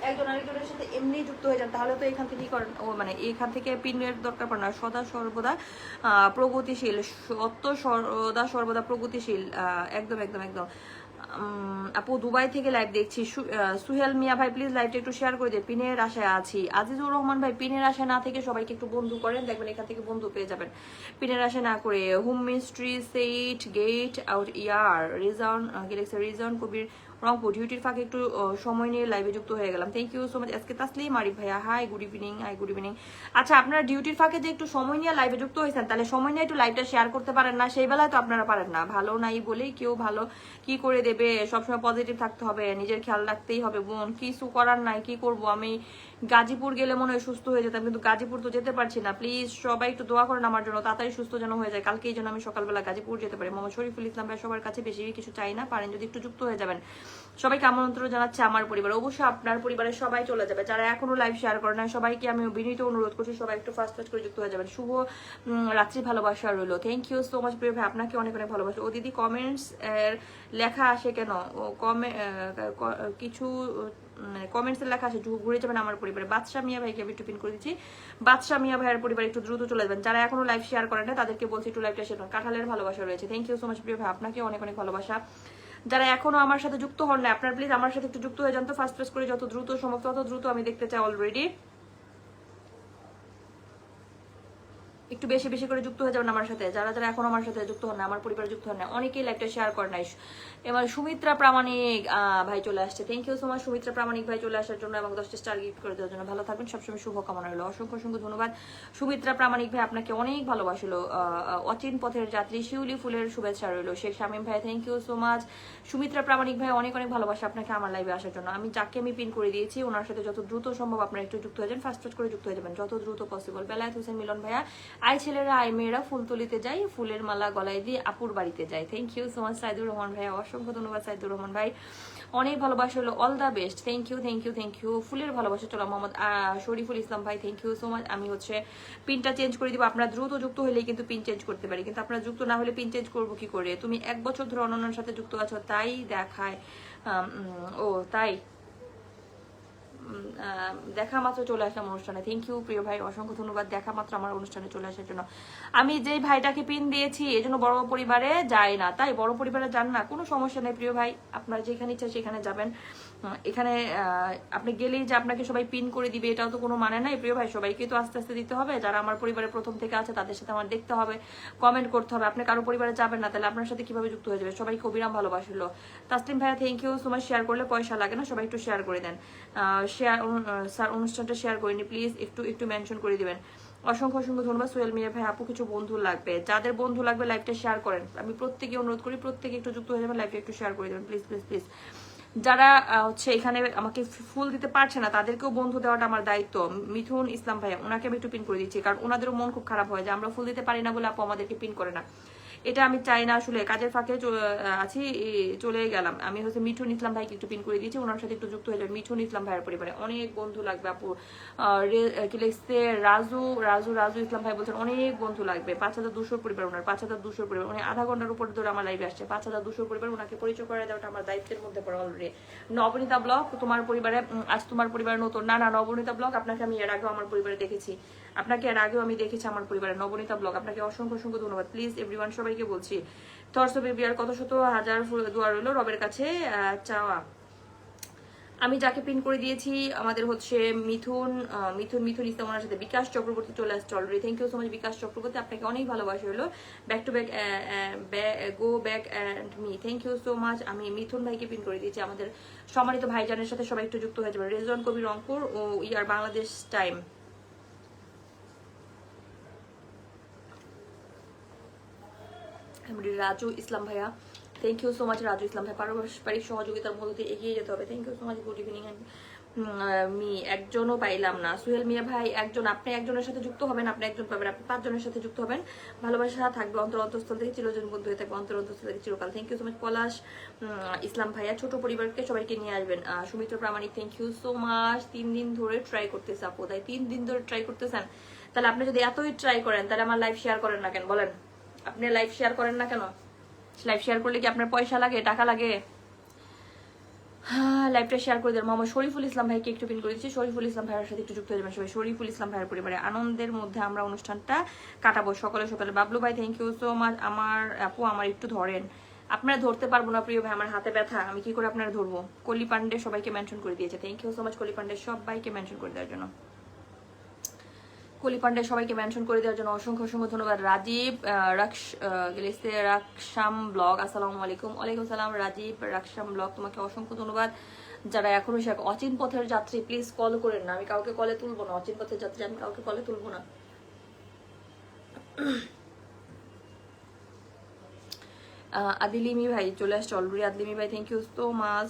একজন আরেকজনের সাথে এমনি যুক্ত হয়ে যান তাহলে তো এখান থেকে কি করেন, ও মানে এখান থেকে পিনের দরকার পড়ে না। সদা সর্বদা প্রগতিশীল, সর্বদা প্রগতিশীল, একদম একদম একদম। আপু দুবাই থেকে লাইভ দেখছি। সুহেল মিয়া ভাই প্লিজ লাইভটা একটু শেয়ার করে দিয়ে, পিনের আশায় আছি। আজিজুর রহমান ভাই পিনের আশায় না থেকে সবাইকে একটু বন্ধু করেন, দেখবেন এখান থেকে বন্ধু পেয়ে যাবেন পিনের আশায় না করে। হোম মিস্ট্রি সেইট গেট আউট ইয়ার রিজন গেলেক্সি রিজন কবির রংপুর, ডিউটির ফাঁকে একটু সময় নিয়ে লাইভে যুক্ত হয়ে গেলাম, থ্যাংক ইউ সো মাচ। আজকে তাসলিম আরিফ ভাইয়া hi good evening, hi good evening. আচ্ছা আপনারা ডিউটির ফাঁকে যে একটু সময় নিয়ে লাইভে যুক্ত হয়েছেন তাহলে সময় নিয়ে একটু লাইভটা শেয়ার করতে পারেন না? সেই বেলায় তো আপনারা পারেন না, ভালো নাই বলেই কেউ ভালো কি করে দেবে? সবসময় পজিটিভ থাকতে হবে, নিজের খেয়াল রাখতেই হবে বোন, কিছু করার নাই। কি করব আমি? গাজীপুর গেলে মনে হয় সুস্থ হয়ে যেতাম, কিন্তু গাজীপুর তো যেতে পারছি না। প্লিজ সবাই একটু দোয়া করেন আমার জন্য, তাড়াতাড়ি সুস্থ যেন হয়ে যায়, কালকেই যেন আমি সকালবেলা গাজীপুর যেতে পারি। মোহাম্মদ শরীফুল ইসলাম ভাই সবার কাছে বেশি কিছু চাই না, পারেন যদি একটু যুক্ত হয়ে যাবেন। সবাইকে আমন্ত্রণ জানাচ্ছে আমার পরিবার, অবশ্যই আপনার পরিবারের সবাই চলে যাবে। যারা এখনো লাইভ শেয়ার করে না সবাইকে আমি বিনীত অনুরোধ করছি সবাই একটু ফার্স্ট ফার্স্ট করে যুক্ত হয়ে যাবেন। শুভ রাত্রি ভালোবাসা রইলো, থ্যাংক ইউ সো মাচ প্রিয় ভাই, আপনাকে অনেক অনেক ভালোবাসা। ও দিদি কমেন্টস এর লেখা আসে কেন? কিছু কমেন্টস এর লেখা আসে, ঘুরে যাবেন আমার পরিবারে। বাদশা মিয়া ভাইকে আমি একটু পিন করে দিচ্ছি, বাদশা মিয়া ভাইয়ের পরিবার একটু দ্রুত চলে যাবেন। যারা এখনো লাইভ শেয়ার করেন না তাদেরকে বলছি একটু লাইভটা শেয়ার করুন। কাঁঠালের ভালোবাসা রয়েছে, থ্যাংক ইউ সো মাচ প্রিয় ভাই, আপনাকে অনেক অনেক ভালোবাসা। যারা এখনো আমার সাথে যুক্ত হন না আপনার প্লিজ আমার সাথে একটু যুক্ত হয়ে যান তো ফার্স্ট ফার্স্ট করে, যত দ্রুত সম্ভব তত দ্রুত আমি দেখতে চাই অলরেডি। একটু বেশি বেশি করে যুক্ত হয়ে যাবেন আমার সাথে, যারা যারা এখন আমার সাথে যুক্ত হন না, আমার পরিবারে যুক্ত হন না, অনেকেই লাইভটা শেয়ার করে নাই। এবার সুমিত্রা প্রামাণিক ভাই চলে আসছে, thank you so much Sumitra Pramanik ভাই চলে আসার জন্য এবং 10টা স্টার গিফট করে দেওয়ার জন্য। ভালো থাকবেন, সবসময় শুভকামনা রইল। অসংখ্য অসংখ্য ধন্যবাদ সুমিত্রা প্রামাণিক ভাই, আপনাকে অনেক ভালোবাসলো। অচিন পথের যাত্রী শিউলি ফুলের শুভেচ্ছা রইল। শেখ শামীম ভাই thank you so much. Sumitra Pramanik ভাই অনেক অনেক ভালোবাসা আপনাকে আমার লাইভে আসার জন্য। আমি যাকে আমি পিন করে দিয়েছি ওনার সাথে যত দ্রুত সম্ভব আপনারা একটু যুক্ত হয়ে যান, ফার্স্ট করে যুক্ত হয়ে যাবেন যত দ্রুত পসিবল। বেলায়েত হোসেন মিলন ভাইয়া, আই ছেলেরা আই মেয়েরা ফুল তুলিতে যাই, ফুলের মালা গলায় দিয়ে আপুর বাড়িতে যাই। Thank you so much Saidur Rahman ভাইয়া, অসংখ্য ধন্যবাদ সাইদুর রহমান ভাই, অনেক ভালোবাসা হলো। All the best, thank you thank you thank you. ফুলের ভালোবাসা চলো মোহাম্মদ শরীফুল ইসলাম ভাই, থ্যাংক ইউ সো মাচ। আমি হচ্ছে পিনটা চেঞ্জ করে দিব, আপনারা দ্রুত যুক্ত হলেই কিন্তু পিন চেঞ্জ করতে পারি, কিন্তু আপনারা যুক্ত না হলে পিন চেঞ্জ করবো কি করে? তুমি 1 বছর ধরে অনন্যার সাথে যুক্ত আছো তাই দেখায়। ও তাই দেখা মাত্র চলে আসলাম অনুষ্ঠানে, থ্যাংক ইউ প্রিয় ভাই, অসংখ্য ধন্যবাদ দেখা মাত্র আমার অনুষ্ঠানে চলে আসার জন্য। আমি যেই ভাইটাকে পিন দিয়েছি এই জন্য বড় পরিবারে যায় না, তাই বড় পরিবারে যান না, কোনো সমস্যা নেই প্রিয় ভাই, আপনার যেখানে ইচ্ছা সেখানে যাবেন। এখানে আপনি গেলেই যে আপনাকে সবাই পিন করে দিবে এটাও তো কোনো মানে নাই প্রিয় ভাই, সবাইকে তো আস্তে আস্তে দিতে হবে। যারা আমার পরিবারের প্রথম থেকে আছে তাদের সাথে আমার দেখতে হবে, কমেন্ট করতে হবে। আপনি কারো পরিবারে যাবেন না, তাহলে আপনার সাথে কিভাবে যুক্ত হয়ে যাবে? সবাইকে অবিরাম ভালোবাসলো। তাসলিম ভাইয়া thank you so much, share করলে পয়সা লাগে না, সবাই একটু শেয়ার করে দেন। শেয়ার স্যার অনুষ্ঠানটা শেয়ার করিনি প্লিজ, একটু একটু মেনশন করে দিবেন। অসংখ্য অসংখ্য ধন্যবাদ সোহেল মিয়া ভাই। আপু কিছু বন্ধু লাগবে, যাদের বন্ধু লাগবে লাইভটা শেয়ার করেন, আমি প্রত্যেকে অনুরোধ করি প্রত্যেকে একটু যুক্ত হয়ে যাবেন, লাইভটা একটু শেয়ার করে দেবেন প্লিজ প্লিজ প্লিজ। যারা হচ্ছে এখানে আমাকে ফুল দিতে পারছে না তাদেরকেও বন্ধু দেওয়াটা আমার দায়িত্ব। মিথুন ইসলাম ভাইয়া, ওনাকে আমি একটু পিন করে দিচ্ছি, কারণ ওনাদেরও মন খুব খারাপ হয় যে আমরা ফুল দিতে পারি না বলে আপু আমাদেরকে পিন করে না। এটা আমি চাই না, আসলে কাজের ফাঁকে আছি, চলে গেলাম। আমি হচ্ছে মিঠুন ইসলাম ভাইকে একটু পিন করে দিয়েছি, ওনার সাথে একটু যুক্ত হয়ে যাবে। মিঠুন ইসলাম ভাইয়ের পরিবারে অনেক বন্ধু লাগবে আপু। কি লিখছে রাজু রাজু রাজু ইসলাম ভাই বলছেন অনেক বন্ধু লাগবে। 5200 পরিবার ওনার, 5200 পরিবার, উনি আধা ঘন্টার উপর ধরে আমার লাইভে আসছে। 5200 পরিবার, ওনাকে পরিচয় করে দেওয়াটা আমার দায়িত্বের মধ্যে পড়ে অলরেডি। নবনীতা ব্লগ তোমার পরিবারে, আজ তোমার পরিবারে নতুন না? না নবনীতা ব্লগ, আপনাকে আমি এর আগেও আমার পরিবারে দেখেছি, আপনাকে এর আগেও আমি দেখেছি আমার পরিবারে। নবনীতা ব্লগ, আপনাকে অসংখ্য অসংখ্য ধন্যবাদ। প্লিজ এভরিওয়ান, সবাইকে বলছি থটস অফ বেবি আর কত শত হাজার দোয়া রইল রবের কাছে চাওয়া। আমি যাকে পিন করে দিয়েছি আমাদের হচ্ছে মিথুন মিথুন মিথুন ইসলাম, ওনার সাথে বিকাশ চক্রবর্তী চলে আসছে already. Thank you so much Bikash Chakraborty, আপনাকে অনেক ভালোবাসা হলো। Back to back go back and me, thank you so much. আমি মিথুন ভাইকে পিন করে দিয়েছি, আমাদের সম্মানিত ভাইজানের সাথে সবাই একটু যুক্ত হয়ে যাবে। রেজওয়ান কবি রংপুর ও ইয়ার বাংলাদেশ টাইম। রাজু ইসলাম ভাইয়া, thank you so much Raju Islam ভাই, পারস্পরিক সহযোগিতার মধ্যে দিয়ে এগিয়ে যেতে হবে। Thank you so much, good evening. মি একজনও পাইলাম না। সুহেল মিয়া ভাই একজন, আপনি একজনের সাথে যুক্ত হবেন, আপনি একজন পাবেন, আপনি 5 জনের সাথে যুক্ত হবেন। ভালোবাসা থাকবে অন্তর অন্তঃস্থল থেকে, চিরজন বন্ধু হয়ে থাকবে অন্তর অন্তঃস্থল থেকে চিরকাল। থ্যাংক ইউ সো মাচ পলাশ ইসলাম ভাইয়া, ছোট পরিবারকে সবাইকে নিয়ে আসবেন। সুমিত্র প্রামাণিক, থ্যাংক ইউ সো মাচ। 3 দিন ধরে ট্রাই করতেছে আপু, তাই 3 দিন ধরে ট্রাই করতেছেন, তাহলে আপনি যদি এতই ট্রাই করেন তাহলে আমার লাইভ শেয়ার করেন না কেন বলেন? আপনি লাইভ শেয়ার করেন না কেন? লাইভ শেয়ার করলে কি আপনার পয়সা লাগে, টাকা লাগে? হ্যাঁ, লাইভটা শেয়ার করে দেন। মোহাম্মদ শরীফুল ইসলাম ভাইকে একটু পিন করে দিচ্ছি, শরীফুল ইসলাম ভাইয়ের সাথে একটু যুক্ত হয়ে যাবেন সবাই। শরীফুল ইসলাম ভাইয়ের পরিবারে আনন্দের মধ্যে আমরা অনুষ্ঠানটা কাটাবো সকালে সকালে। বাবলু ভাই থ্যাংক ইউ সো মাচ। আমার আপু আমার একটু ধরেন, আপনারা ধরতে পারবো না প্রিয় ভাই, আমার হাতে ব্যথা, আমি কি করে আপনারা ধরবো? কলি পান্ডে সবাইকে মেনশন করে দিয়েছে, থ্যাংক ইউ সো মাচ কলি পান্ডে সবাইকে মেনশন করে দেওয়ার জন্য। কলি পান্ডে সবাইকে মেনশন করে দেওয়ার জন্য অসংখ্য অসংখ্য ধন্যবাদ। রাজীব রাকসাম ব্লগ, আসসালামু আলাইকুম। ওয়ালাইকুম সালাম রাজীব রাকসাম ব্লগ, তোমাকে অসংখ্য ধন্যবাদ। যারা এখনো সে অচিন পথের যাত্রী প্লিজ কল করেন না, আমি কাউকে কলে তুলবো না। অচিন পথের যাত্রী আমি কাউকে কলে তুলবো না। আদিলিমি ভাই চলে আসছে অলরেডি। আদিলিমি ভাই থ্যাংক ইউ সো মাচ।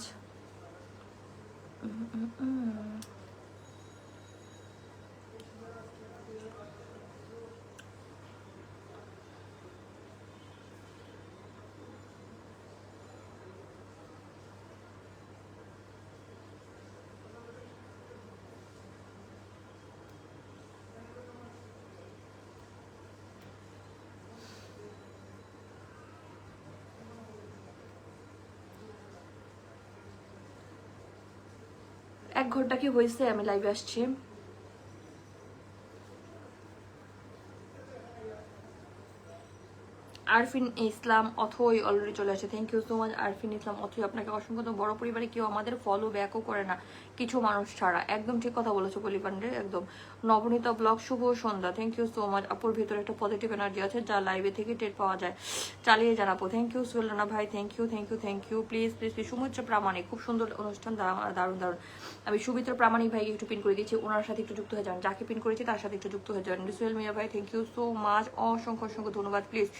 এক ঘন্টা কি হয়েছে আমি লাইভে আসছি? আরফিন ইসলাম অথই অলরেডি চলে আসে, thank you so much Arfin Islam Athoi, আপনাকে অসংখ্য। বড় পরিবারে কেউ আমাদের ফলো ব্যাকও করে না, কিছু মানুষ ছাড়া। একদম ঠিক কথা বলেছো কলি পান্ডে, একদম। নবনীতা ব্লগ, শুভ সন্ধ্যা, থ্যাংক ইউ সো মাচ। আপুর ভিতরে একটা পজিটিভ এনার্জি আছে যা লাইভে থেকে টের পাওয়া যায়, চালিয়ে জানাবো। থ্যাংক ইউ সুলনা ভাই, thank you thank you thank you. Please please please. Sumitra Pramanik, খুব সুন্দর অনুষ্ঠান, দারুণ দারুণ। আমি সুমিত্র প্রামাণিক ভাইকে একটু পিন করে দিয়েছি, ওনার সাথে একটু যুক্ত হয়ে যান, যাকে পিন করেছি তার সাথে একটু যুক্ত হয়ে যান। সোহেল মিয়া ভাই, থ্যাংক ইউ সো মাচ, অসংখ্য অসংখ্য ধন্যবাদ। প্লিজ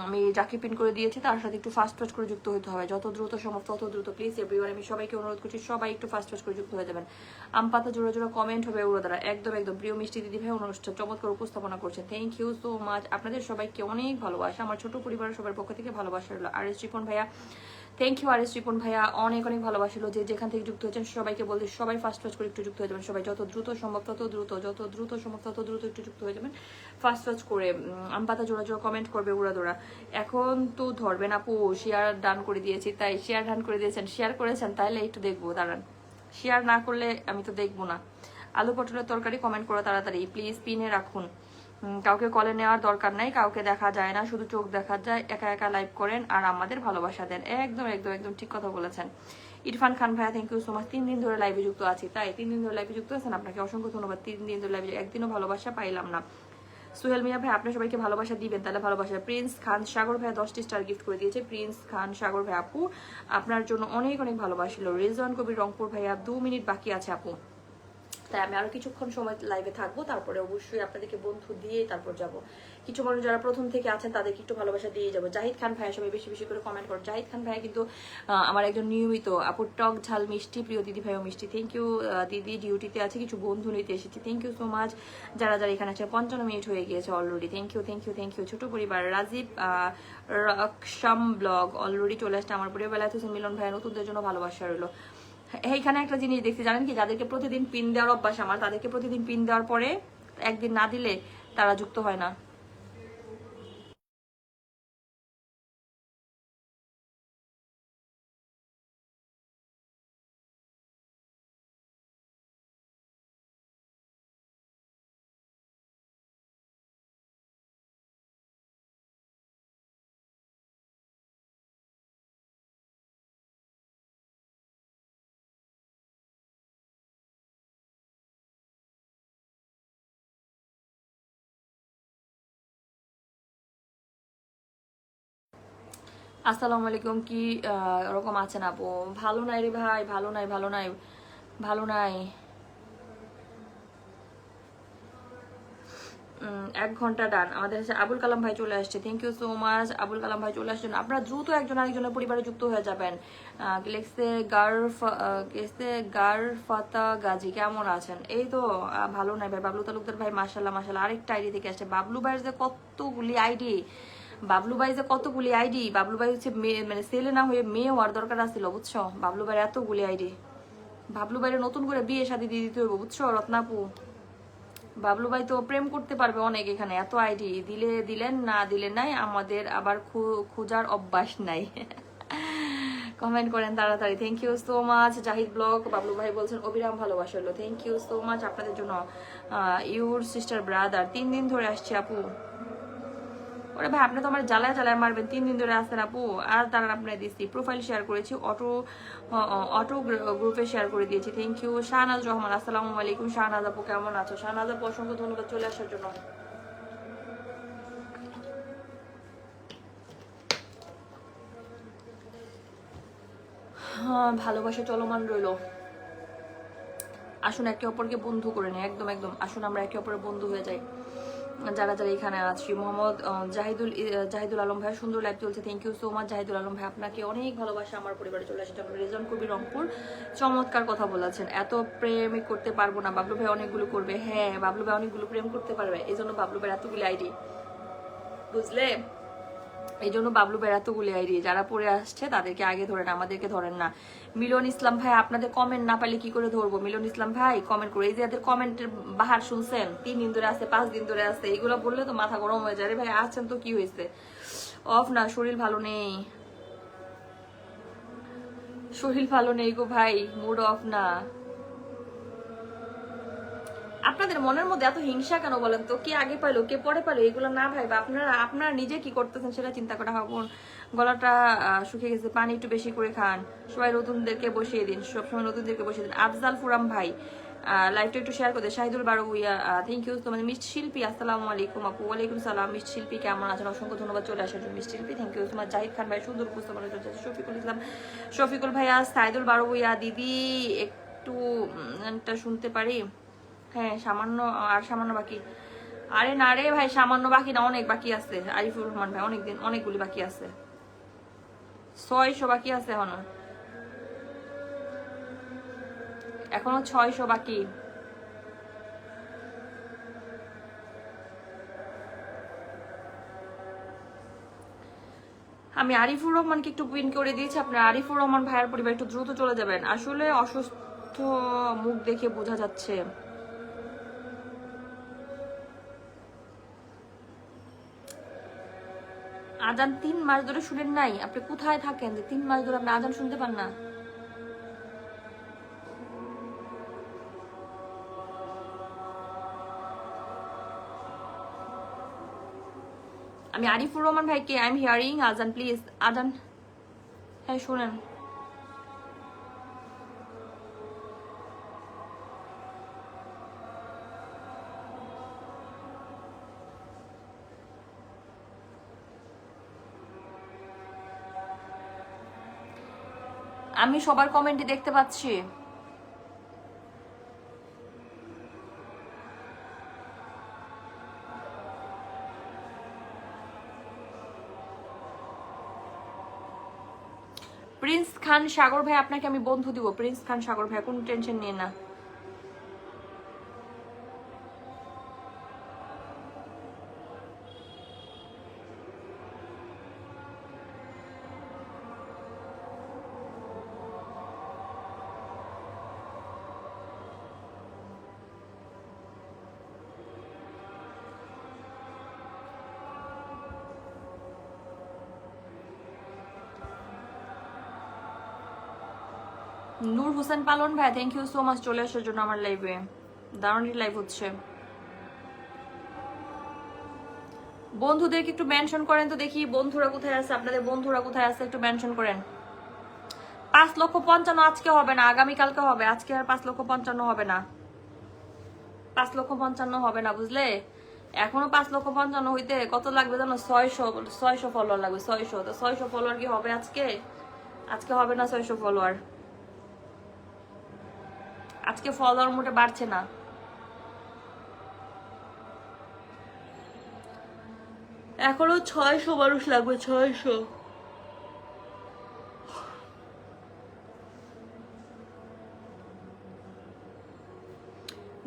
আমি যাকে পিন করে দিয়েছি তার সাথে একটু ফাস্ট ফাস্ট করে যুক্ত হতে হবে, যত দ্রুত সম্ভব তত দ্রুত। প্লিজ এভরিওয়ান, আমি সবাইকে অনুরোধ করছি সবাই একটু ফাস্ট ফাস্ট করে যুক্ত হয়ে যাবেন। আম পাতা জোড়া জোড়া কমেন্ট হবে ওরা দ্বারা, একদম একদম। প্রিয় মিষ্টি দিদি ভাই অনুষ্ঠান চমৎকার উপস্থাপনা করছেন, থ্যাংক ইউ সো মাচ। আপনাদের সবাইকে অনেক ভালোবাসা, আমার ছোট পরিবারের সবার পক্ষ থেকে ভালোবাসা রইল। আর এস রিপন ভাইয়া, thank you. R S Ripon ভাইয়া অনেক অনেক ভালোবাসিল, যে যেখান থেকে যুক্ত হয়েছেন সবাইকে বলতে, সবাই ফাস্ট ফাস্ট করে একটু যুক্ত হয়ে যাবেন, সবাই যত দ্রুত সম্ভব তত দ্রুত, যত দ্রুত সম্ভব তত দ্রুত একটু যুক্ত হয়ে যাবেন ফাস্ট ফাস্ট করে। আম পাতা জোড়া জোড়া কমেন্ট করবে উড়া দোড়া। এখন তো ধরবেন আপু, শেয়ার ডান করে দিয়েছি, তাই শেয়ার ডান করে দিয়েছেন, শেয়ার করেছেন তাহলে একটু দেখবো, দাঁড়ান। শেয়ার না করলে আমি তো দেখবো না। আলু পটলের তরকারি কমেন্ট করো তাড়াতাড়ি প্লিজ, পিনে রাখুন। কাউকে কলে নেওয়ার দরকার নাই, কাউকে দেখা যায় না, শুধু চোখ দেখা যায়, একা একা লাইভ করেন আর আমাদের ভালোবাসা দেন। একদম একদম একদম ঠিক কথা বলেছেন। ইরফান খান ভাইয়া, থ্যাংক ইউ সো মাচ। 3 দিন ধরে লাইভে যুক্ত আছি, তাই 3 দিন ধরে লাইভে যুক্ত আছেন, আপনাকে অসংখ্য ধন্যবাদ। 3 দিন ধরে লাইভে, একদিনও ভালোবাসা পাইলাম না। সোহেল মিয়া ভাই, আপনি সবাইকে ভালোবাসা দিবেন, তাহলে ভালোবাসা। প্রিন্স খান সাগর ভাইয়া 10টি স্টার গিফট করে দিয়েছে। প্রিন্স খান সাগর ভাই আপু, আপনার জন্য অনেক অনেক ভালোবাসিল। রেজওয়ান কবির রংপুর ভাইয়া, 2 মিনিট বাকি আছে আপু, তাই আমি আরো কিছুক্ষণ সময় লাইভে থাকবো, তারপরে অবশ্যই আপনাদেরকে বন্ধু দিয়ে তারপর যাব। কিছু মানুষ যারা প্রথম থেকে আছেন তাদেরকে একটু ভালোবাসা দিয়ে যাবো। জাহিদ খান ভাইয়া, সবাই বেশি বেশি করে কমেন্ট করো। জাহিদ খান ভাইয়া কিন্তু আমার একজন নিয়মিত আপুর, টক ঝাল মিষ্টি, প্রিয় দিদি ভাইও মিষ্টি, থ্যাংক ইউ দিদি। ডিউটিতে আছে, কিছু বন্ধু নিতে এসেছি, থ্যাংক ইউ সো মাচ। যারা যারা এখানে আছে, 55 মিনিট হয়ে গিয়েছে already, thank you thank you thank you. ছোট পরিবার রাজীব রাকসাম ব্লগ অলরেডি চলে আসছে আমার পরিবার। বেলায়েত হোসেন মিলন ভাইয়া, নতুনদের জন্য ভালোবাসা রইলো। এইখানে একটা জিনিস দেখছি জানেন কি, যাদেরকে প্রতিদিন পিন দেওয়ার অভ্যাস আমার, তাদেরকে প্রতিদিন পিন দেওয়ার পরে একদিন না দিলে তারা যুক্ত হয় না। আসসালামু আলাইকুম, কি ওরকম আছেন আপু? ভালো নাই রে ভাই, ভালো নাই ভালো নাই ভালো নাই। 1 ঘন্টা ডান। আমাদের কাছে আবুল কালাম ভাই চলে আসছে, thank you so much. Abul Kalam ভাই চলে আসছেন, আপনারা দ্রুত একজন আরেকজনের পরিবারে যুক্ত হয়ে যাবেন। লেখছে গারফাতা গাজী, কেমন আছেন? এই তো ভালো নাই ভাই। বাবলু তালুকদার ভাই, মাশাল্লাহ মাশাল্লাহ, আরেকটা আইডি থেকে আসছে। বাবলু ভাইয়ের যে কতগুলি আইডি, বাবলু ভাই যে কতগুলি আইডি, বাবলু ভাই হচ্ছে মেয়ে, মানে ছেলে না হয়ে মেয়ে হওয়ার দরকার আছিল, বুঝছো? বাবলু ভাইয়ের এতগুলি আইডি, বাবলু ভাইয়ের নতুন করে বিয়ে শাদী দিয়ে দিতে হইব, বুঝছো রত্নাপু? বাবলু ভাই তো প্রেম করতে পারবে অনেক, এখানে এত আইডি দিলে দিলেন, না দিলে নাই, আমাদের আবার খোঁজার অভ্যাস নাই। কমেন্ট করেন তাড়াতাড়ি, thank you so much. Zahid blog, Bablu ভাই বলছেন অবিরাম ভালোবাসা হলো, থ্যাংক ইউ সো মাচ আপনাদের জন্য। ইউর সিস্টার ব্রাদার, 3 দিন ধরে আসছে আপু। ওরে ভাই, আপনি তো আমার জ্বালায় জ্বালায় মারবেন, 3 দিন ধরে আসছেন আপু। আর তারা আপনার দিচ্ছি, প্রোফাইল শেয়ার করেছি, অটো গ্রুপে শেয়ার করে দিয়েছি, থ্যাংক ইউ। শাহনাজ রহমান, আসসালামু আলাইকুম। শাহনাজ আপু কেমন আছো? শাহনাজ আপু অসংখ্য ধন্যবাদ চলে আসার জন্য। হ্যাঁ, ভালোবাসা চলমান রইলো। আসুন একে অপরকে বন্ধু করে নিই, একদম একদম। আসুন আমরা একে অপরের বন্ধু হয়ে যাই, যারা যারা এখানে আছি। মোহাম্মদ জাহিদুল আলম ভাই, সুন্দর লাইভ চলছে, thank you so much Zahidul Alam ভাই, আপনাকে অনেক ভালোবাসা আমার পরিবারে চলে আসছে। রেজন কবি রংপুর, চমৎকার কথা বলেছেন। এত প্রেম করতে পারবো না, বাবলু ভাই অনেকগুলো করবে। হ্যাঁ, বাবলু ভাই অনেকগুলো প্রেম করতে পারবে, এই জন্য বাবলু ভাই এতগুলি আইডি, বুঝলে? এই জন্য বাবলু ভাই এতগুলি আইডি, যারা পড়ে আসছে তাদেরকে আগে ধরেন, আমাদেরকে ধরেন না। মিলন ইসলাম ভাই, আপনাদের কমেন্ট না পাইলে কি করে ধরবো? মিলন ইসলাম ভাই কমেন্ট করে, এই যে এদের কমেন্টের বাহার শুনছেন, 3 দিন ধরে আছে, 5 দিন ধরে আছে, এইগুলো বললে তো মাথা গরম হয়ে যায়। রে ভাই আছেন তো কি হয়েছে? অফ না, শরীর ভালো নেই, শরীর ভালো নেই গো ভাই, মুড অফ না। আপনি আপনাদের মনের মধ্যে এত হিংসা কেন বলেন তো? কে আগে পাইলো কে পরে পাইলো এগুলো না ভাইবা আপনারা নিজে কি করতেছেন সেটা চিন্তা করে ভাবুন। গলাটা শুকিয়ে গেছে, পানি একটু বেশি করে খান, সবাই নতুনদেরকে বসিয়ে দিন, সবসময় নতুনদেরকে বসিয়ে দিন। আফজাল ফুরাম ভাই লাইভটা একটু শেয়ার করে দেন। শাহিদুল বারো ভুইয়া থ্যাংক ইউ তোমাদের। মিষ্টি শিল্পী আসসালামু আলাইকুম আপু। ওয়ালাইকুম সালাম। মিষ্টি শিল্পী কেমন আছেন? অসংখ্য ধন্যবাদ চলে আসার জন্য মিষ্টি শিল্পী, থ্যাংক ইউ তোমার। জাহিদ খান ভাই সুন্দর উপস্থাপনা চলছে। শফিকুল ইসলাম, শফিকুল ভাইয়া, সাইদুল বারো ভুইয়া দিদি একটু শুনতে পারি? হ্যাঁ সামান্য, আর সামান্য বাকি। আরে না রে ভাই, সামান্য বাকি না, অনেক বাকি আছে। আরিফুর রহমান ভাই অনেকদিন, অনেকগুলি বাকি আছে, 600 বাকি আছে এখনো 600 বাকি। আমি আরিফুর রহমানকে একটু পিন করে দিয়েছি। আপনার আরিফুর রহমান ভাইয়ের পরিবার একটু দ্রুত চলে যাবেন, আসলে অসুস্থ মুখ দেখে বোঝা যাচ্ছে। আজান 3 মাস ধরে শুনেন নাই? আপনি কোথায় থাকেন যে 3 মাস ধরে আপনি আজান শুনতে পান না? আমি আরিফুর রহমান ভাইকে আই এম হিয়ারিং আজান প্লিজ আজান। হ্যাঁ শুনেন। আমি সবার কমেন্টে দেখতে পাচ্ছি। প্রিন্স খান সাগর ভাই আপনাকে আমি বন্ধু দিব। প্রিন্স খান সাগর ভাই কোনো টেনশন নিয়ে না। নূর হোসেন পালন ভাই থ্যাংক ইউ সো মাচ চলে আসার জন্য আমার লাইভে। দারুণ লাইভ হচ্ছে। বন্ধুদেরকে একটু মেনশন করেন তো দেখি, বন্ধুরা কোথায় আছে, আপনাদের বন্ধুরা কোথায় আছে একটু মেনশন করেন। 5,55,000 আজকে হবে না, আগামীকালকে হবে। আজকে আর 5,55,000 হবে না, 5,55,000 হবে না বুঝলে। এখনো 5,55,000 হইতে কত লাগবে জানো? 600 ফলোয়ার লাগবে। 600 তো 600 ফলোয়ার কি হবে আজকে? আজকে হবে না 600 ফলোয়ার। আজকে ফলোয়ার মোটে বাড়ছে না। এখনো 600 মানুষ লাগবে, 600।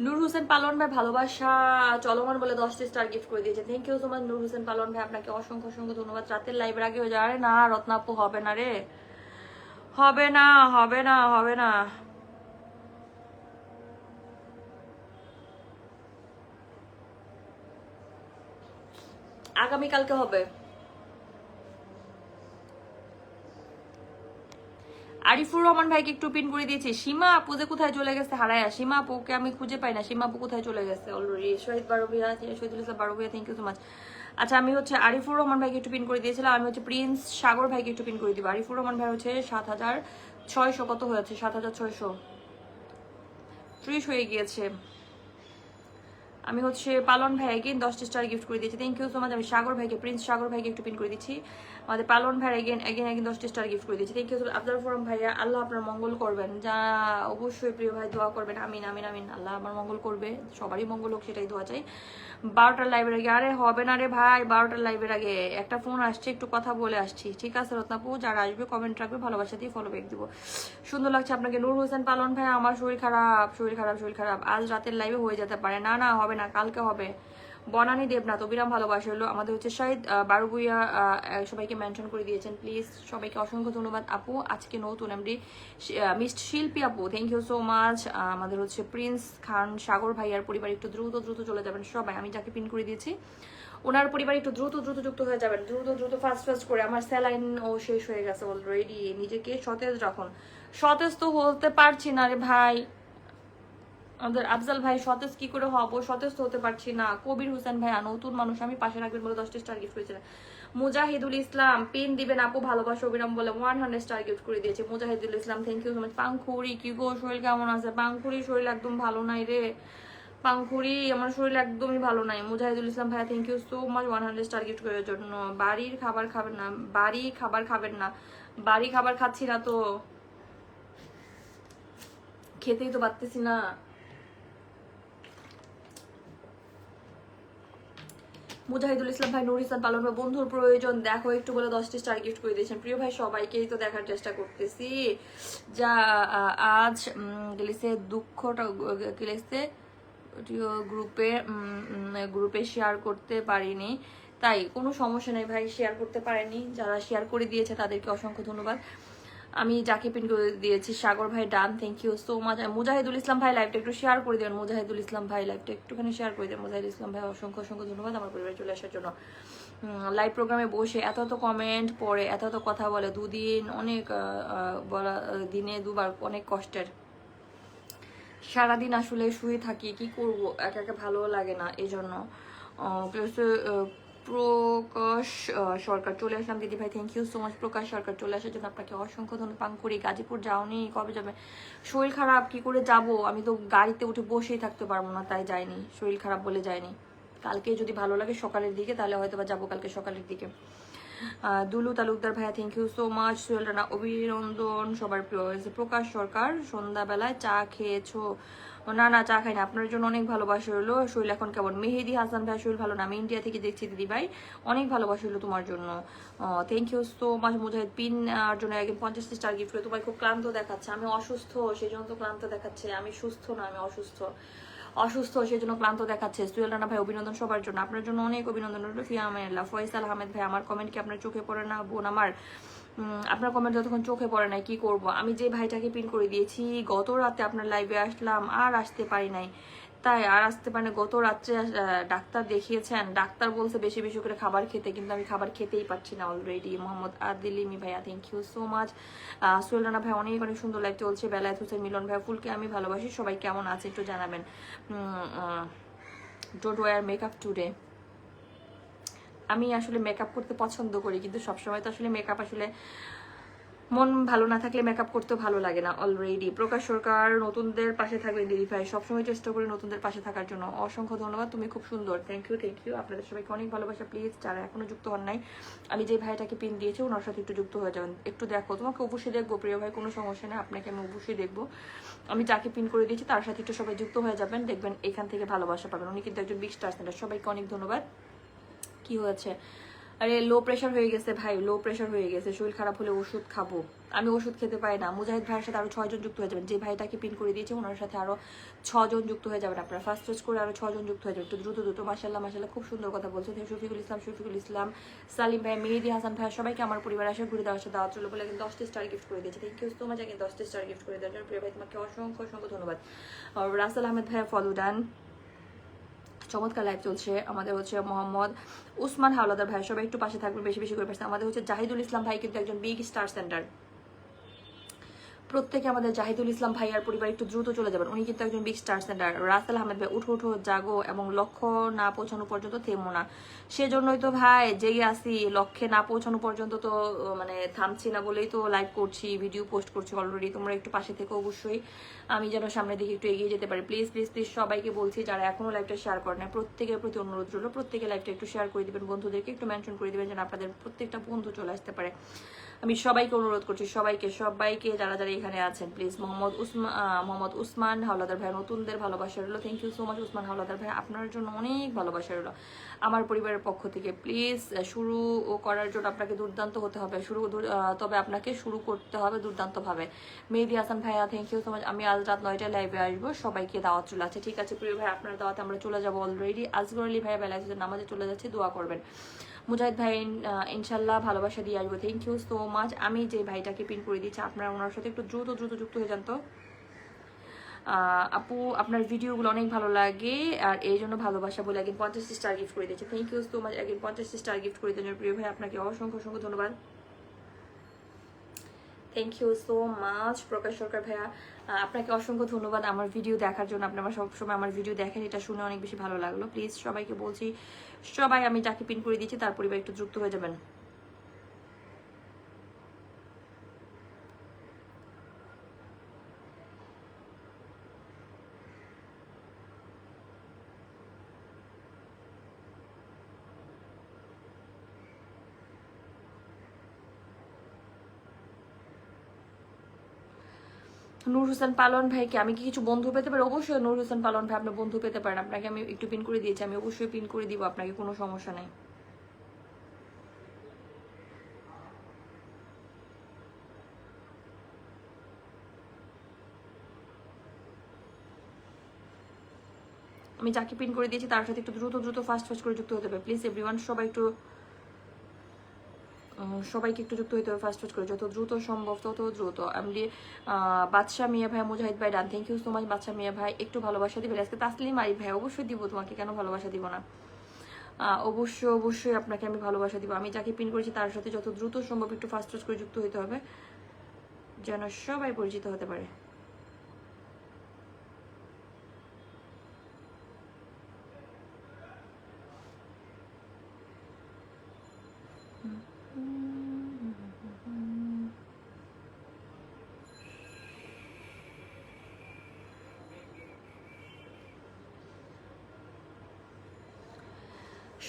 নূর হোসেন পালন ভাই ভালোবাসা চলমান বলে 10টি স্টার গিফট করে দিয়েছে, থ্যাংক ইউ সো মাচ নূর হোসেন পালন ভাই, আপনাকে অসংখ্য অসংখ্য ধন্যবাদ। রাতের লাইভের আগে হয়ে যায়। আরে না রত্নাপু হবে না রে, হবে না হবে না হবে না। আগামীকালকে হবে। আরিফুর রহমান ভাইকে একটু পিন করে দিয়েছি। সীমা আপু যে কোথায় চলে গেছে হারায়া, সীমা আপুকে আমি খুঁজে পাই না। সীমা আপু কোথায় চলে গেছে already. Shahid Baruvia, Shahidul Islam Baruvia thank you so much. আচ্ছা আমি হচ্ছে আরিফুর রহমান ভাইকে একটু পিন করে দিয়েছিলাম। আমি হচ্ছে প্রিন্স সাগর ভাইকে একটু পিন করে দিব। আরিফুর রহমান ভাই হচ্ছে 7,600 কত হয়েছে? 7,630 হয়ে গিয়েছে। আমি হচ্ছে পালন ভাই এগেন 10টি স্টার গিফট করে দিয়েছি, থ্যাংক ইউ সো মাচ। আমি সাগর ভাইকে, প্রিন্স সাগর ভাইকে একটু পিন করে দিচ্ছি। আমাদের পালন ভাই এগেন 10টি স্টার গিফট করে দিচ্ছি, thank you so much. Afzal ফরম ভাইয়া আল্লাহ আপনার মঙ্গল করবেন, যা অবশ্যই প্রিয় ভাই দোয়া করবেন। আমিন আমিন আমিন, আল্লাহ আমার মঙ্গল করবে, সবারই মঙ্গল হোক সেটাই দোয়া চাই। 12টার লাইভের আগে, আরে হবে না রে ভাই 12টার লাইভের আগে একটা ফোন আসছে, একটু কথা বলে আসছি। ঠিক আছে রত্নাপু, যারা আসবে কমেন্ট রাখবে, ভালোবাসা দিয়ে ফলো ব্যাক দিব। সুন্দর লাগছে আপনাকে নূর হোসেন পালন ভাই। আমার শরীর খারাপ, শরীর খারাপ, শরীর খারাপ। আজ রাতের লাইভে হয়ে যেতে পারে। না না হবে না, কালকে হবে। বনানী দেবনাথ অবিরাম ভালোবাসা হলো। আমাদের হচ্ছে শাহিদ বারুগুইয়া সবাইকে মেনশন করে দিয়েছেন, প্লিজ সবাইকে অসংখ্য ধন্যবাদ। আপু আজকে নতুন এমডি মিস্ট শিল্পী আপু থ্যাংক ইউ সো মাচ। আমাদের হচ্ছে প্রিন্স খান সাগর ভাইয়ার পরিবার একটু দ্রুত দ্রুত চলে যাবেন সবাই। আমি যাকে পিন করে দিয়েছি ওনার পরিবার একটু দ্রুত দ্রুত যুক্ত হয়ে যাবেন, দ্রুত দ্রুত ফাস্ট ফাস্ট করে। আমার স্যালাইন ও শেষ হয়ে গেছে অলরেডি। নিজেকে সতেজ রাখুন। সতেজ তো হতে পারছি না রে ভাই, আমাদের আফজাল ভাই সতেজ কি করে হবো, সতেজ তো হতে পারছি না। কবির হোসেন ভাইয়া নতুন মানুষ আমি পাশে রাখবেন বলে 10টা স্টার গিফট করেছিলেন। মুজাহিদুল ইসলাম পিন দিবেন আপু ভালোবাসা অবিরাম বলে 100 স্টার গিফট করে দিয়েছে Mujahidul Islam, thank you so much. পাংখুড়ি কি গো শরীর কেমন আছে? পাংখুড়ি শরীর একদম ভালো নাই রে পাংখুড়ি, আমার শরীর একদমই ভালো নাই। মুজাহিদুল ইসলাম ভাইয়া thank you so much 100 star gift করার জন্য। বাড়ির খাবার খাবেন না, বাড়ি খাবার খাবেন না, বাড়ি খাবার খাচ্ছি না তো, খেতেই তো পারতেছি না। মুজাহিদুল ইসলাম ভাই, নুর ইসলাম পালন ভাই, বন্ধুর প্রয়োজন দেখো একটু বলে 10টি স্টার গিফট করে দিয়েছেন। প্রিয় ভাই সবাইকেই তো দেখার চেষ্টা করতেছি। যা আজ গেলিছে দুঃখটা গেলিছে গ্রুপে শেয়ার করতে পারিনি, তাই কোনো সমস্যা নেই ভাই, শেয়ার করতে পারেনি। যারা শেয়ার করে দিয়েছে তাদেরকে অসংখ্য ধন্যবাদ। আমি যাকে পিন করে দিয়েছি সাগর ভাই done, thank you so much. Mujahidul Islam ভাই লাইভটা একটু শেয়ার করে দেবেন, মুজাহিদুল ইসলাম ভাই লাইভটা একটুখানি শেয়ার করে দেবেন। মুজাহিদুল ইসলাম ভাই অসংখ্য অসংখ্য ধন্যবাদ আমার পরিবারে চলে আসার জন্য। লাইভ প্রোগ্রামে বসে এত কমেন্ট পড়ে, এত কথা বলে, দুদিন অনেক বলা, দিনে দুবার অনেক কষ্টের। সারাদিন আসলে শুয়ে থাকি, কি করব, একা একা ভালো লাগে না, এই জন্য। প্রকাশ সরকার চলে আসলাম দিদি ভাই, থ্যাংক ইউ সো মাচ। প্রকাশ সরকার চলে আসার জন্য আপনাকে অসংখ্য ধন্যবাদ। পাঙ্কুড়ি গাজীপুর যাওনি, কবে যাবে? শরীর খারাপ, কি করে যাব? আমি তো গাড়িতে উঠে বসেই থাকতে পারবো না, তাই যাইনি, শরীর খারাপ বলে যাইনি। কালকে যদি ভালো লাগে সকালের দিকে তাহলে হয়তো বা যাবো কালকে সকালের দিকে। দুলু তালুকদার ভাইয়া thank you so much. Sohel Rana অভিনন্দন সবার প্রিয়। প্রকাশ সরকার সন্ধ্যাবেলায় চা খেয়েছো? না না চা খাই না, আপনার জন্য অনেক ভালোবাসা হলো। শরীর এখন কেমন? মেহেদি হাসান ভাই শরীর ভালো না, আমি ইন্ডিয়া থেকে দেখছি দিদি ভাই, অনেক ভালোবাসা হলো তোমার জন্য, thank you so much. Mujahid pin জন্য একদিন 50 স্টার গিফট করে। তোমার খুব ক্লান্ত দেখাচ্ছে, আমি অসুস্থ সেই জন্য তো ক্লান্ত দেখাচ্ছে, আমি সুস্থ না, আমি অসুস্থ সেই জন্য ক্লান্ত দেখাচ্ছে। সুয়েল রানা ভাই অভিনন্দন সবার জন্য, আপনার জন্য অনেক অভিনন্দন রইল। ফিয়া আমেল্লা ফয়সাল আহমেদ ভাই, আমার কমেন্ট কি আপনার চোখে পড়ে না বোন আমার? আপনার কমেন্ট যতক্ষণ চোখে পড়ে নাই কি করব, আমি যে ভাইটাকে পিন করে দিয়েছি গত রাতে আপনার লাইভে আসলাম, আর আসতে পারি নাই, তাই আর আসতে পারি না। গত রাত্রে ডাক্তার দেখিয়েছেন, ডাক্তার বলছে বেশি বেশি করে খাবার খেতে, কিন্তু আমি খাবার খেতেই পারছি না অলরেডি। মোহাম্মদ আদিলিমি ভাইয়া thank you so much. Sohel Rana ভাই অনেক অনেক সুন্দর লাইভ চলছে। বেলায়েত হোসেন মিলন ভাই, ফুলকে আমি ভালোবাসি, সবাই কেমন আছে একটু জানাবেন। Don't wear makeup today. আমি আসলে মেকআপ করতে পছন্দ করি, কিন্তু সবসময় তো আসলে মেকআপ আসলে মন ভালো না থাকলে মেকআপ করতেও ভালো লাগে না অলরেডি। প্রকাশ সরকার নতুনদের পাশে থাকবেন দিদি ভাই, সবসময় চেষ্টা করি নতুনদের পাশে থাকার জন্য, অসংখ্য ধন্যবাদ, তুমি খুব সুন্দর, থ্যাংক ইউ। আপনাদের সবাইকে অনেক ভালোবাসা। প্লিজ যারা এখনো যুক্ত হন নাই, আমি যে ভাইটাকে পিন দিয়েছি ওনার সাথে একটু যুক্ত হয়ে যাবেন, একটু দেখো, তোমাকে অবশ্যই দেখবো প্রিয় ভাই, কোনো সমস্যা নেই, আপনাকে আমি অবশ্যই দেখবো। আমি যাকে পিন করে দিয়েছি তার সাথে একটু সবাই যুক্ত হয়ে যাবেন, দেখবেন এখান থেকে ভালোবাসা পাবেন। উনি কিন্তু একজন 20 স্টার সেন্টার, সবাইকে অনেক ধন্যবাদ। কি হয়েছে? আরে লো প্রেশার হয়ে গেছে ভাই, লো প্রেশার হয়ে গেছে, শরীর খারাপ হলে ওষুধ খাবো, আমি ওষুধ খেতে পারি না। মুজাহিদ ভাইয়ের সাথে আরো 6 জন যুক্ত হয়ে যাবেন, যে ভাইটাকে পিন করে দিয়েছে ওনার সাথে আরো 6 জন যুক্ত হয়ে যাবেন, আপনারা ফার্স্ট ফার্স্ট করে আরো 6 জন যুক্ত হয়ে যাবেন, একটু দ্রুত। মাশাআল্লাহ খুব সুন্দর কথা বলছে। শফিকুল ইসলাম, সালিম ভাই, মেহেদি হাসান ভাই, সবাইকে আমার পরিবার আসে ঘুরে দেওয়ার সাথে দাওয়াত চলো বলে কিন্তু 10টি স্টার গিফট করে দিয়েছে, থ্যাংক ইউ সো মাচ। 10টি স্টার গিফট করে দেওয়ার জন্য প্রিয় ভাই তোমাকে অসংখ্য অসংখ্য ধন্যবাদ। রাসেল আহমেদ ভাইয়া ফলো ডান, চমৎকার লাইভ চলছে। আমাদের হচ্ছে মোহাম্মদ উসমান হাওলাদার ভাই, সবাই একটু পাশে থাকবেন, বেশি বেশি করে পাশে। আমাদের হচ্ছে জাহিদুল ইসলাম ভাই কিন্তু একজন বিগ স্টার সেন্টার, প্রত্যেকে আমাদের জাহিদুল ইসলাম ভাই আর পরিবার একটু দ্রুত চলে যাবেন, উনি কিন্তু একজন big star centre. Rasel Ahmed ভাই উঠো জাগো এবং লক্ষ্য না পৌঁছানো পর্যন্ত থেমো না, সেজন্যই তো ভাই জেগে আসি, লক্ষ্যে না পৌঁছানো পর্যন্ত তো মানে থামছি না বলেই তো লাইভ করছি, ভিডিও পোস্ট করছি অলরেডি। তোমরা একটু পাশে থেকে অবশ্যই আমি যেন সামনের দিকে একটু এগিয়ে যেতে পারি। প্লিজ সবাইকে বলছি যারা এখনো লাইভটা শেয়ার করেন না, প্রত্যেকের প্রতি অনুরোধ রইল, প্রত্যেকে লাইভটা একটু শেয়ার করে দিবেন, বন্ধুদেরকে একটু মেনশন করে দিবেন যেন আপনাদের প্রত্যেকটা বন্ধু চলে আসতে পারে। আমি সবাইকে অনুরোধ করছি, সবাইকে যারা যারা এখানে আছেন প্লিজ। মোহাম্মদ উসমান হাওলাদার ভাই, নতুনদের ভালোবাসা রইল, thank you so much Usman Howlader ভাই, আপনার জন্য অনেক ভালোবাসা রইল আমার পরিবারের পক্ষ থেকে। প্লিজ শুরু করার জন্য আপনাকে দুর্দান্ত হতে হবে, তবে আপনাকে শুরু করতে হবে দুর্দান্তভাবে। মেহেদি হাসান ভাইয়া থ্যাংক ইউ সো মাচ। আমি আজ রাত 9টায় লাইভে আসবো, সবাইকে দাওয়াত চলে আছে, ঠিক আছে প্রিয় ভাই, আপনার দাওয়াতে আমরা চলে যাবো অলরেডি। আজগর আলী ভাইয়া বেলায় নামাজে চলে যাচ্ছে, দোয়া করবেন। মুজাহিদ ভাই ইনশাল্লাহ ভালোবাসা দিয়ে আসবো, থ্যাংক ইউ সো মাচ। আমি যে ভাইটাকে পিন করে দিচ্ছি আপনারা ওনার সাথে একটু দ্রুত যুক্ত হয়ে যান তো। আপু আপনার ভিডিওগুলো অনেক ভালো লাগে আর এই জন্য ভালোবাসা বলে একদিন 50 স্টার গিফট করে দিয়েছে, থ্যাংক ইউ সো মাচ। একদিন 50 স্টার গিফট করে দেওয়ার প্রিয় ভাই আপনাকে অসংখ্য ধন্যবাদ। থ্যাংক ইউ সো মাচ প্রকাশ সরকার ভাইয়া, আপনাকে অসংখ্য ধন্যবাদ আমার ভিডিও দেখার জন্য। আপনি আমার সবসময় আমার ভিডিও দেখেন, এটা শুনে অনেক বেশি ভালো লাগলো। প্লিজ সবাইকে বলছি, সবাই আমি যাকে পিন করে দিচ্ছি তার পরিবার একটু যুক্ত হয়ে যাবেন। নূর হোসেন পালন ভাইকে আমি কি কিছু বন্ধু পেতে পারি? অবশ্যই নূর হোসেন পালন ভাই আপনি বন্ধু পেতে পারেন, আপনাকে আমি একটু পিন করে দিয়েছি, আমি অবশ্যই পিন করে দিব আপনাকে, কোনো সমস্যা নেই। আমি যাকে পিন করে দিয়েছি তার সাথে একটু দ্রুত দ্রুত ফাস্ট ফাস্ট করে যুক্ত হতে হবে প্লিজ এভরিওয়ান। সবাইকে একটু যুক্ত হতে হবে ফাস্ট ফাস্ট করে, যত দ্রুত সম্ভব তত দ্রুত। আমি বাদশা মিয়া ভাই, মুজাহিদ ভাই done, thank you so much. Badsha মিয়া ভাই একটু ভালোবাসা দিবেন আজকে। তাসলিম আরিফ ভাই অবশ্যই দিব তোমাকে, কেন ভালোবাসা দিব না, অবশ্যই অবশ্যই আপনাকে আমি ভালোবাসা দিব। আমি যাকে পিন করেছি তার সাথে যত দ্রুত সম্ভব একটু ফাস্ট ফাস্ট করে যুক্ত হতে হবে, যেন সবাই পরিচিত হতে পারে।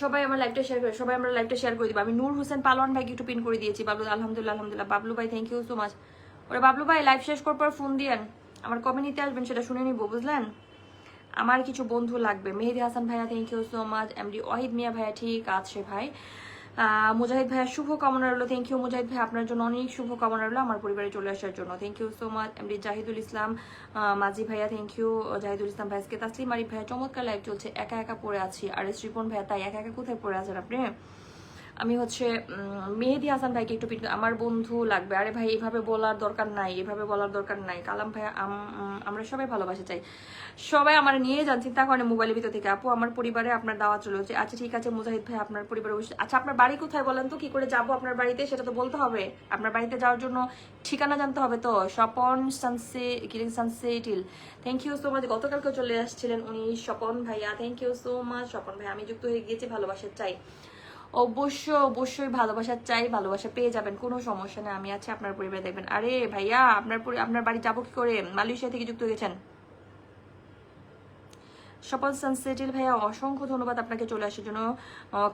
সবাই আমার লাইভটা শেয়ার করে, সবাই আমরা লাইভটা শেয়ার করে দিব। আমি নূর হোসেন পালোয়ান ভাইকে একটু পিন করে দিয়েছি। বাবলু আলহামদুলিল্লাহ আলহামদুলিল্লাহ। বাবলু ভাই থ্যাংক ইউ সো মাচ। ওরা বাবলু ভাই লাইভ শেষ করার পর ফোন দিয়েন, আমার কবে নিতে আসবেন সেটা শুনে নিব, বুঝলেন? আমার কিছু বন্ধু লাগবে। মেহেদি হাসান ভাইয়া thank you so much. MD Wahid Mia ভাইয়া ঠিক আছে ভাই। মুজাহিদ ভাইয়া শুভ কামনা রইলো, থ্যাংক ইউ মুজাহিদ ভাই, আপনার জন্য অনেক শুভ কামনা রইলো আমার পরিবারে চলে আসার জন্য, thank you so much. MD Zahidul Islam Majhi ভাইয়া থ্যাংক ইউ। জাহিদুল ইসলাম ভাইকে তাসলিম আরিফ ভাইয়া চমৎকার লাইভ চলছে, একা একা পড়ে আছি। আর শ্রীপন ভাইয়া তাই একা একা কোথায় পড়ে আছেন আপনি? আমি হচ্ছে মেহেদি হাসান ভাইকে একটু আমার বন্ধু লাগবে। আরে ভাই এভাবে বলার দরকার নাই, এভাবে বলার দরকার নাই। কালাম ভাই আমরা সবাই ভালোবাসা চাই, সবাই আমার নিয়ে যান, চিন্তা করেন মোবাইলের ভিতর থেকে। আপু আমার পরিবারে আপনার দাওয়াত চলে হচ্ছে। আচ্ছা ঠিক আছে মুজাহিদ ভাই আপনার পরিবারে অবশ্যই। আচ্ছা আপনার বাড়ি কোথায় বলেন তো, কি করে যাবো আপনার বাড়িতে সেটা তো বলতে হবে। আপনার বাড়িতে যাওয়ার জন্য ঠিকানা জানতে হবে তো। স্বপন সানসেটিল থ্যাংক ইউ সো মাচ। গতকালকে চলে আসছিলেন উনি স্বপন ভাইয়া, thank you so much Swapan ভাই। আমি যুক্ত হয়ে গিয়েছি, ভালোবাসা চাই, অবশ্যই অবশ্যই ভালোবাসা চাই, ভালোবাসা পেয়ে যাবেন, কোনো সমস্যা নেই, আমি আছি আপনার পরিবারে দেখবেন। আরে ভাইয়া আপনার বাড়ি যাবো কি করে? মালয়েশিয়া থেকে যুক্ত হয়েছেন। সপল সানসেটিল ভাইয়া অসংখ্য ধন্যবাদ আপনাকে চলে আসার জন্য।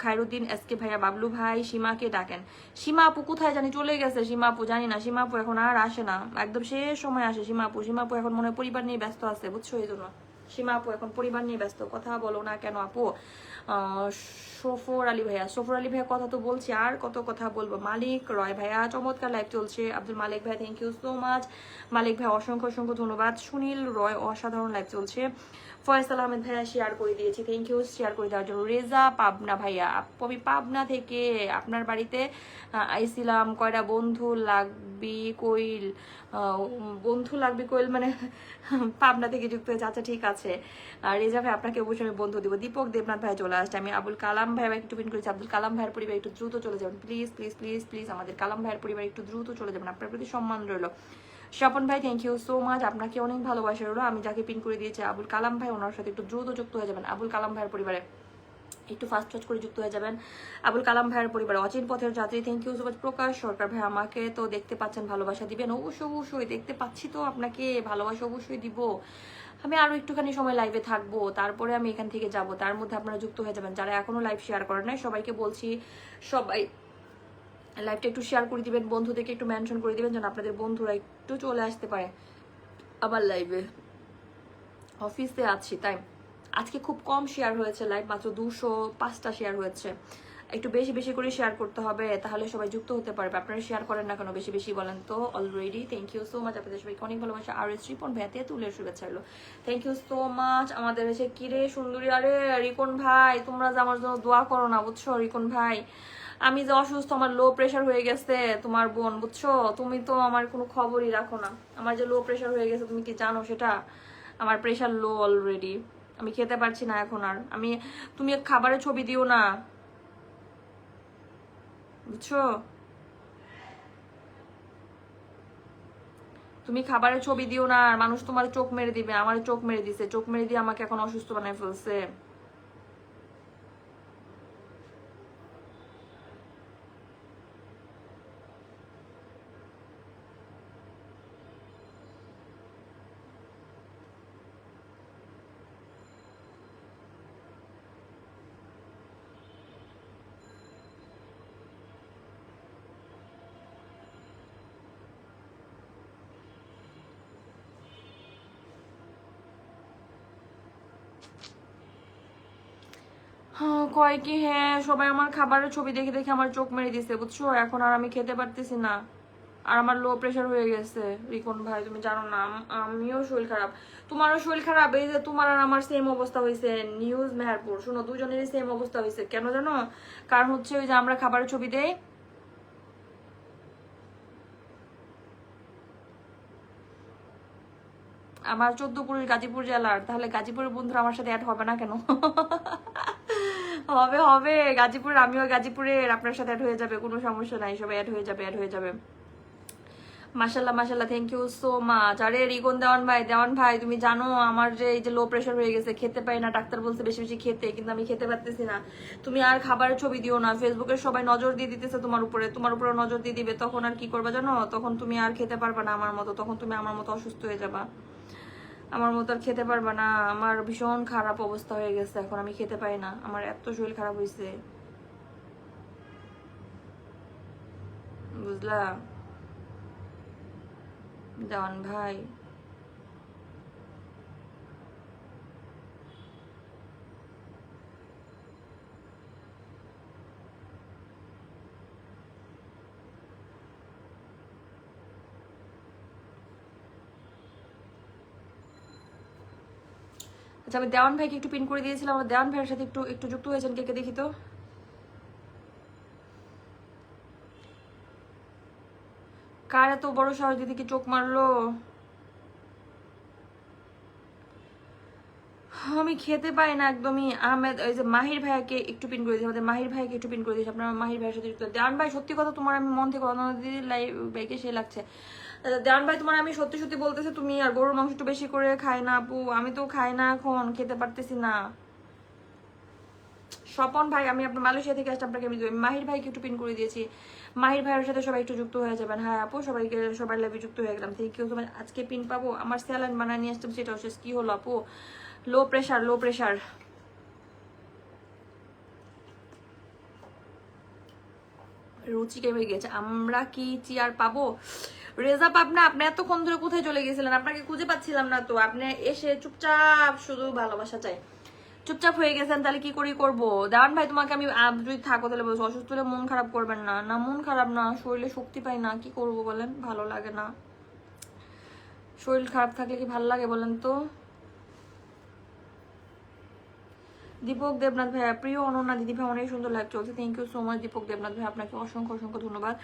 খায়রুদ্দিন এসকে ভাইয়া, বাবলু ভাই সীমাকে ডাকেন। সীমা আপু কোথায় জানি চলে গেছে, সীমা আপু জানি না, সীমা আপু এখন আর আসে না, একদম শেষ সময় আসে সীমা আপু। সীমা আপু এখন মনে হয় পরিবার নিয়ে ব্যস্ত আছে, বুঝছো? এই জন্য সীমা আপু এখন পরিবার নিয়ে ব্যস্ত, কথা বলো না কেন আপু? সফর আলী ভাইয়া, সফর আলী ভাইয়া কথা তো বলছি, আর কত কথা বলবো। মালিক রয় ভাইয়া চমৎকার লাইভ চলছে। আব্দুল মালিক ভাই থ্যাংক ইউ সো মাচ। মালিক ভাই অসংখ্য অসংখ্য ধন্যবাদ। সুনীল রয় অসাধারণ লাইভ চলছে। ফয়সাল আহমেদ ভাইয়া শেয়ার করে দিয়েছি, থ্যাংক ইউ শেয়ার করে দেওয়ার জন্য। রেজা পাবনা ভাইয়া, আমি পাবনা থেকে আপনার বাড়িতে আইছিলাম, কয়টা বন্ধু লাগবি কইল? বন্ধু লাগবে কইল মানে পাবনা থেকে যুক্ত হয়েছে, আচ্ছা ঠিক আছে। রেজা ভাই আপনাকে অবশ্যই আমি বন্ধু দিব। দীপক দেবনাথ ভাই চলে আসছে। আমি আবুল কালাম ভাই একটু পিন করেছি। আব্দুল কালাম ভাইয়ের পরিবার একটু দ্রুত চলে যাবেন প্লিজ প্লিজ প্লিজ প্লিজ, আমাদের কালাম ভাইয়ের পরিবার একটু দ্রুত চলে যাবেন, আপনার প্রতি সম্মান রইল। স্বপন ভাই থ্যাংক ইউ সো মাচ, আপনাকে অনেক ভালোবাসা রইলো। আমি যাকে পিন করে দিয়েছি আবুল কালাম ভাই, ওনার সাথে একটু দ্রুত যুক্ত হয়ে যাবেন। আবুল কালাম ভাইয়ের পরিবারে একটু ফাস্ট ফাস্ট করে যুক্ত হয়ে যাবেন। আবুল কালাম ভাইয়ের পরিবারে অচিন পথের যাত্রী থ্যাংক ইউ সো মাচ। প্রকাশ সরকার ভাই আমাকে তো দেখতে পাচ্ছেন, ভালোবাসা দিবেন? অবশ্যই অবশ্যই দেখতে পাচ্ছি তো, আপনাকে ভালোবাসা অবশ্যই দিব। আমি আরো একটুখানি সময় লাইভে থাকবো, তারপরে আমি এখান থেকে যাব, তার মধ্যে আপনারা যুক্ত হয়ে যাবেন। যারা এখনো লাইভ শেয়ার করেন নাই সবাইকে বলছি, সবাই লাইভটা একটু শেয়ার করে দিবেন, বন্ধুদেরকে একটু মেনশন করে দিবেন যেন আপনাদের বন্ধুরা একটু চলে আসতে পারে আবার লাইভে। অফিসে আছি তাই আজকে খুব কম শেয়ার হয়েছে লাইভ, মাত্র 205টা শেয়ার হয়েছে। একটু বেশি বেশি করে শেয়ার করতে হবে, তাহলে সবাই যুক্ত হতে পারবে। আপনারা শেয়ার করেন না কেন বেশি বেশি বলেন তো already. Thank you so much, আপনাদের সবাইকে অনেক ভালোবাসা। আর রিপন ভাই তুলের শুভেচ্ছা হলো, থ্যাংক ইউ সো মাচ। আমাদের এসে কিরে সুন্দরী, আরে রিকন ভাই তোমরা যে আমার জন্য দোয়া করো না বুঝছো? রিকন ভাই আমি যে অসুস্থ, আমার লো প্রেশার হয়ে গেছে, তোমার বোন বুঝছো? তুমি তো আমার কোনো খবরই রাখো না, আমার যে লো প্রেশার হয়ে গেছে তুমি কি জানো সেটা? আমার প্রেশার লো অলরেডি, আমি খেতে পারছি না এখন আর। তুমি খাবারের ছবি দিও না বুঝছো? তুমি খাবারের ছবি দিও না, আর মানুষ তোমার চোখ মেরে দিবে। আমার চোখ মেরে দিছে, চোখ মেরে দিয়ে আমাকে এখন অসুস্থ বানায় ফেলছে। হ্যাঁ, কয় কি হ্যাঁ সবাই আমার খাবারের ছবি দেখে দেখে আমার চোখ মেরে দিছে, বুঝছো? এখন আর আমি খেতে পারতেছি না, আর আমার লো প্রেশার হয়ে গেছে। রিকন ভাই তুমি জানো না, আমিও শরীর খারাপ, তোমারও শরীর খারাপ। এই যে তোমার আর আমার সেম অবস্থা হয়েছে, নিউজ মেহেরপুর শোনো, দুজনেরই সেম অবস্থা হয়েছে। কেন জানো? কারণ হচ্ছে ওই যে আমরা খাবারের ছবি দেই, আমার 14 গাজীপুর জেলার, তাহলে গাজীপুরের বন্ধুরা আমার সাথে অ্যাড হবে না কেন? হবে হবে, গাজীপুর, আমিও গাজীপুরের, আপনার সাথে অ্যাড হয়ে যাবে, কোনো সমস্যা নাই, সবাই অ্যাড হয়ে যাবে, অ্যাড হয়ে যাবে। মাশাল্লাহ মাশাল্লাহ, থ্যাংক ইউ সো মাচ। আরে রিকন দেওয়ান ভাই তুমি জানো আমার যে এই যে লো প্রেশার হয়ে গেছে, খেতে পাই না, ডাক্তার বলছে বেশি বেশি খেতে, কিন্তু আমি খেতে পারতেছি না। তুমি আর খাবারের ছবি দিও না, ফেসবুকের সবাই নজর দিয়ে দিতেছে তোমার উপরে, তোমার উপরে নজর দিয়ে দিবে, তখন আর কি করবা জানো? তখন তুমি আর খেতে পারবা না আমার মতো, তখন তুমি আমার মতো অসুস্থ হয়ে যাবা, আমার মতো আর খেতে পারবা না। আমার ভীষণ খারাপ অবস্থা হয়ে গেছে, এখন আমি খেতে পাই না, আমার এত শরীর খারাপ হয়েছে, বুঝলা দেওয়ান ভাই? আচ্ছা, আমি দেওয়ান ভাইকে একটু পিন করে দিয়েছিলাম, আমার দেওয়ান ভাইয়ের সাথে একটু একটু যুক্ত হয়েছেন কে কে দেখি তো। কার এত বড় সাহস দিদিকে চোখ মারলো? আমি খেতে পাই না একদমই। আহমেদ, ওই যে মাহির ভাইয়াকে একটু পিন করে দিয়েছি, আমাদের মাহির ভাইকে একটু পিন করে দিয়েছি, আপনার মাহির ভাইয়ের সাথে যুক্ত। দেওয়ান ভাই সত্যি কথা, তোমার আমি মন থেকে দিদির লাইভ ভাইকে সে লাগছে। দেওয়ান ভাই তোমার আমি সত্যি সত্যি বলতেছি, তুমি আর গরুর মাংস একটু বেশি করে খাই না আপু, আমি তো খাই না, এখন খেতে পারতেছি না। স্বপন ভাই, আমি আপনার মালয়েশিয়া থেকে আসলে আপনাকে আমি মাহির ভাইকে একটু পিন করে দিয়েছি, মাহির ভাইয়ের সাথে সবাই একটু যুক্ত হয়ে যাবেন। হ্যাঁ আপু, সবাইকে সবাই লাইভে যুক্ত হয়ে গেলাম, থ্যাংক ইউ। তোমার আজকে পিন পাবো, আমার স্যালাইন বানায় নিয়ে আসতাম, সেটাও শেষ। কি হলো আপু? Low pressure, low pressure. রুচি কেমন গেছে? আমরা কি চেয়ার পাবো? রেজা পাবনা, আপনি এতক্ষণ ধরে কোথায় চলে গেছিলেন? আপনাকে খুঁজে পাচ্ছিলাম না তো, আপনি এসে চুপচাপ শুধু ভালোবাসা চাই, চুপচাপ হয়ে গেছেন, তাহলে কি করি করবো? দেওয়ান ভাই তোমাকে আমি যদি থাকো তাহলে বলছো, অসুস্থ হলে মন খারাপ করবেন না। না মন খারাপ না, শরীরে শক্তি পাই না, কি করব বলেন? ভালো লাগে না, শরীর খারাপ থাকলে কি ভালো লাগে বলেন তো? দীপক দেবনাথ ভাইয়া, প্রিয় অনন্যা দিদি ভাই, অনেক সুন্দর লাইভ চলছে, thank you so much Dipak Debnath ভাই, আপনাকে অসংখ্য অসংখ্য ধন্যবাদ।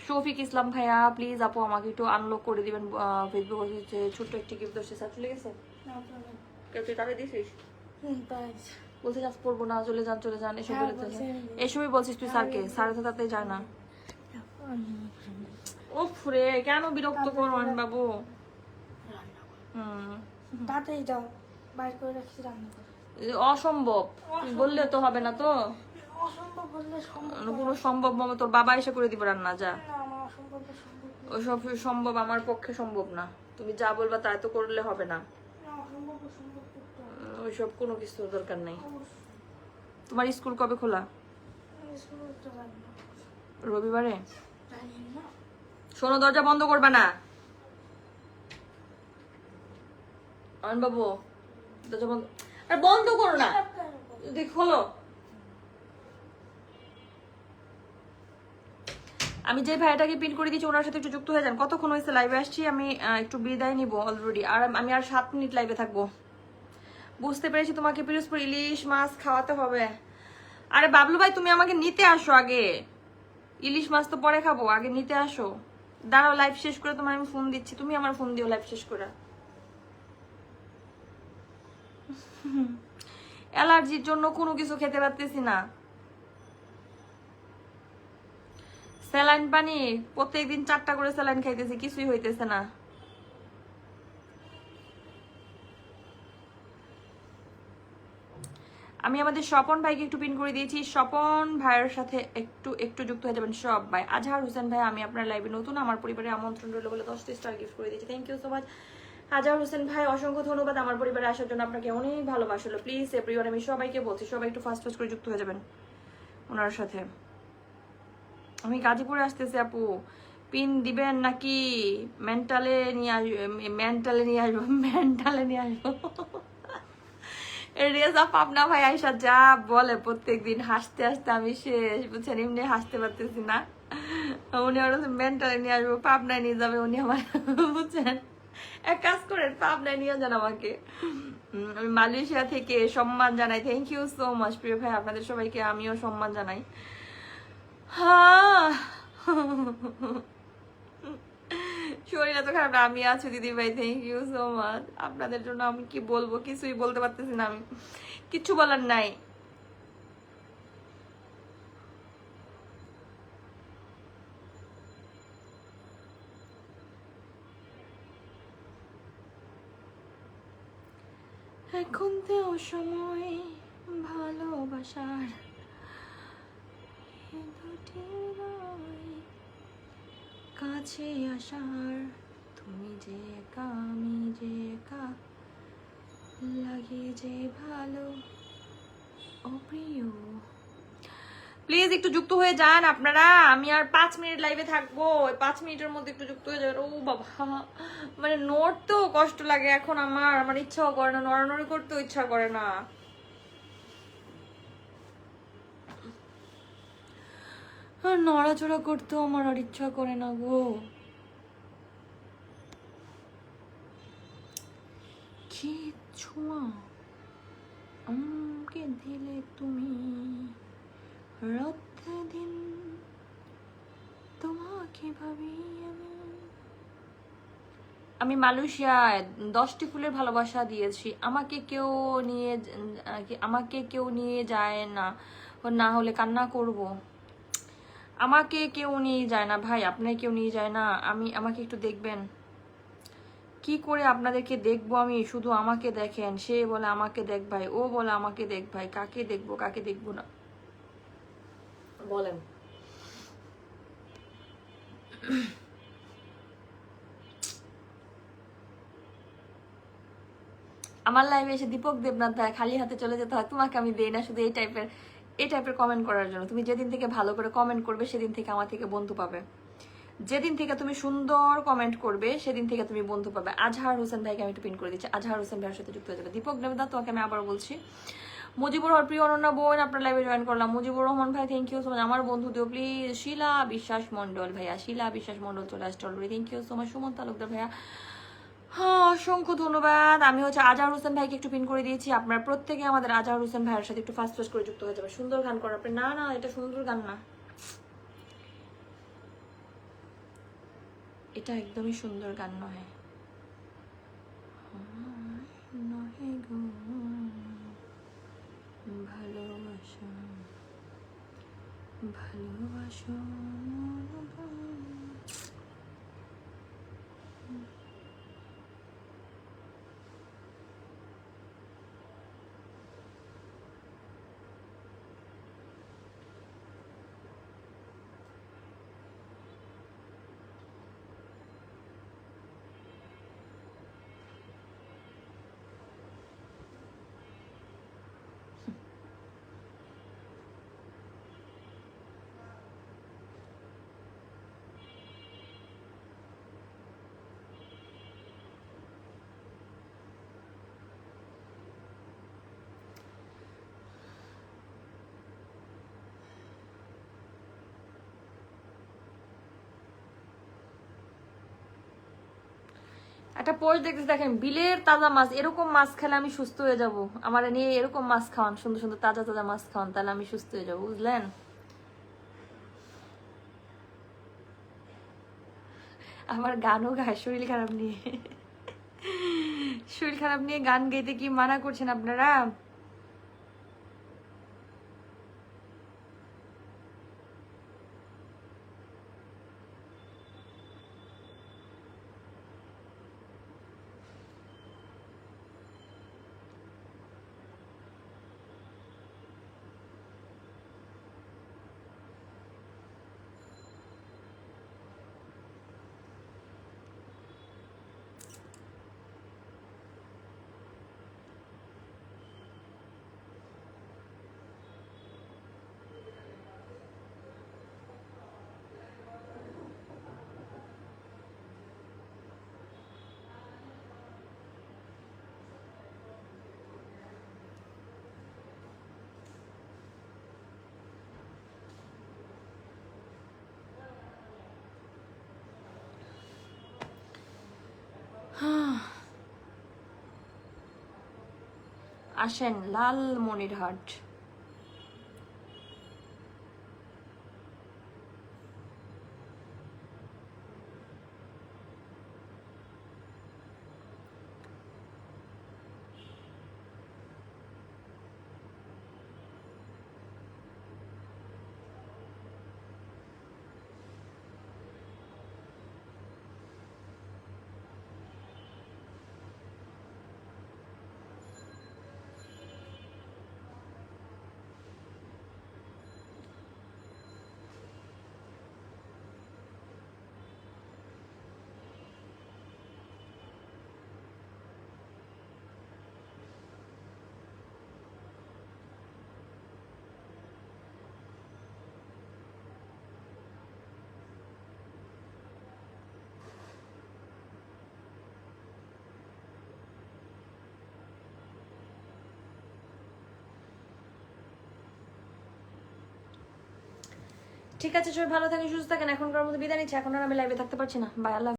শফিক ইসলাম ভাইয়া, প্লিজ আপু আমাকে একটু আনলক করে দিবেন ফেসবুক, হচ্ছে ছোট্ট একটি গিফট দোষে। স্যার চলে গেছে, তুই তাহলে দিছিস? বলছিস আজ পড়বো না, চলে যান চলে যান, এসব বলেছে, এসবই বলছিস তুই স্যারকে, স্যার তো তাতে যায় না। ও ফুরে কেন বিরক্ত করবেন বাবু? তাড়াতাড়ি যাও, বাইর করে রাখছি রান্না করে। অসম্ভব, তুই বললে তো হবে না তো, অসম্ভব বললে সম্ভব পুরো সম্ভব মামা, তোর বাবা এসে করে দিব রান্না, যা। না, আমার অসম্ভব সম্ভব ওইসব সম্ভব আমার পক্ষে সম্ভব না, তুমি যা বলবা তাই তো করলে হবে না, না, অসম্ভব সম্ভব করতে হবে। ওইসব কোনো কিছু দরকার নেই। অবশ্যই। তোমার স্কুল কবে খোলা? আমি স্কুল করতে পারি না, রবিবারে? জানি না। শোনো, দরজা বন্ধ করবে না অয়ন বাবু, দরজা বন্ধ, আর বন্ধ করো না, দেখ খোলো। আমি যে ভাইটাকে পিন করে দিয়েছি ওনার সাথে একটু যুক্ত হয়ে যান। কতক্ষণ হয়েছে লাইভে আসছি আমি, একটু বিদায় নিব অলরেডি, আর আমি আর 7 মিনিট লাইভে থাকবো। বুঝতে পেরেছি, তোমাকে পিরোজপুর ইলিশ মাছ খাওয়াতে হবে। আরে বাবলু ভাই, তুমি আমাকে নিতে আসো আগে, ইলিশ মাছ তো পরে খাবো, আগে নিতে আসো। দাঁড়াও, লাইভ শেষ করে তোমার আমি ফোন দিচ্ছি, তুমি আমার ফোন দিও লাইভ শেষ করে। অ্যালার্জির জন্য কোনো কিছু খেতে পারতেছি না। স্যালাইন পানি প্রত্যেকদিন 4টা করে স্যালাইন খাইতেছি, কিছুই হইতেছে না। আমি আমাদের স্বপন ভাইকে একটু পিন করে দিয়েছি, স্বপন ভাইয়ের সাথে একটু একটু যুক্ত হয়ে যাবেন সব ভাই। আজহার হোসেন ভাই, আমি আপনার লাইভে নতুন, আমার পরিবারে আমন্ত্রণ রইল বলে 10টি স্টার গিফট করে দিয়েছি, থ্যাংক ইউ সো মাচ। আজহার হোসেন ভাই অসংখ্য ধন্যবাদ আমার পরিবারে আসার জন্য, আপনাকে অনেক ভালোবাসা হলো। প্লিজ এভরিওয়ান, আমি সবাইকে বলছি সবাই একটু ফাস্ট ফাস্ট করে যুক্ত হয়ে যাবেন ওনার সাথে। আমি গাজীপুরে আসতেছি আপু, পিন দিবেন নাকি মেন্টালে নিয়ে আসবো? মেন্টালে নিয়ে আসবো, মেন্টালে নিয়ে আসবো। রেজা পাবনা ভাই আইসা যা বলে প্রত্যেকদিন, হাসতে হাসতে আমি শেষ, বুঝছেন, এমনি হাসতে পারতেছি না। উনি ওর মেন্টালে নিয়ে আসবো, পাবনায় নিয়ে যাবে উনি আমার, বুঝছেন। এক কাজ করেন, পাবনায় নিয়ে যান আমাকে। আমি মালয়েশিয়া থেকে সম্মান জানাই, থ্যাংক ইউ সো মাচ প্রিয় ভাই, আপনাদের সবাইকে আমিও সম্মান জানাই। হ্যাঁ, শরীর এত খারাপ, আমি আছি দিদি ভাই, থ্যাংক ইউ সো মাচ। আপনাদের জন্য আমি কি বলবো, কিছুই বলতে পারতেছি না, আমি কিচ্ছু বলার নাই। এখন তো সময় ভালোবাসার, এ দুটি নয়, কাছে আসার, তুমি যে একা আমি যে একা, লাগে যে ভালো অপ্রিয়। প্লিজ একটু যুক্ত হয়ে যান আপনারা, আমি আর 5 মিনিট লাইভে থাকবো, 5 মিনিটের মধ্যে একটু যুক্ত হয়ে যাবেন। ও বাবা, মানে নড়তেও কষ্ট লাগে এখন, আমার ইচ্ছাও করে না, নড়ানড়ি করতেও ইচ্ছা করে না। আর নড়াচড়া করতেও আমার আর ইচ্ছা করে না গো। কি ছোঁয়া আমাকে দিলে তুমি, রাত দিন তোমাকে ভাবি আমি। আমি মালয়েশিয়ায় 10টি ফুলের ভালোবাসা দিয়েছি, আমাকে কেউ নিয়ে যায় না, না হলে কান্না করব। আমাকে কেউ নিয়ে যায় না ভাই, আপনার কেউ নিয়ে যায় না। আমাকে একটু দেখবেন, কি করে আপনাদেরকে দেখবো আমি, শুধু আমাকে দেখেন। সে বলে আমাকে দেখ ভাই, ও বলে আমাকে দেখ ভাই, কাকে দেখবো কাকে দেখবো না বলেন। আমার লাইভে এসে দীপক দেবনাথ ভাই খালি হাতে চলে যেতে হয়, তোমাকে আমি দেই না শুধু এই টাইপের কমেন্ট করার জন্য। তুমি যেদিন থেকে ভালো করে কমেন্ট করবে সেদিন থেকে আমার থেকে বন্ধু পাবে, যেদিন থেকে তুমি সুন্দর কমেন্ট করবে সেদিন থেকে তুমি বন্ধু পাবে। আজহার হোসেন ভাইকে আমি একটু পিন করে দিচ্ছি, আজহার হোসেন ভাইয়ের সাথে যুক্ত হয়ে যাবে। দীপক দেবনাথ, তোমাকে আমি আবার বলছি। মুজিবুর রহমান, প্রিয় অনন্যা বোন, আপনার লাইভে জয়েন করলাম। মুজিবুর রহমান ভাই, থ্যাংক ইউ সো মাচ। আমার বন্ধু দিও প্লিজ। শিলা বিশ্বাস মন্ডল ভাইয়া, শিলা বিশ্বাস মন্ডল চলে আসছে already, thank you so much. Suman Talukdar ভাইয়া, হ্যাঁ অসংখ্য ধন্যবাদ। আমি হচ্ছে আজহার হোসেন ভাইকে একটু পিন করে দিয়েছি, আপনারা প্রত্যেকে আমাদের আজহার হোসেন ভাইয়ের সাথে একটু ফাস্ট ফাস্ট করে যুক্ত হয়ে যাবে। সুন্দর গান করার আপনি, না না এটা সুন্দর গান না, এটা একদমই সুন্দর গান নয়। নহে গো ভালোবাসা, ভালোবাসা। একটা পোস্ট দেখতেছি, দেখেন, বিলের তাজা মাছ, এরকম মাছ খেলে আমি সুস্থ হয়ে যাব। আমার নিয়ে এরকম মাছ খাওয়ান, সুন্দর সুন্দর তাজা তাজা মাছ খাওয়ান, তাহলে আমি সুস্থ হয়ে যাবো, বুঝলেন। আমার গানও গায় শরীর খারাপ নিয়ে, শরীর খারাপ নিয়ে গান গাইতে কি মানা করছেন আপনারা? আসেন লাল মনিরহাট। ঠিক আছে, সবাই ভালো থাকেন, সুস্থ থাকেন। এখনকার মতো বিদায় নিচ্ছি, এখন আর আমি লাইভে থাকতে পারছি না। বাই, আল্লাহ।